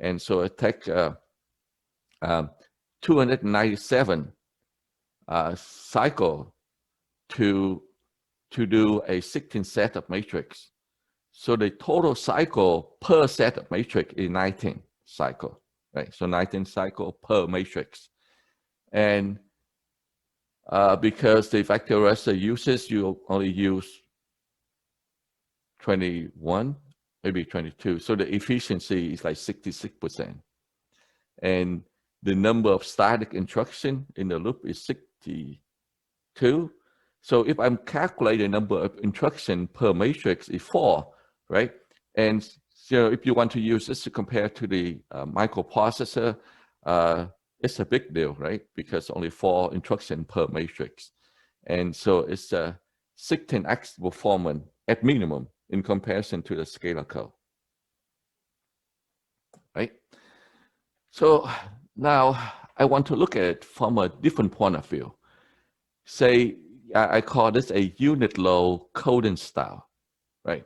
And so it takes 297 cycle to do a 16 set of matrix. So the total cycle per set of matrix is 19 cycle, right? So 19 cycle per matrix. And because the vector raster uses, you only use 21, maybe 22. So the efficiency is like 66%. And the number of static instruction in the loop is 62. So if I'm calculating the number of instruction per matrix is 4, right? And if you want to use this to compare to the microprocessor, it's a big deal, right? Because only 4 instruction per matrix. And so it's a 16x performance at minimum in comparison to the scalar code, right? So now I want to look at it from a different point of view. Say, I call this a unit low coding style, right?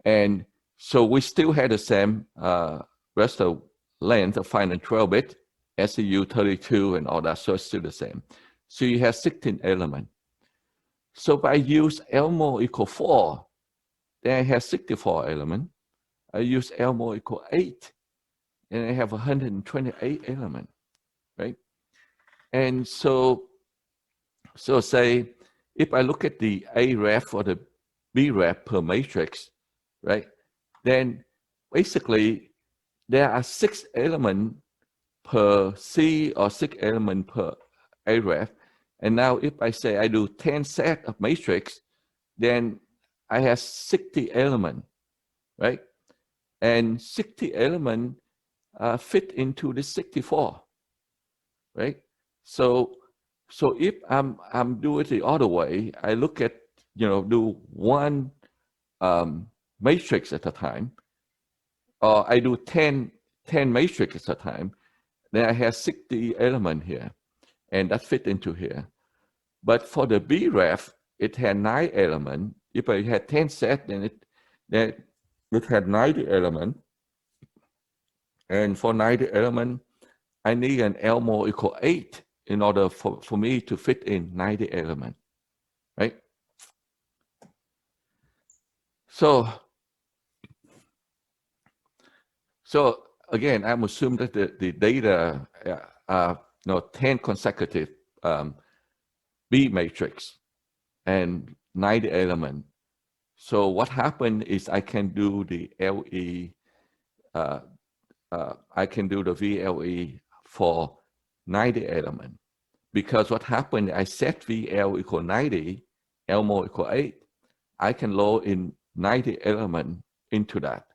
And so we still had the same raster length of 512-bit, SEU 32 and all that, so it's still the same. So you have 16 elements. So if I use elmo equal 4, then I have 64 elements. I use elmo equal 8, and I have 128 elements, right? And so say, if I look at the A ref or the B ref per matrix, right? Then basically there are 6 elements per C or 6 elements per A ref. And now if I say I do 10 set of matrix, then I have 60 elements, right? And 60 elements fit into the 64, right? So if I'm doing it the other way, I look at, do one matrix at a time, or I do 10 matrix at a time, then I have 60 elements here, and that fit into here. But for the B ref, it had 9 elements. If I had 10 sets, then it had 90 elements. And for 90 elements, I need an elmo equal 8 in order for me to fit in 90 elements, right? So again, I'm assuming that the data are 10 consecutive B matrix and 90 elements. So what happened is I can do the LE, I can do the VLE for 90 elements. Because what happened, I set VL equal 90, elmo equal 8. I can load in 90 elements into that,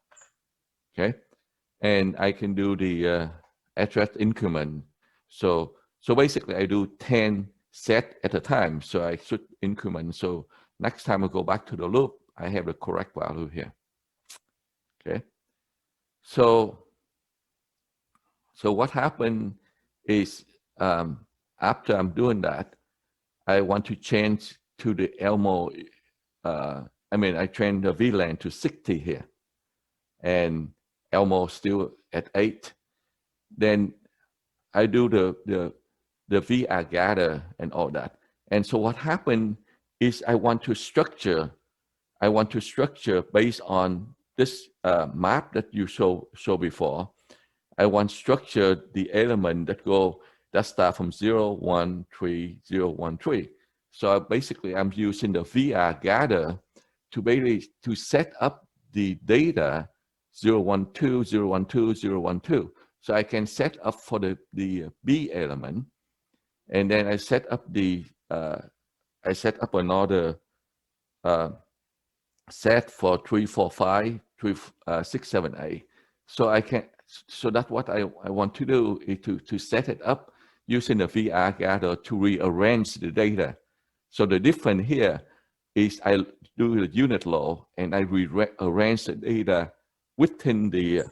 okay? And I can do the address increment. So basically I do 10 set at a time. So I should increment. So next time I go back to the loop, I have the correct value here, okay? So what happened is after I'm doing that, I want to change to the elmo, I train the VLAN to 60 here, and elmo still at 8. Then I do the VR gather and all that. And so what happened is I want to structure based on this map that you show before. I want to structure the element that start from 0, 1, 3, 0, 1, 3. So basically I'm using the VR gather to set up the data 0, 1, 2, 0, 1, 2, 0, 1, 2. So I can set up for the B element, and then I set up another set for 3, 4, 5, 3, 6, 7, 8. So that's what I want to do, is to set it up using the VR gather to rearrange the data. So the difference here is I do the unit law and I rearrange the data within the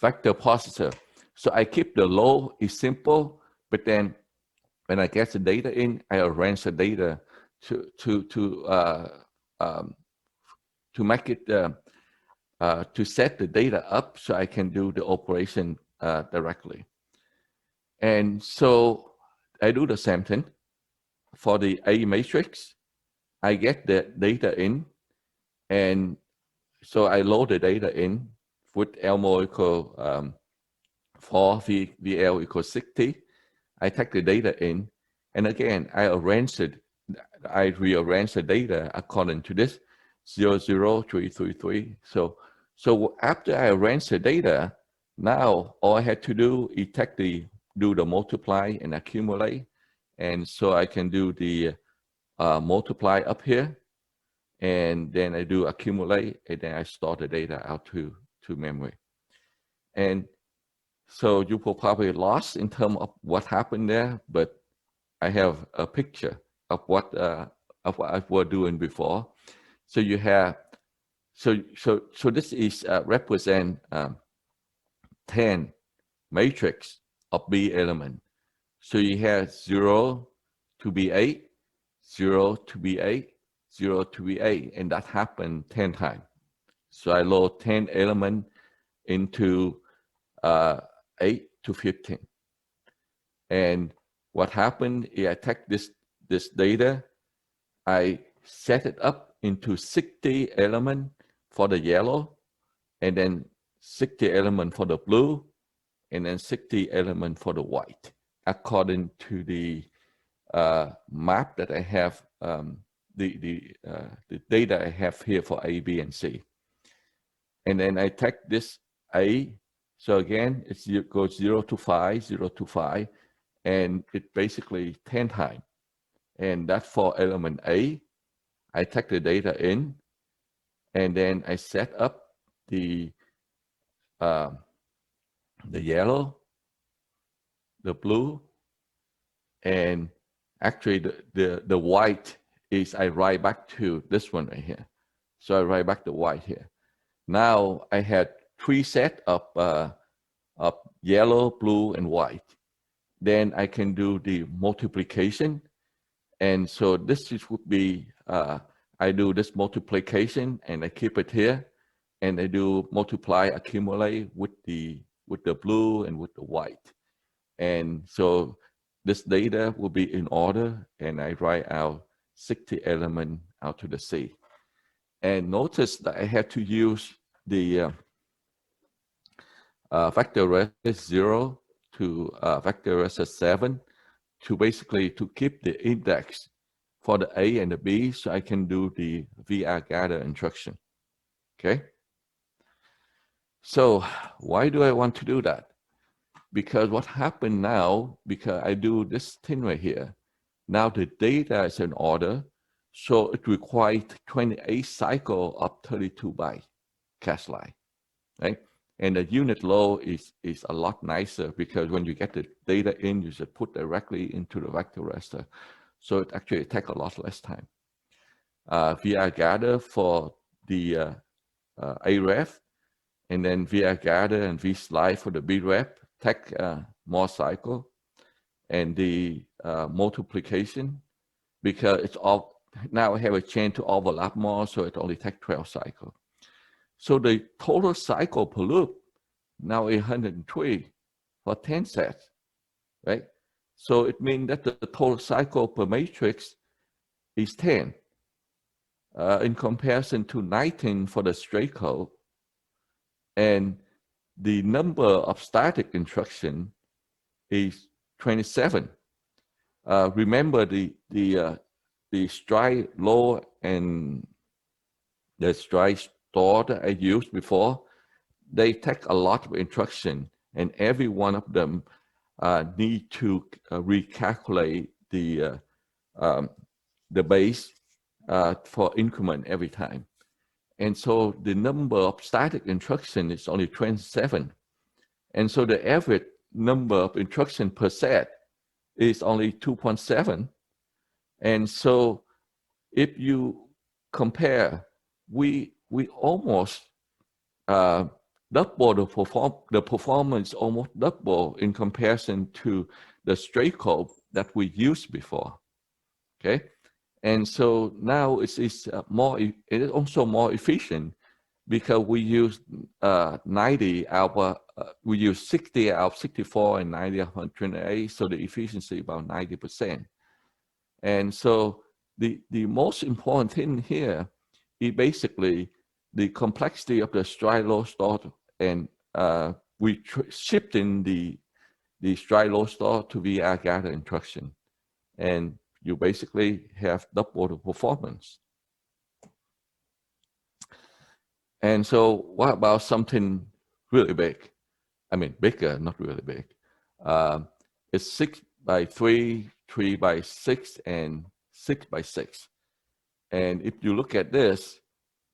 vector processor. So I keep the law is simple, but then when I get the data in, I arrange the data to make it to set the data up so I can do the operation directly. And so I do the same thing for the A matrix. I get the data in, and so I load the data in with elmo equal 4, VL equals 60. I take the data in, and again, I rearrange the data according to this 0, 0, 3, 3, 3. So after I arrange the data, now all I had to do is do the multiply and accumulate. And so I can do the multiply up here, and then I do accumulate, and then I store the data out to memory. And so you will probably lost in terms of what happened there, but I have a picture of what I was doing before. So you have, so this is represent 10 matrix of B element. So you have 0 to B8, 0 to B8, 0 to B8, and that happened 10 times. So I load 10 element into 8 to 15. And what happened is I take this data I set it up into 60 element for the yellow, and then 60 element for the blue, and then 60 element for the white, according to the map that I have, the data I have here for A, B, and C. And then I take this A, so again, it goes 0 to 5, 0 to 5, and it basically 10 times. And that's for element A. I take the data in, and then I set up the yellow, the blue, and actually the white is I write back to this one right here. So I write back the white here. Now I had 3 sets of yellow, blue, and white. Then I can do the multiplication. And so this would be, I do this multiplication and I keep it here. And I do multiply, accumulate with the blue and with the white. And so this data will be in order, and I write out 60 elements out to the C. And notice that I had to use the vector radius 0 to vector radius 7 to basically to keep the index for the A and the B, so I can do the VR gather instruction. Okay. So why do I want to do that? Because what happened now, because I do this thing right here, now the data is in order, so it requires 28 cycle of 32 byte cache line, right? And the unit load is a lot nicer because when you get the data in, you just put directly into the vector raster. So it actually takes a lot less time. VR gather for the A-ref, and then VR gather and V-slide for the B-ref take more cycle, and the multiplication, because it's all, now I have a chain to overlap more, so it only takes 12 cycle. So the total cycle per loop now is 103 for 10 sets, right? So it means that the total cycle per matrix is 10 in comparison to 19 for the straight code. And the number of static instruction is 27. Remember the stride load and the stride store that I used before, they take a lot of instruction, and every one of them need to recalculate the base for increment every time. And so the number of static instruction is only 27. And so the average number of instruction per set is only 2.7. And so if you compare, we almost double the performance, almost double in comparison to the straight code that we used before. Okay. And so now it is also more efficient because we use 90 out, we use 60 out of 64 and 90 out of 128, so the efficiency about 90%. And so the most important thing here is basically the complexity of the stride load store, and we shipped in the stride load store to VR gather instruction, and you basically have double the performance. And so what about something really big? I mean, bigger, not really big. It's 6 by 3, 3 by 6, and 6 by 6. And if you look at this,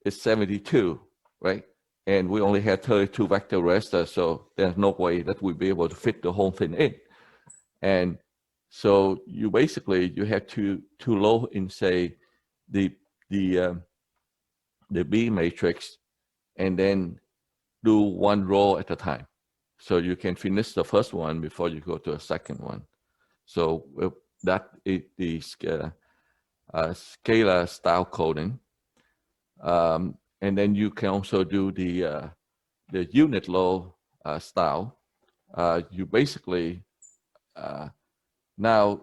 it's 72, right? And we only have 32 vector raster, so there's no way that we'll be able to fit the whole thing in. And so you basically, you have to load in, say, the B matrix, and then do one row at a time. So you can finish the first one before you go to a second one. So that is the scalar style coding. And then you can also do the unit load style. You basically, now,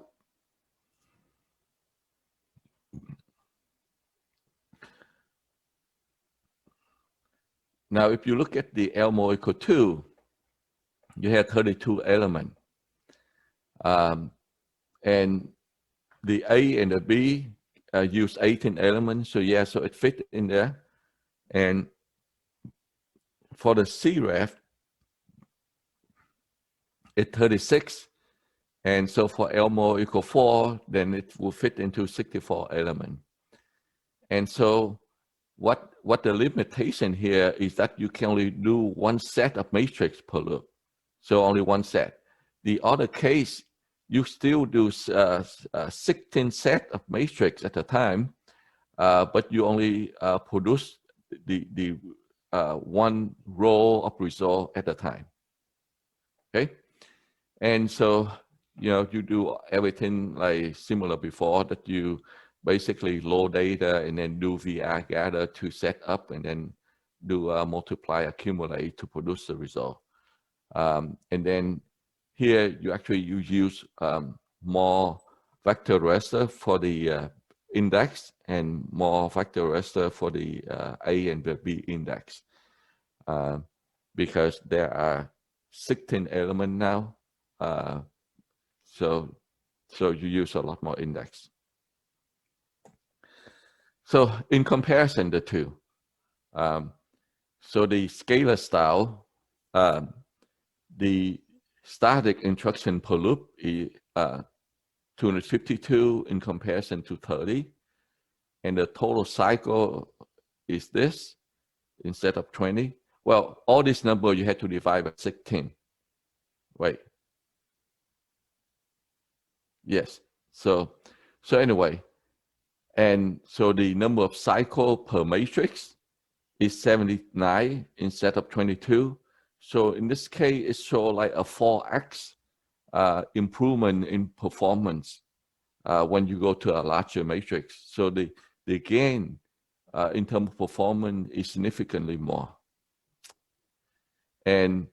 now if you look at the elmo equal 2, you have 32 elements. And the A and the B use 18 elements. So yeah, so it fit in there. And for the CREF, it's 36. And so for elmo equal 4, then it will fit into 64 elements. And so what the limitation here is that you can only do one set of matrix per loop. So only one set. The other case, you still do 16 set of matrix at a time, but you only produce the one row of result at a time. Okay, and so you do everything like similar before, that you basically load data and then do VR gather to set up, and then do multiply accumulate to produce the result. And then here you use more vector raster for the index and more vector raster for the A and the B index, because there are 16 elements now. So you use a lot more index. So in comparison, the two, so the scalar style, the static instruction per loop is 252 in comparison to 30. And the total cycle is this instead of 20. Well, all this number you had to divide by 16. Wait. Yes. So anyway, and so the number of cycle per matrix is 79 instead of 22. So in this case, it shows like a 4x improvement in performance when you go to a larger matrix. So the gain in terms of performance is significantly more. And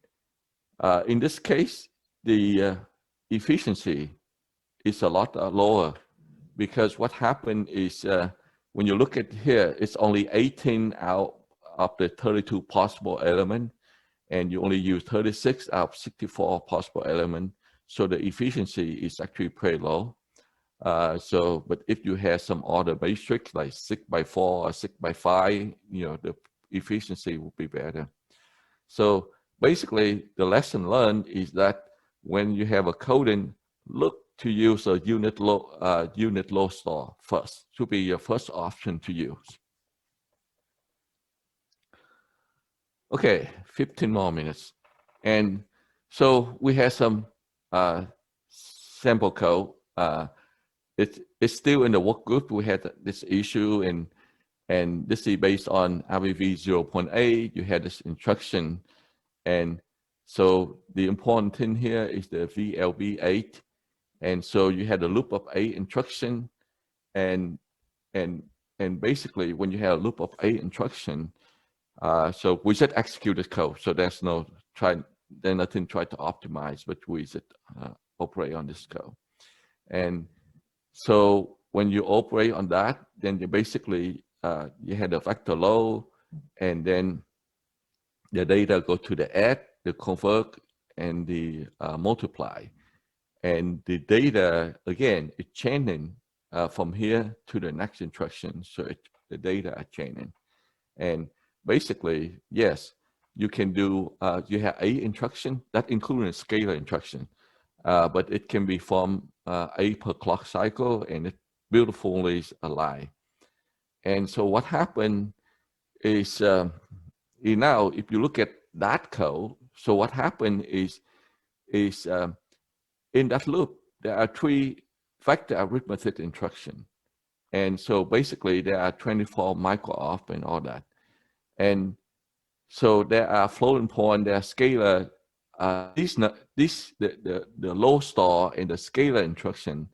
in this case, the efficiency is a lot lower, because what happened is when you look at here, it's only 18 out of the 32 possible elements, and you only use 36 out of 64 possible elements. So the efficiency is actually pretty low. But if you have some other matrix like 6x4 or 6x5, the efficiency will be better. So basically, the lesson learned is that when you have a coding, look to use a unit load store first. Should be your first option to use. Okay, 15 more minutes. And so we have some sample code. It's still in the work group. We had this issue, and this is based on RISC-V 0.8. You had this instruction. And so the important thing here is the VLB8. And so you had a loop of 8 instruction. And basically, when you have a loop of 8 instruction, so we should execute this code. So there's nothing try to optimize, but we should operate on this code. And so when you operate on that, then you basically, you had a vector load, and then the data go to the add, the convert, and the multiply. And the data, again, is chaining from here to the next instruction. So the data are chaining. And basically, yes, you can do, you have 8 instruction, that includes scalar instruction. But it can be from 8 per clock cycle, and it beautifully align. And so what happened is, now if you look at that code, so what happened is in that loop, there are 3 vector arithmetic instructions. And so basically there are 24 micro-op and all that. And so there are floating point, there are scalar. The load store and the scalar instruction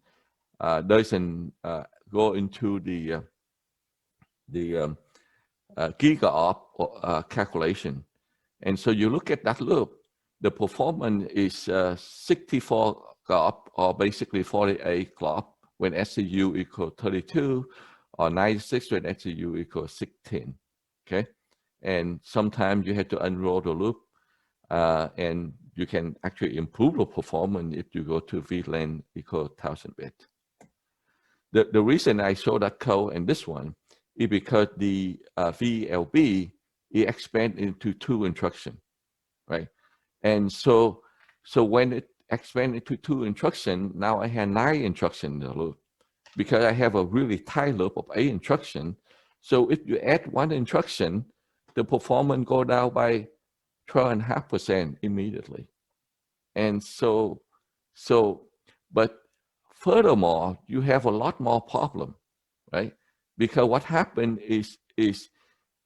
doesn't go into the giga-op calculation. And so you look at that loop, the performance is 64 GOP, or basically 48 clock when SCU equals 32, or 96 when SCU equals 16. Okay, and sometimes you have to unroll the loop, and you can actually improve the performance if you go to VLAN equal 1000 bit. The reason I show that code in this one is because the VLB, it expands into 2 instructions, right? And so when it expands into 2 instructions, now I have 9 instructions in the loop, because I have a really tight loop of 8 instructions. So if you add 1 instruction, the performance go down by 12.5% immediately. And but furthermore, you have a lot more problem, right? Because what happened is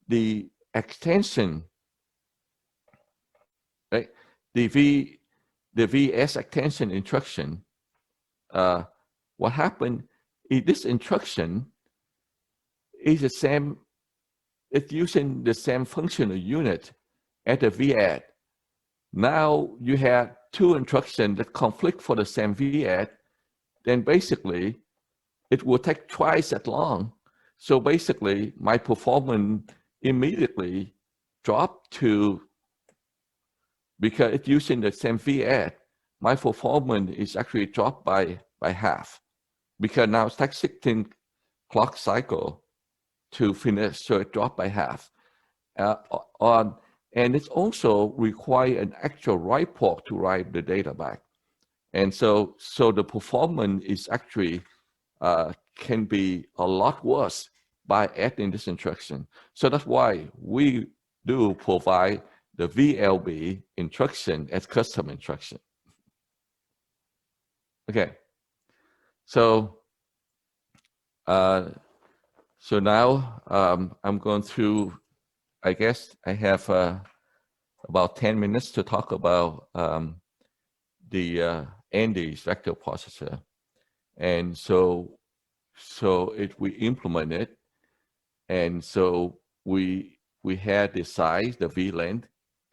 the extension, right? The VS extension instruction, what happened is this instruction is the same, it's using the same functional unit as the VAdd. Now you have 2 instructions that conflict for the same VAdd, then basically it will take twice as long. So basically my performance immediately dropped to, because it's using the same VAdd, my performance is actually dropped by half, because now it takes 16 clock cycle to finish, so it dropped by half. And it's also require an actual write port to write the data back. And so the performance is actually can be a lot worse by adding this instruction. So that's why we do provide the VLB instruction as custom instruction. Okay, so now I'm going through, I guess I have about 10 minutes to talk about the Andes vector processor. And so we implement it, and so we had the size, the VLAN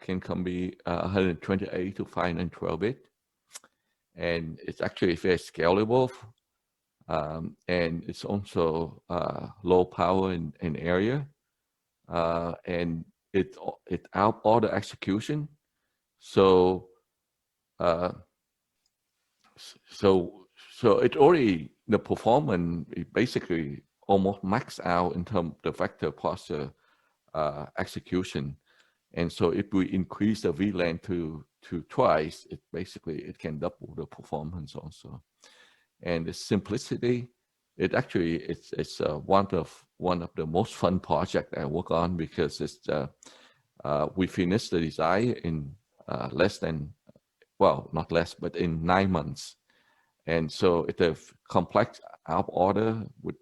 can be 128 to 512 bit, and it's actually very scalable, and it's also low power in area, and it out order execution. So it already, the performance is basically almost maxed out in terms of the vector processor execution. And so if we increase the VLAN to twice, it can double the performance also. And the simplicity, it's one of the most fun projects I work on, because it's we finished the design in less than, well, not less, but in 9 months. And so it's a complex out order with,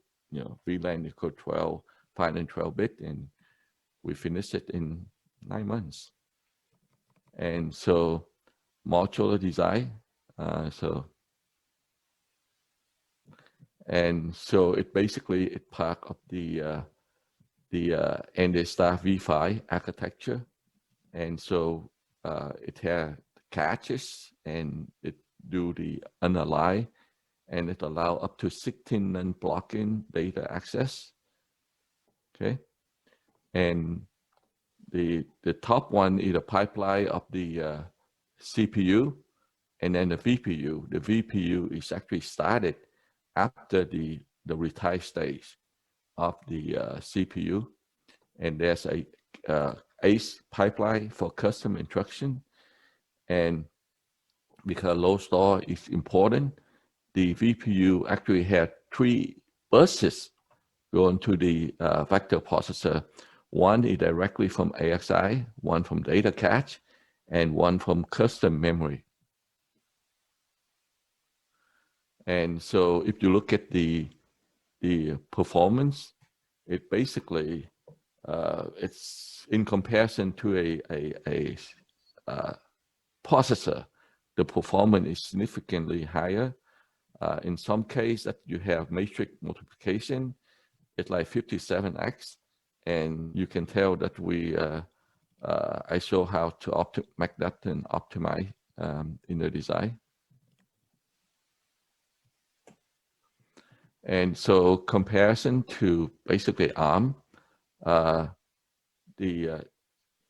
VLAN equal 512 bit, and we finished it in 9 months. And so modular design, and so it basically it's part of the Andes V5 architecture, and so it has caches, and it do the unaligned, and it allow up to 16 non-blocking data access. Okay, and the top one is a pipeline of the CPU, and then the VPU. The VPU is actually started after the retire stage of the CPU, and there's a ACE pipeline for custom instruction. And because load store is important, the VPU actually had 3 buses going to the vector processor. One is directly from AXI, one from data cache, and one from custom memory. And so if you look at the performance, it basically it's in comparison to a processor, the performance is significantly higher. In some cases that you have matrix multiplication, it's like 57x, and you can tell that I show how to make that and optimize in the design. And so comparison to basically ARM, the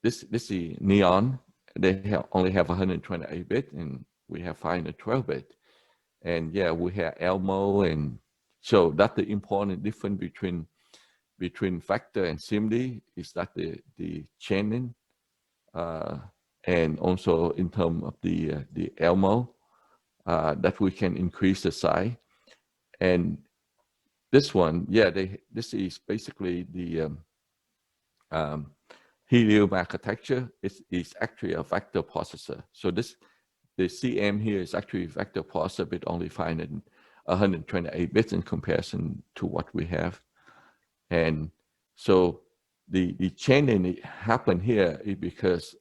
this is Neon. They only have 128-bit, and we have 512-bit. And yeah, we have elmo, and so that's the important difference between vector and SIMD is that the chaining, and also in terms of the elmo, that we can increase the size. And this one, yeah, this is basically the Helium architecture. Is actually a vector processor. So the CM here is actually a vector processor, but only 128 bits in comparison to what we have. And so the chaining happen here is because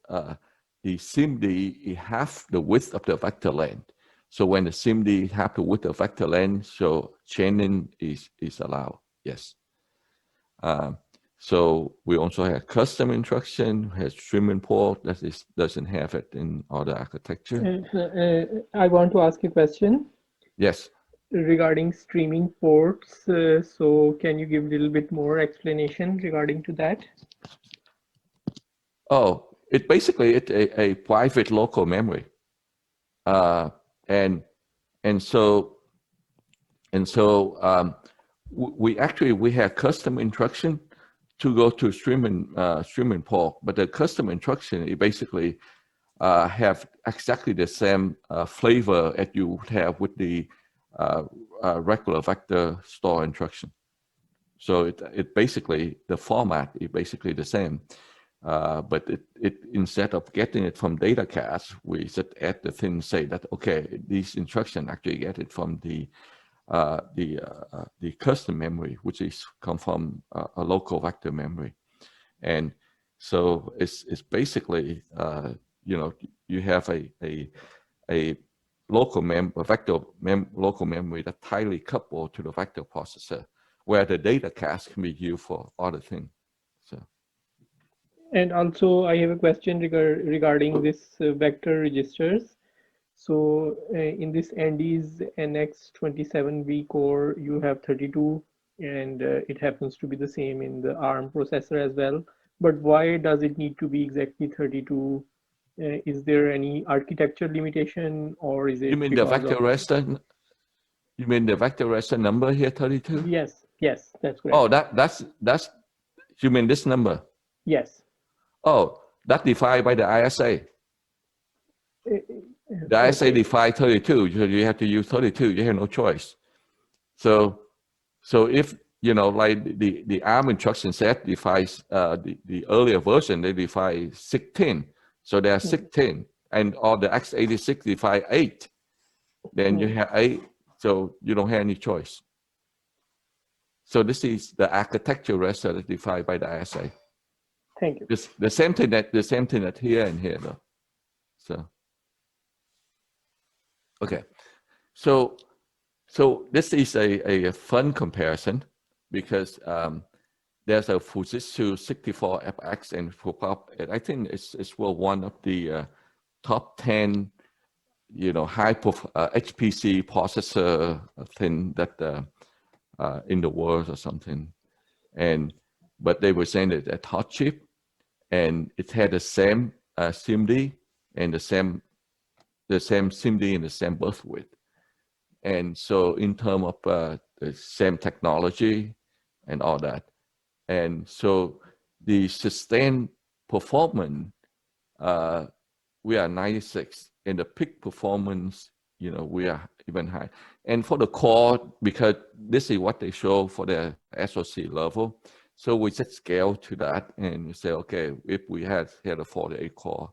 the SIMD it half the width of the vector length. So when the SIMD half the width of vector length, so chaining is allowed. Yes. So we also have custom instruction, has streaming port that doesn't have it in other architecture. I want to ask a question. Yes. Regarding streaming ports, so can you give a little bit more explanation regarding to that? Oh, it's basically a private local memory, and so we have custom instruction to go to streaming port, but the custom instruction it basically have exactly the same flavor as you would have with the regular vector store instruction. So it basically, the format is basically the same, but it instead of getting it from data cache, we just add the thing, say that okay, these instructions actually get it from the custom memory, which is come from a local vector memory. And so it's basically you have a local local memory that tightly coupled to the vector processor, where the data cache can be used for other things. So. And also, I have a question regarding this vector registers. So in this Andes NX27V core, you have 32, and it happens to be the same in the ARM processor as well. But why does it need to be exactly 32? Is there any architecture limitation, or is it? You mean the vector raster? You mean the vector raster number here, 32? Yes, that's correct. Oh, that's you mean this number? Yes. Oh, that's defined by the ISA. The ISA defines 32, so you have to use 32. You have no choice. So if like the ARM instruction set defines the earlier version, they define 16. So there are 16, and or the x86 define 8. Then you have 8, so you don't have any choice. So this is the architecture raster that defined by the ISA. Thank you. The same thing that here and here though. So okay, so this is a fun comparison because there's a Fujitsu 64FX and I think it's one of the top 10 high HPC processor thing that in the world or something, but they were saying that a hot chip, and it had the same SIMD and the same SIMD and the same bus width. And so in terms of the same technology and all that. And so the sustained performance, we are 96, and the peak performance, we are even high. And for the core, because this is what they show for the SoC level, so we just scale to that and we say, okay, if we had a 48 core,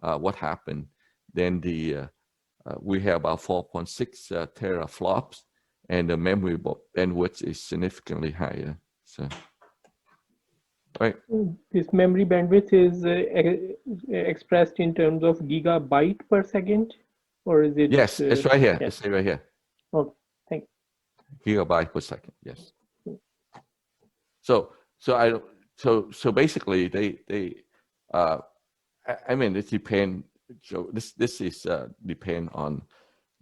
what happened? Then we have about 4.6 teraflops, and the memory bandwidth is significantly higher. So, right. This memory bandwidth is expressed in terms of gigabyte per second, or is it? Yes, it's right here. Yes. It's right here. Okay, thank you. Gigabyte per second. Yes. So basically, they I mean, it depends. So this is depend on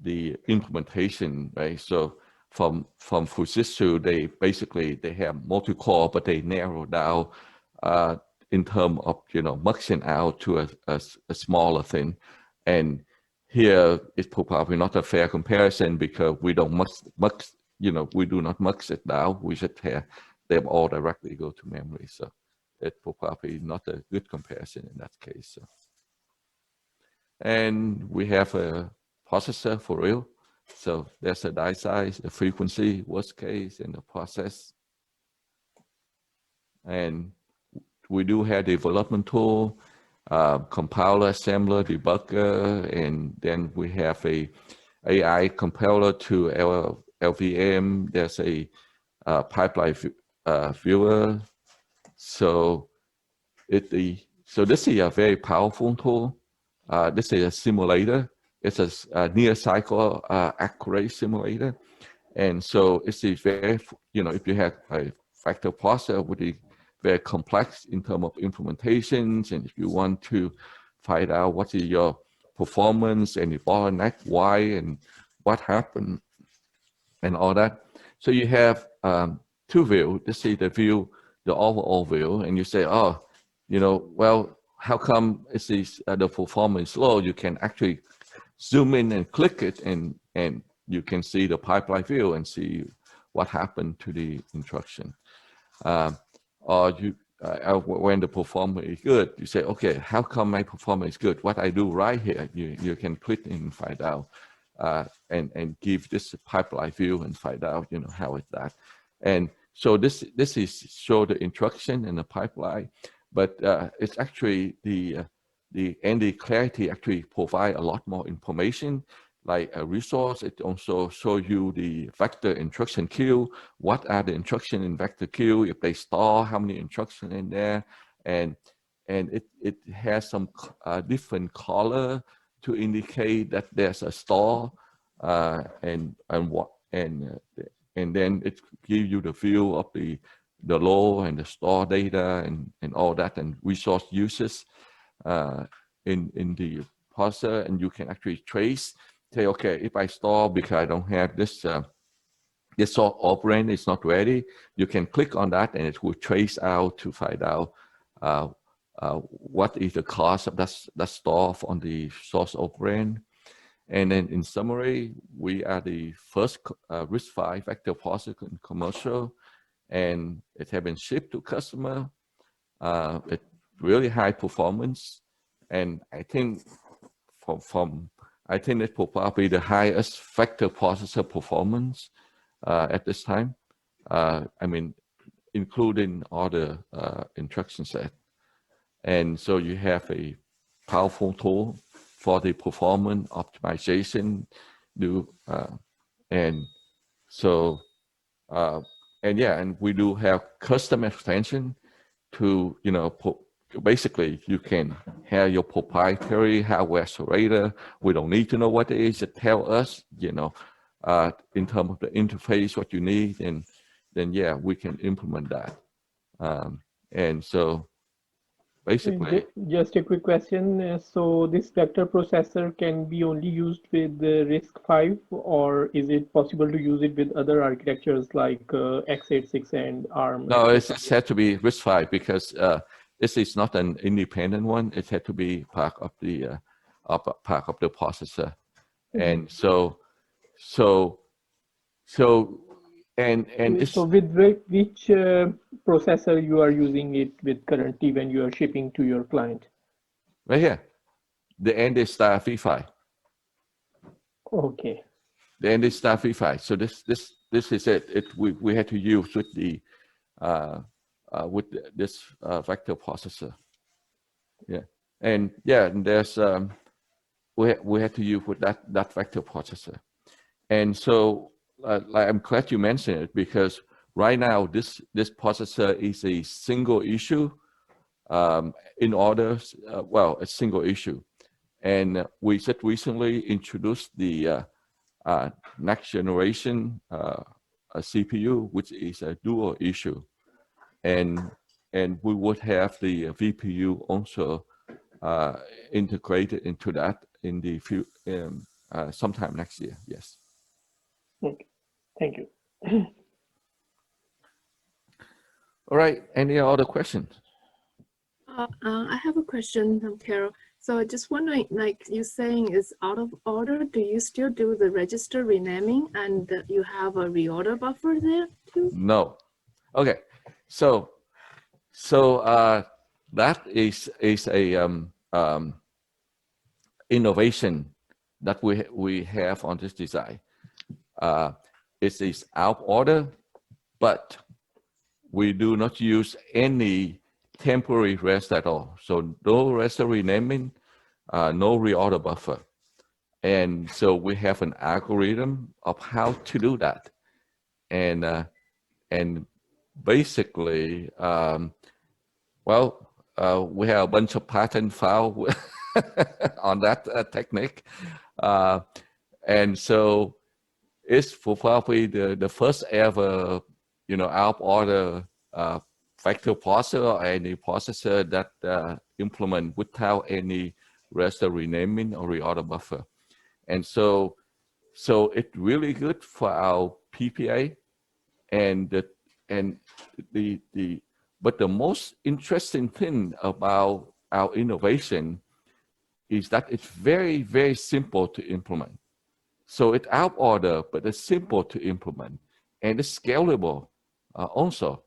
the implementation, right? So from Fujitsu, they have multi-core, but they narrow down in terms of, muxing out to a smaller thing. And here it's probably not a fair comparison because we don't mux, we do not mux it now. We should have them all directly go to memory. So it's probably not a good comparison in that case. So. And we have a processor for real. So there's a die size, a frequency, worst case, and a process. And we do have development tool, compiler, assembler, debugger, and then we have a AI compiler to LVM. There's a pipeline viewer. So this is a very powerful tool. This is a simulator. It's a near cycle accurate simulator. And so it's very, if you have a factor processor with a very complex in terms of implementations, and if you want to find out what is your performance and the bottleneck, why and what happened and all that. So you have two views. This is the view, the overall view, and you say, oh, well, how come the performance is low? You can actually zoom in and click it, and you can see the pipeline view and see what happened to the instruction. Or when the performance is good, you say, okay, how come my performance is good? What I do right here, you can click and find out, and give this pipeline view and find out, how is that. And so this is show the instruction and the pipeline, but it's actually the clarity actually provide a lot more information, like a resource. It also show you the vector instruction queue. What are the instructions in vector queue? If they store, how many instructions in there, and it has some different color to indicate that there's a store, and then it gives you the view of the load and the store data and all that, and resource uses in the processor, and you can actually trace. Say, okay, if I store because I don't have this sort operand is not ready, you can click on that and it will trace out to find out what is the cost of that store on the source operand. And then in summary, we are the first RISC-V vector processor in commercial, and it has been shipped to customer. It's really high performance, and I think I think it's probably the highest vector processor performance at this time. I mean, including all the instruction set. And so you have a powerful tool for the performance optimization. And so, and we do have custom extension to, basically you can have your proprietary hardware accelerator. We don't need to know what it is. It tell us, in terms of the interface, what you need, and then we can implement that. And so basically, just a quick question. So this vector processor can be only used with the RISC-V, or is it possible to use it with other architectures like x86 and ARM? No, it had to be RISC-V because this is not an independent one. It had to be part of the processor. Mm-hmm. And so with which processor you are using it with currently when you are shipping to your client? Right here, the Antares V5. Okay. The Antares V5. So this is it. We had to use with the this vector processor. Yeah, and there's we had to use with that vector processor, and so I'm glad you mentioned it because right now this processor is a single issue in order. A single issue, and we just recently introduced the next generation CPU, which is a dual issue. And we would have the VPU also integrated into that in the sometime next year. Yes. Okay. Thank you. All right. Any other questions? I have a question, Carol. So just wondering, like you're saying is out of order, do you still do the register renaming and you have a reorder buffer there too? No. Okay. So that is a innovation that we have on this design. It is out of order, but we do not use any temporary rest at all. So no Raster renaming, no reorder buffer. And so we have an algorithm of how to do that. And basically, we have a bunch of patent file on that technique. And so it's probably the first ever, out of order vector processor or any processor that implement without any Raster renaming or reorder buffer. And so it's really good for our PPA but the most interesting thing about our innovation is that it's very, very simple to implement. So it's out of order, but it's simple to implement, and it's scalable also.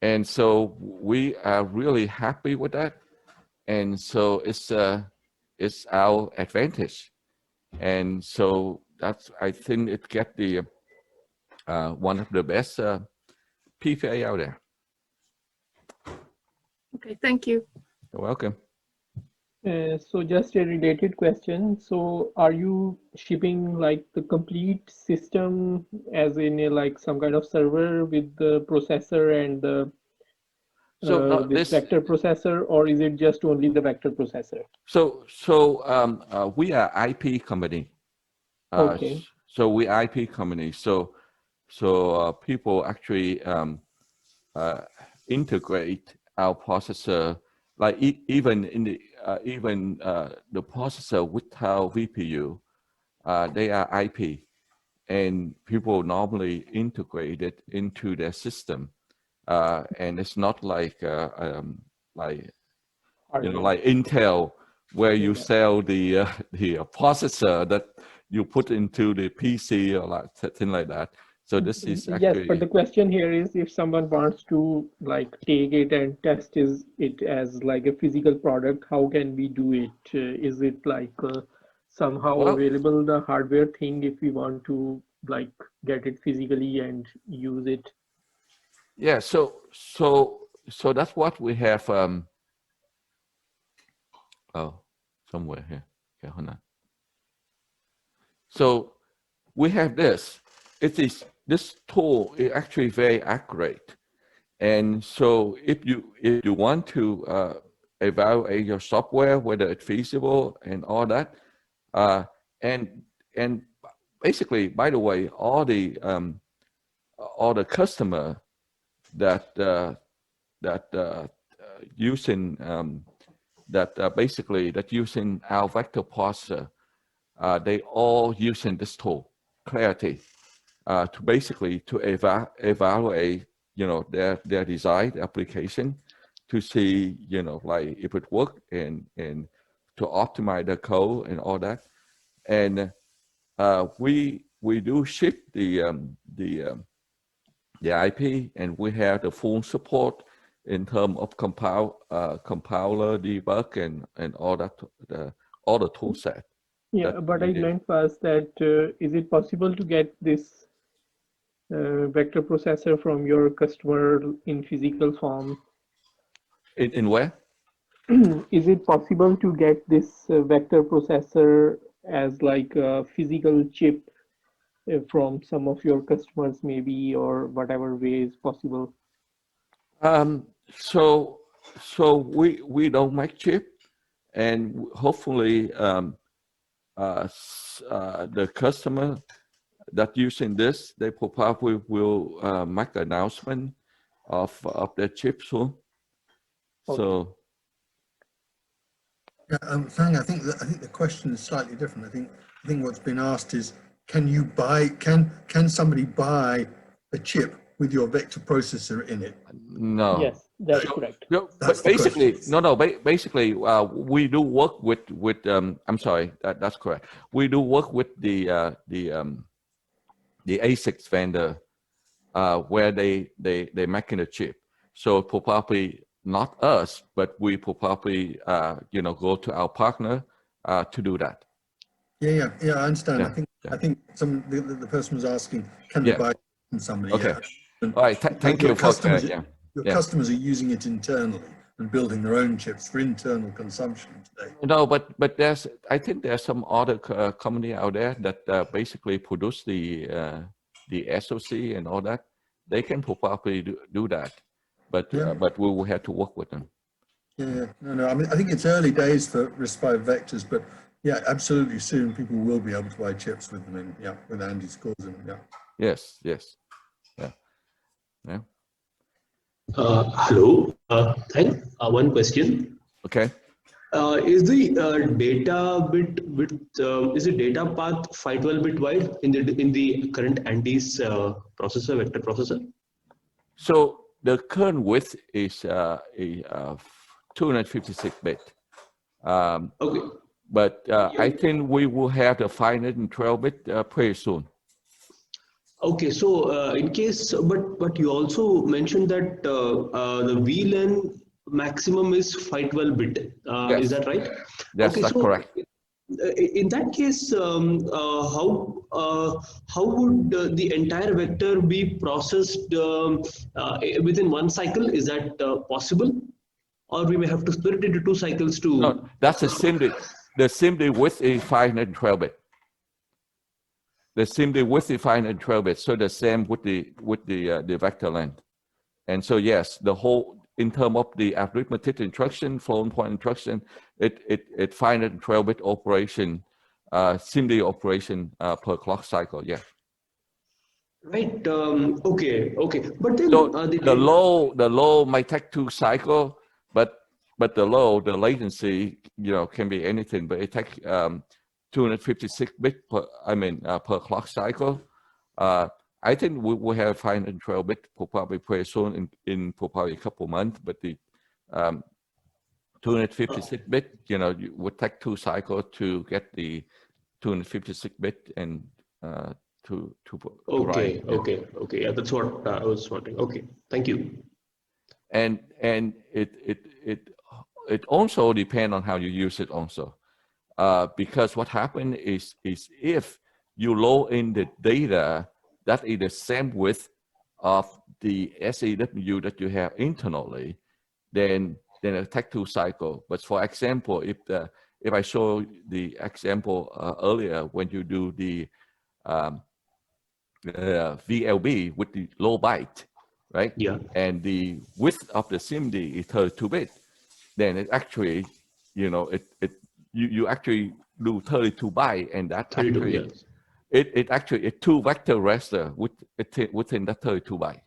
And so we are really happy with that. And so it's our advantage. And so I think it gets the one of the best PPA out there. Okay, thank you. You're welcome. So just a related question. So are you shipping like the complete system as in like some kind of server with the processor and the this vector processor, or is it just only the vector processor? So we are IP company. Okay. So we IP company. So people actually integrate our processor, like even in the the processor without VPU, they are IP, and people normally integrate it into their system, and it's not like like Intel, where you sell the processor that you put into the PC or like something like that. So this is actually, yes, but the question here is if someone wants to like take it and test it as like a physical product, how can we do it? Is it like somehow available, the hardware thing, if we want to like get it physically and use it? Yeah, so that's what we have. Somewhere here. Okay, hold on. So we have this. This tool is actually very accurate, and so if you want to evaluate your software, whether it's feasible and all that, and basically, by the way, all the customer that using using our vector processor, they all using this tool, Clarity, to basically to evaluate, their design application, to see, like if it works, and to optimize the code and all that. And we do ship the IP, and we have the full support in terms of compiler, debug, and all that, all the tool set. Yeah, but I meant first that is it possible to get this vector processor from your customer in physical form? In where? Is it possible to get this vector processor as like a physical chip from some of your customers, maybe, or whatever way is possible? So we don't make chip, and hopefully the customer that using this, they probably will make an announcement of their chip soon. Okay. So yeah, Fang, I think the question is slightly different. I think what's been asked is, can you buy? Can somebody buy a chip with your vector processor in it? no. Yes. That's correct. No, That's but the basically, question. basically, we do work with. I'm sorry, that's correct. We do work with the ASICs vendor, where they making a chip. So probably not us, but we probably go to our partner to do that. Yeah, I understand. Yeah, I think the person was asking, can they Yeah. buy from somebody? Okay. Yeah. And All right. Thank you for yeah. your Yeah. customers are using it internally and building their own chips for internal consumption today. No, but I think there's some other company out there that basically produce the SoC and all that. They can probably do that, but Yeah. but we will have to work with them. Yeah. No. I mean, I think it's early days for RISC-V vectors, but yeah, absolutely soon people will be able to buy chips with them in, with Andy's cores in them. Yeah. Yes. Yeah. Hello. Thank one question. Okay. Is the data bit with is the data path 512-bit wide in the current Andes processor, vector processor? So the current width is a 256-bit. Okay. But I think we will have the 512-bit pretty soon. Okay, so in case, but you also mentioned that the VLAN maximum is 512-bit. Yes. Is that right? That's correct. In that case, how would the entire vector be processed within one cycle? Is that possible, or we may have to split it into two cycles to? No, that's the SIMD width is 512-bit. The SIMD width is 512-bit, so the same with the vector length. And so yes, the whole in terms of the arithmetic instruction, floating point instruction, it 512-bit operation, SIMD operation per clock cycle. Yeah. Right. Okay. But then So the low might take 2 cycles, but the latency can be anything, but it takes 256 bit per clock cycle. I think we will have 512-bit probably pretty soon in probably a couple months, but the 256-bit, you would take 2 cycles to get the 256-bit and to okay, write. Okay. Yeah, that's what I was wondering. Okay, thank you. And it also depends on how you use it also, because what happens is if you load in the data that is the same width of the SEW that you have internally, then it takes 2 cycles. But for example, if I show the example earlier, when you do the VLB with the low byte, right? Yeah. And the width of the SIMD is 32-bit, then it actually, you actually do 32 byte, and that 32, actually, yes. it actually a 2 vector raster within that 32 byte.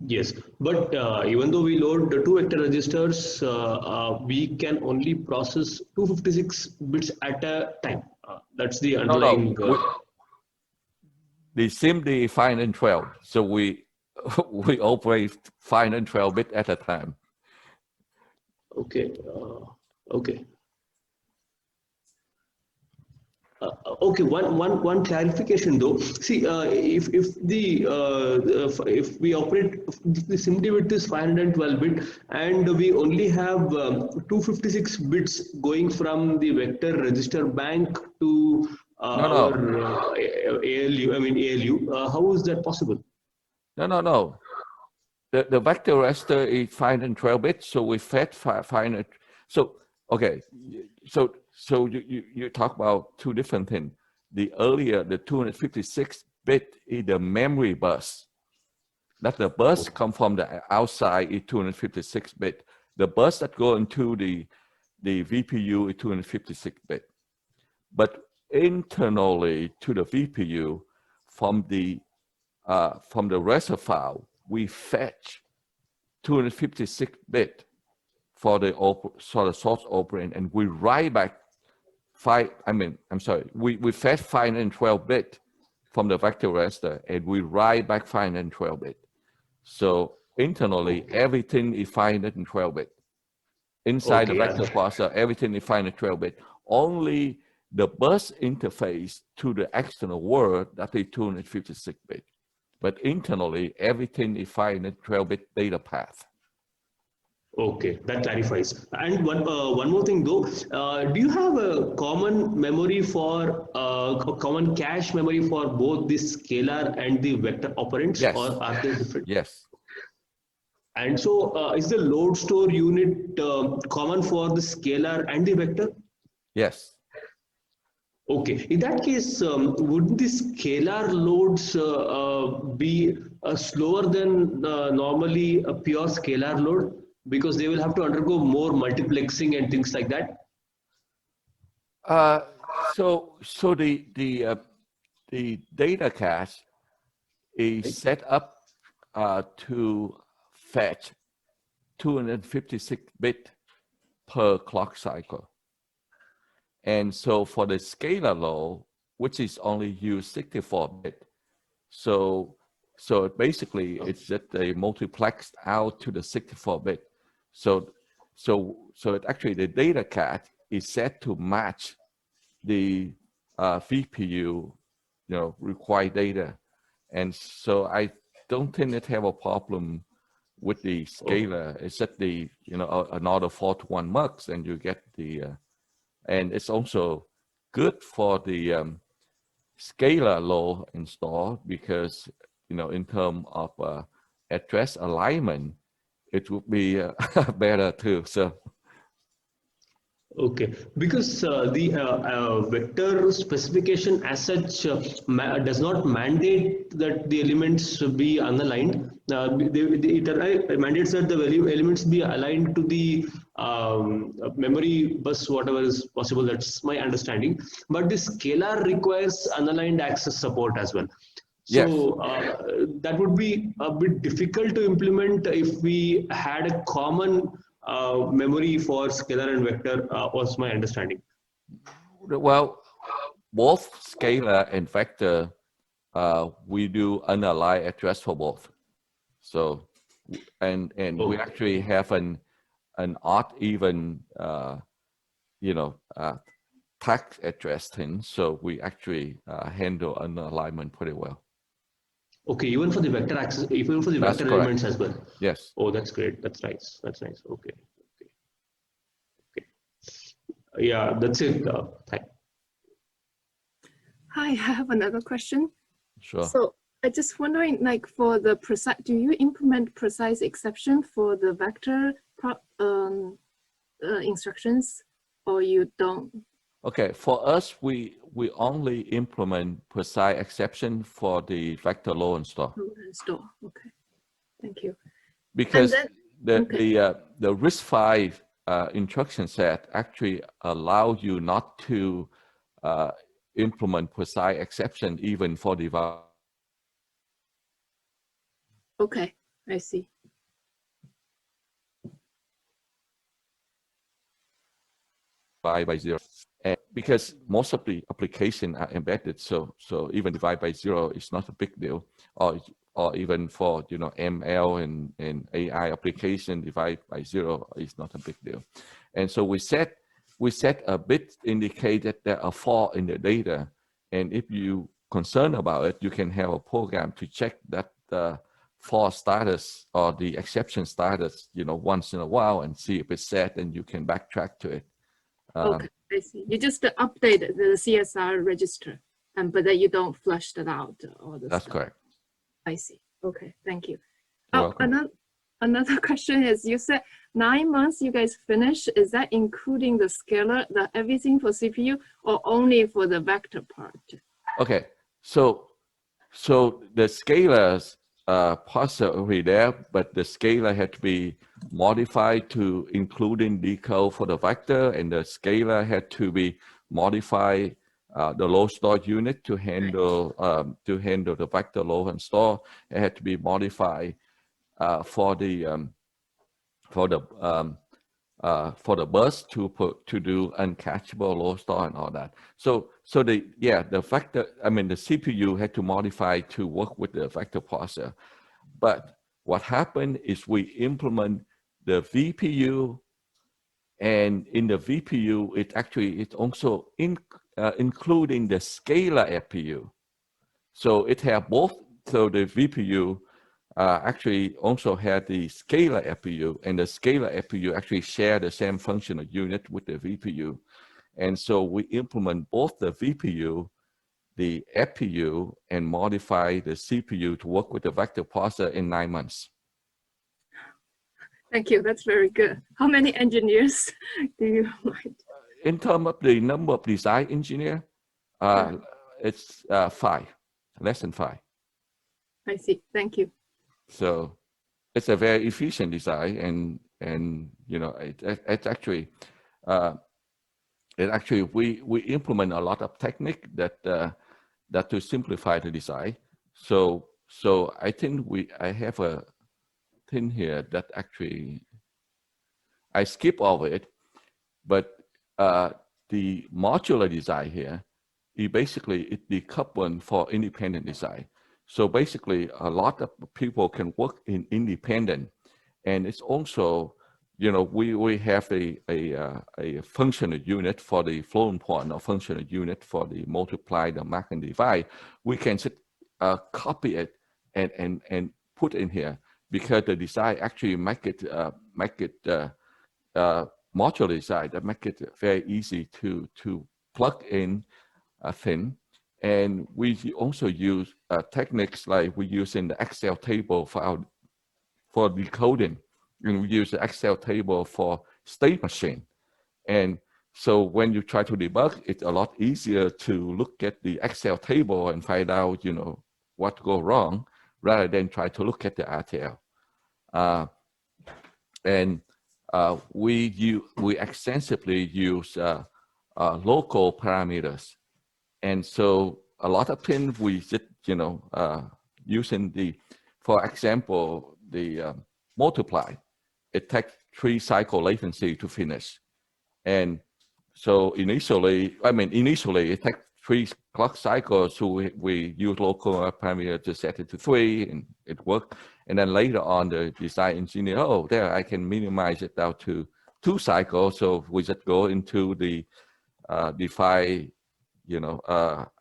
Yes, but even though we load the 2 vector registers, we can only process 256 bits at a time. That's the underlying. The SIMD 512, so we operate 512 bit at a time. Okay. Okay. Okay. One clarification though. See, if we operate the SIMD width is 512-bit and we only have 256 bits going from the vector register bank to our ALU. I mean ALU. How is that possible? No. The vector raster is 512 bits, so we fed 500. So okay, so you talk about 2 different things. The 256 bit is the memory bus. That the bus come from the outside is 256 bit. The bus that go into the VPU is 256 bit. But internally to the VPU from the raster file, we fetch 256 bit for the source operand, and we write back we fetch 512 bit from the vector raster, and we write back 512 bit. So internally, everything is 512-bit. Inside the vector processor, everything is 512-bit. Only the bus interface to the external world that is 256-bit. But internally, everything is 512-bit data path. Okay, that clarifies. And one more thing though, do you have a common memory for a common cache memory for both the scalar and the vector operands, Yes. or are they different? Yes. And so, is the load store unit common for the scalar and the vector? Yes. Okay. In that case, would the scalar loads be slower than normally a pure scalar load, because they will have to undergo more multiplexing and things like that? So the data cache is set up to fetch 256-bit per clock cycle. And so for the scalar load, which is only use 64-bit, so basically it's just a multiplexed out to the 64-bit. So it actually the data cache is set to match the VPU, required data, and so I don't think it have a problem with the scalar. It's just the another 4-to-1 mux, and you get the and it's also good for the scalar load install, because in terms of address alignment, it would be better too. So. Okay, because the vector specification as such does not mandate that the elements be unaligned. It mandates that the elements be aligned to the memory bus, whatever is possible. That's my understanding. But the scalar requires unaligned access support as well. So that would be a bit difficult to implement if we had a common memory for scalar and vector, was my understanding. Well, both scalar and vector, we do unaligned address for both. So, and we actually have an odd even, tax address thing. So we actually handle unalignment pretty well. Okay, even for the vector access, even for the vector elements as well. Yes. Oh, that's great. That's nice. That's nice. Okay. Yeah, that's it. Thanks. Hi, I have another question. Sure. So I just wondering, like for the precise, do you implement precise exception for the vector instructions, or you don't? Okay, for us, we only implement precise exception for the vector load and store. Okay, thank you. Because the RISC-V instruction set actually allow you not to implement precise exception even for the. Okay, I see. By 0, and because most of the application are embedded, so even divide by 0 is not a big deal, or even for ML and AI application, divide by 0 is not a big deal. And so we set a bit indicate that there are fault in the data, and if you concerned about it, you can have a program to check that the fault status or the exception status once in a while and see if it's set, and you can backtrack to it. Okay, I see. You just update the CSR register, but then you don't flush that out. That's correct. I see. Okay, thank you. Another question is, you said 9 months you guys finish. Is that including the scalar, everything for CPU, or only for the vector part? Okay, so the scalars processor already there, but the scalar had to be modified to including decode for the vector, and the scalar had to be modified the load store unit to handle the vector load and store. It had to be modified for the bus to do uncatchable load store and all that. So the vector, the CPU had to modify to work with the vector processor. But what happened is we implement the VPU, and in the VPU, it's also including the scalar FPU. So it has both. So the VPU actually also had the scalar FPU, and the scalar FPU actually share the same functional unit with the VPU. And so we implement both the VPU, the FPU, and modify the CPU to work with the vector parser in 9 months. Thank you. That's very good. How many engineers do you mind? In terms of the number of design engineers, it's 5, less than 5. I see. Thank you. So it's a very efficient design, and you know, it's actually we implement a lot of technique that to simplify the design. So I think I have a thing here that actually I skip over it, but the modular design here, it's decoupled for independent design. So basically, a lot of people can work in independent, and it's also, you know, we have a functional unit for the floating point, or functional unit for the multiply, the mark and divide. We can copy it and put in here, because the design actually make it modular design that make it very easy to plug in a thing. And we also use techniques like we use in the Excel table for decoding, and we use the Excel table for state machine. And so when you try to debug, it's a lot easier to look at the Excel table and find out, you know, what go wrong, rather than try to look at the RTL. We extensively use local parameters. And so a lot of things we just, you know, using for example, the multiply, it takes 3 cycle latency to finish. And so initially it takes 3 clock cycles, so we use local parameter to set it to 3, and it worked. And then later on, the design engineer, there, I can minimize it down to 2 cycles. So we just go into the define, you know,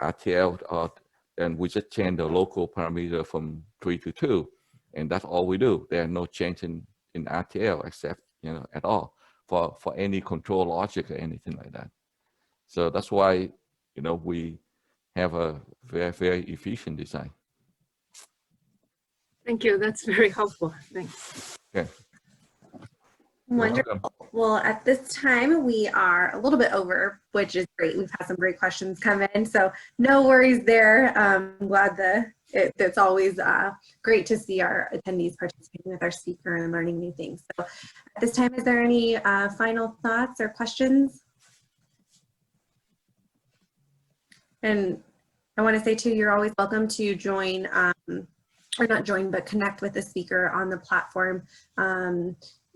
RTL, and we just change the local parameter from 3 to 2, and that's all we do. There's no change in RTL except, you know, at all for any control logic or anything like that. So that's why, you know, we have a very, very efficient design. Thank you. That's very helpful. Thanks. Okay. Wonderful. Well, at this time, we are a little bit over, which is great. We've had some great questions come in, so no worries there. I'm glad it's always great to see our attendees participating with our speaker and learning new things. So at this time, is there any final thoughts or questions? And I want to say too, you're always welcome to join, or not join, but connect with the speaker on the platform.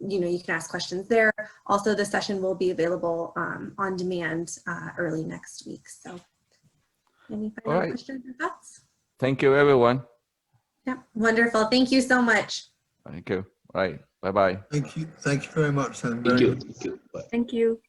You know, you can ask questions there. Also, the session will be available on demand early next week. So any final questions or thoughts? Thank you, everyone. Yeah, wonderful. Thank you so much. Thank you. All right. Bye-bye. Thank you. Thank you very much. Thank you. Thank you. Bye. Thank you.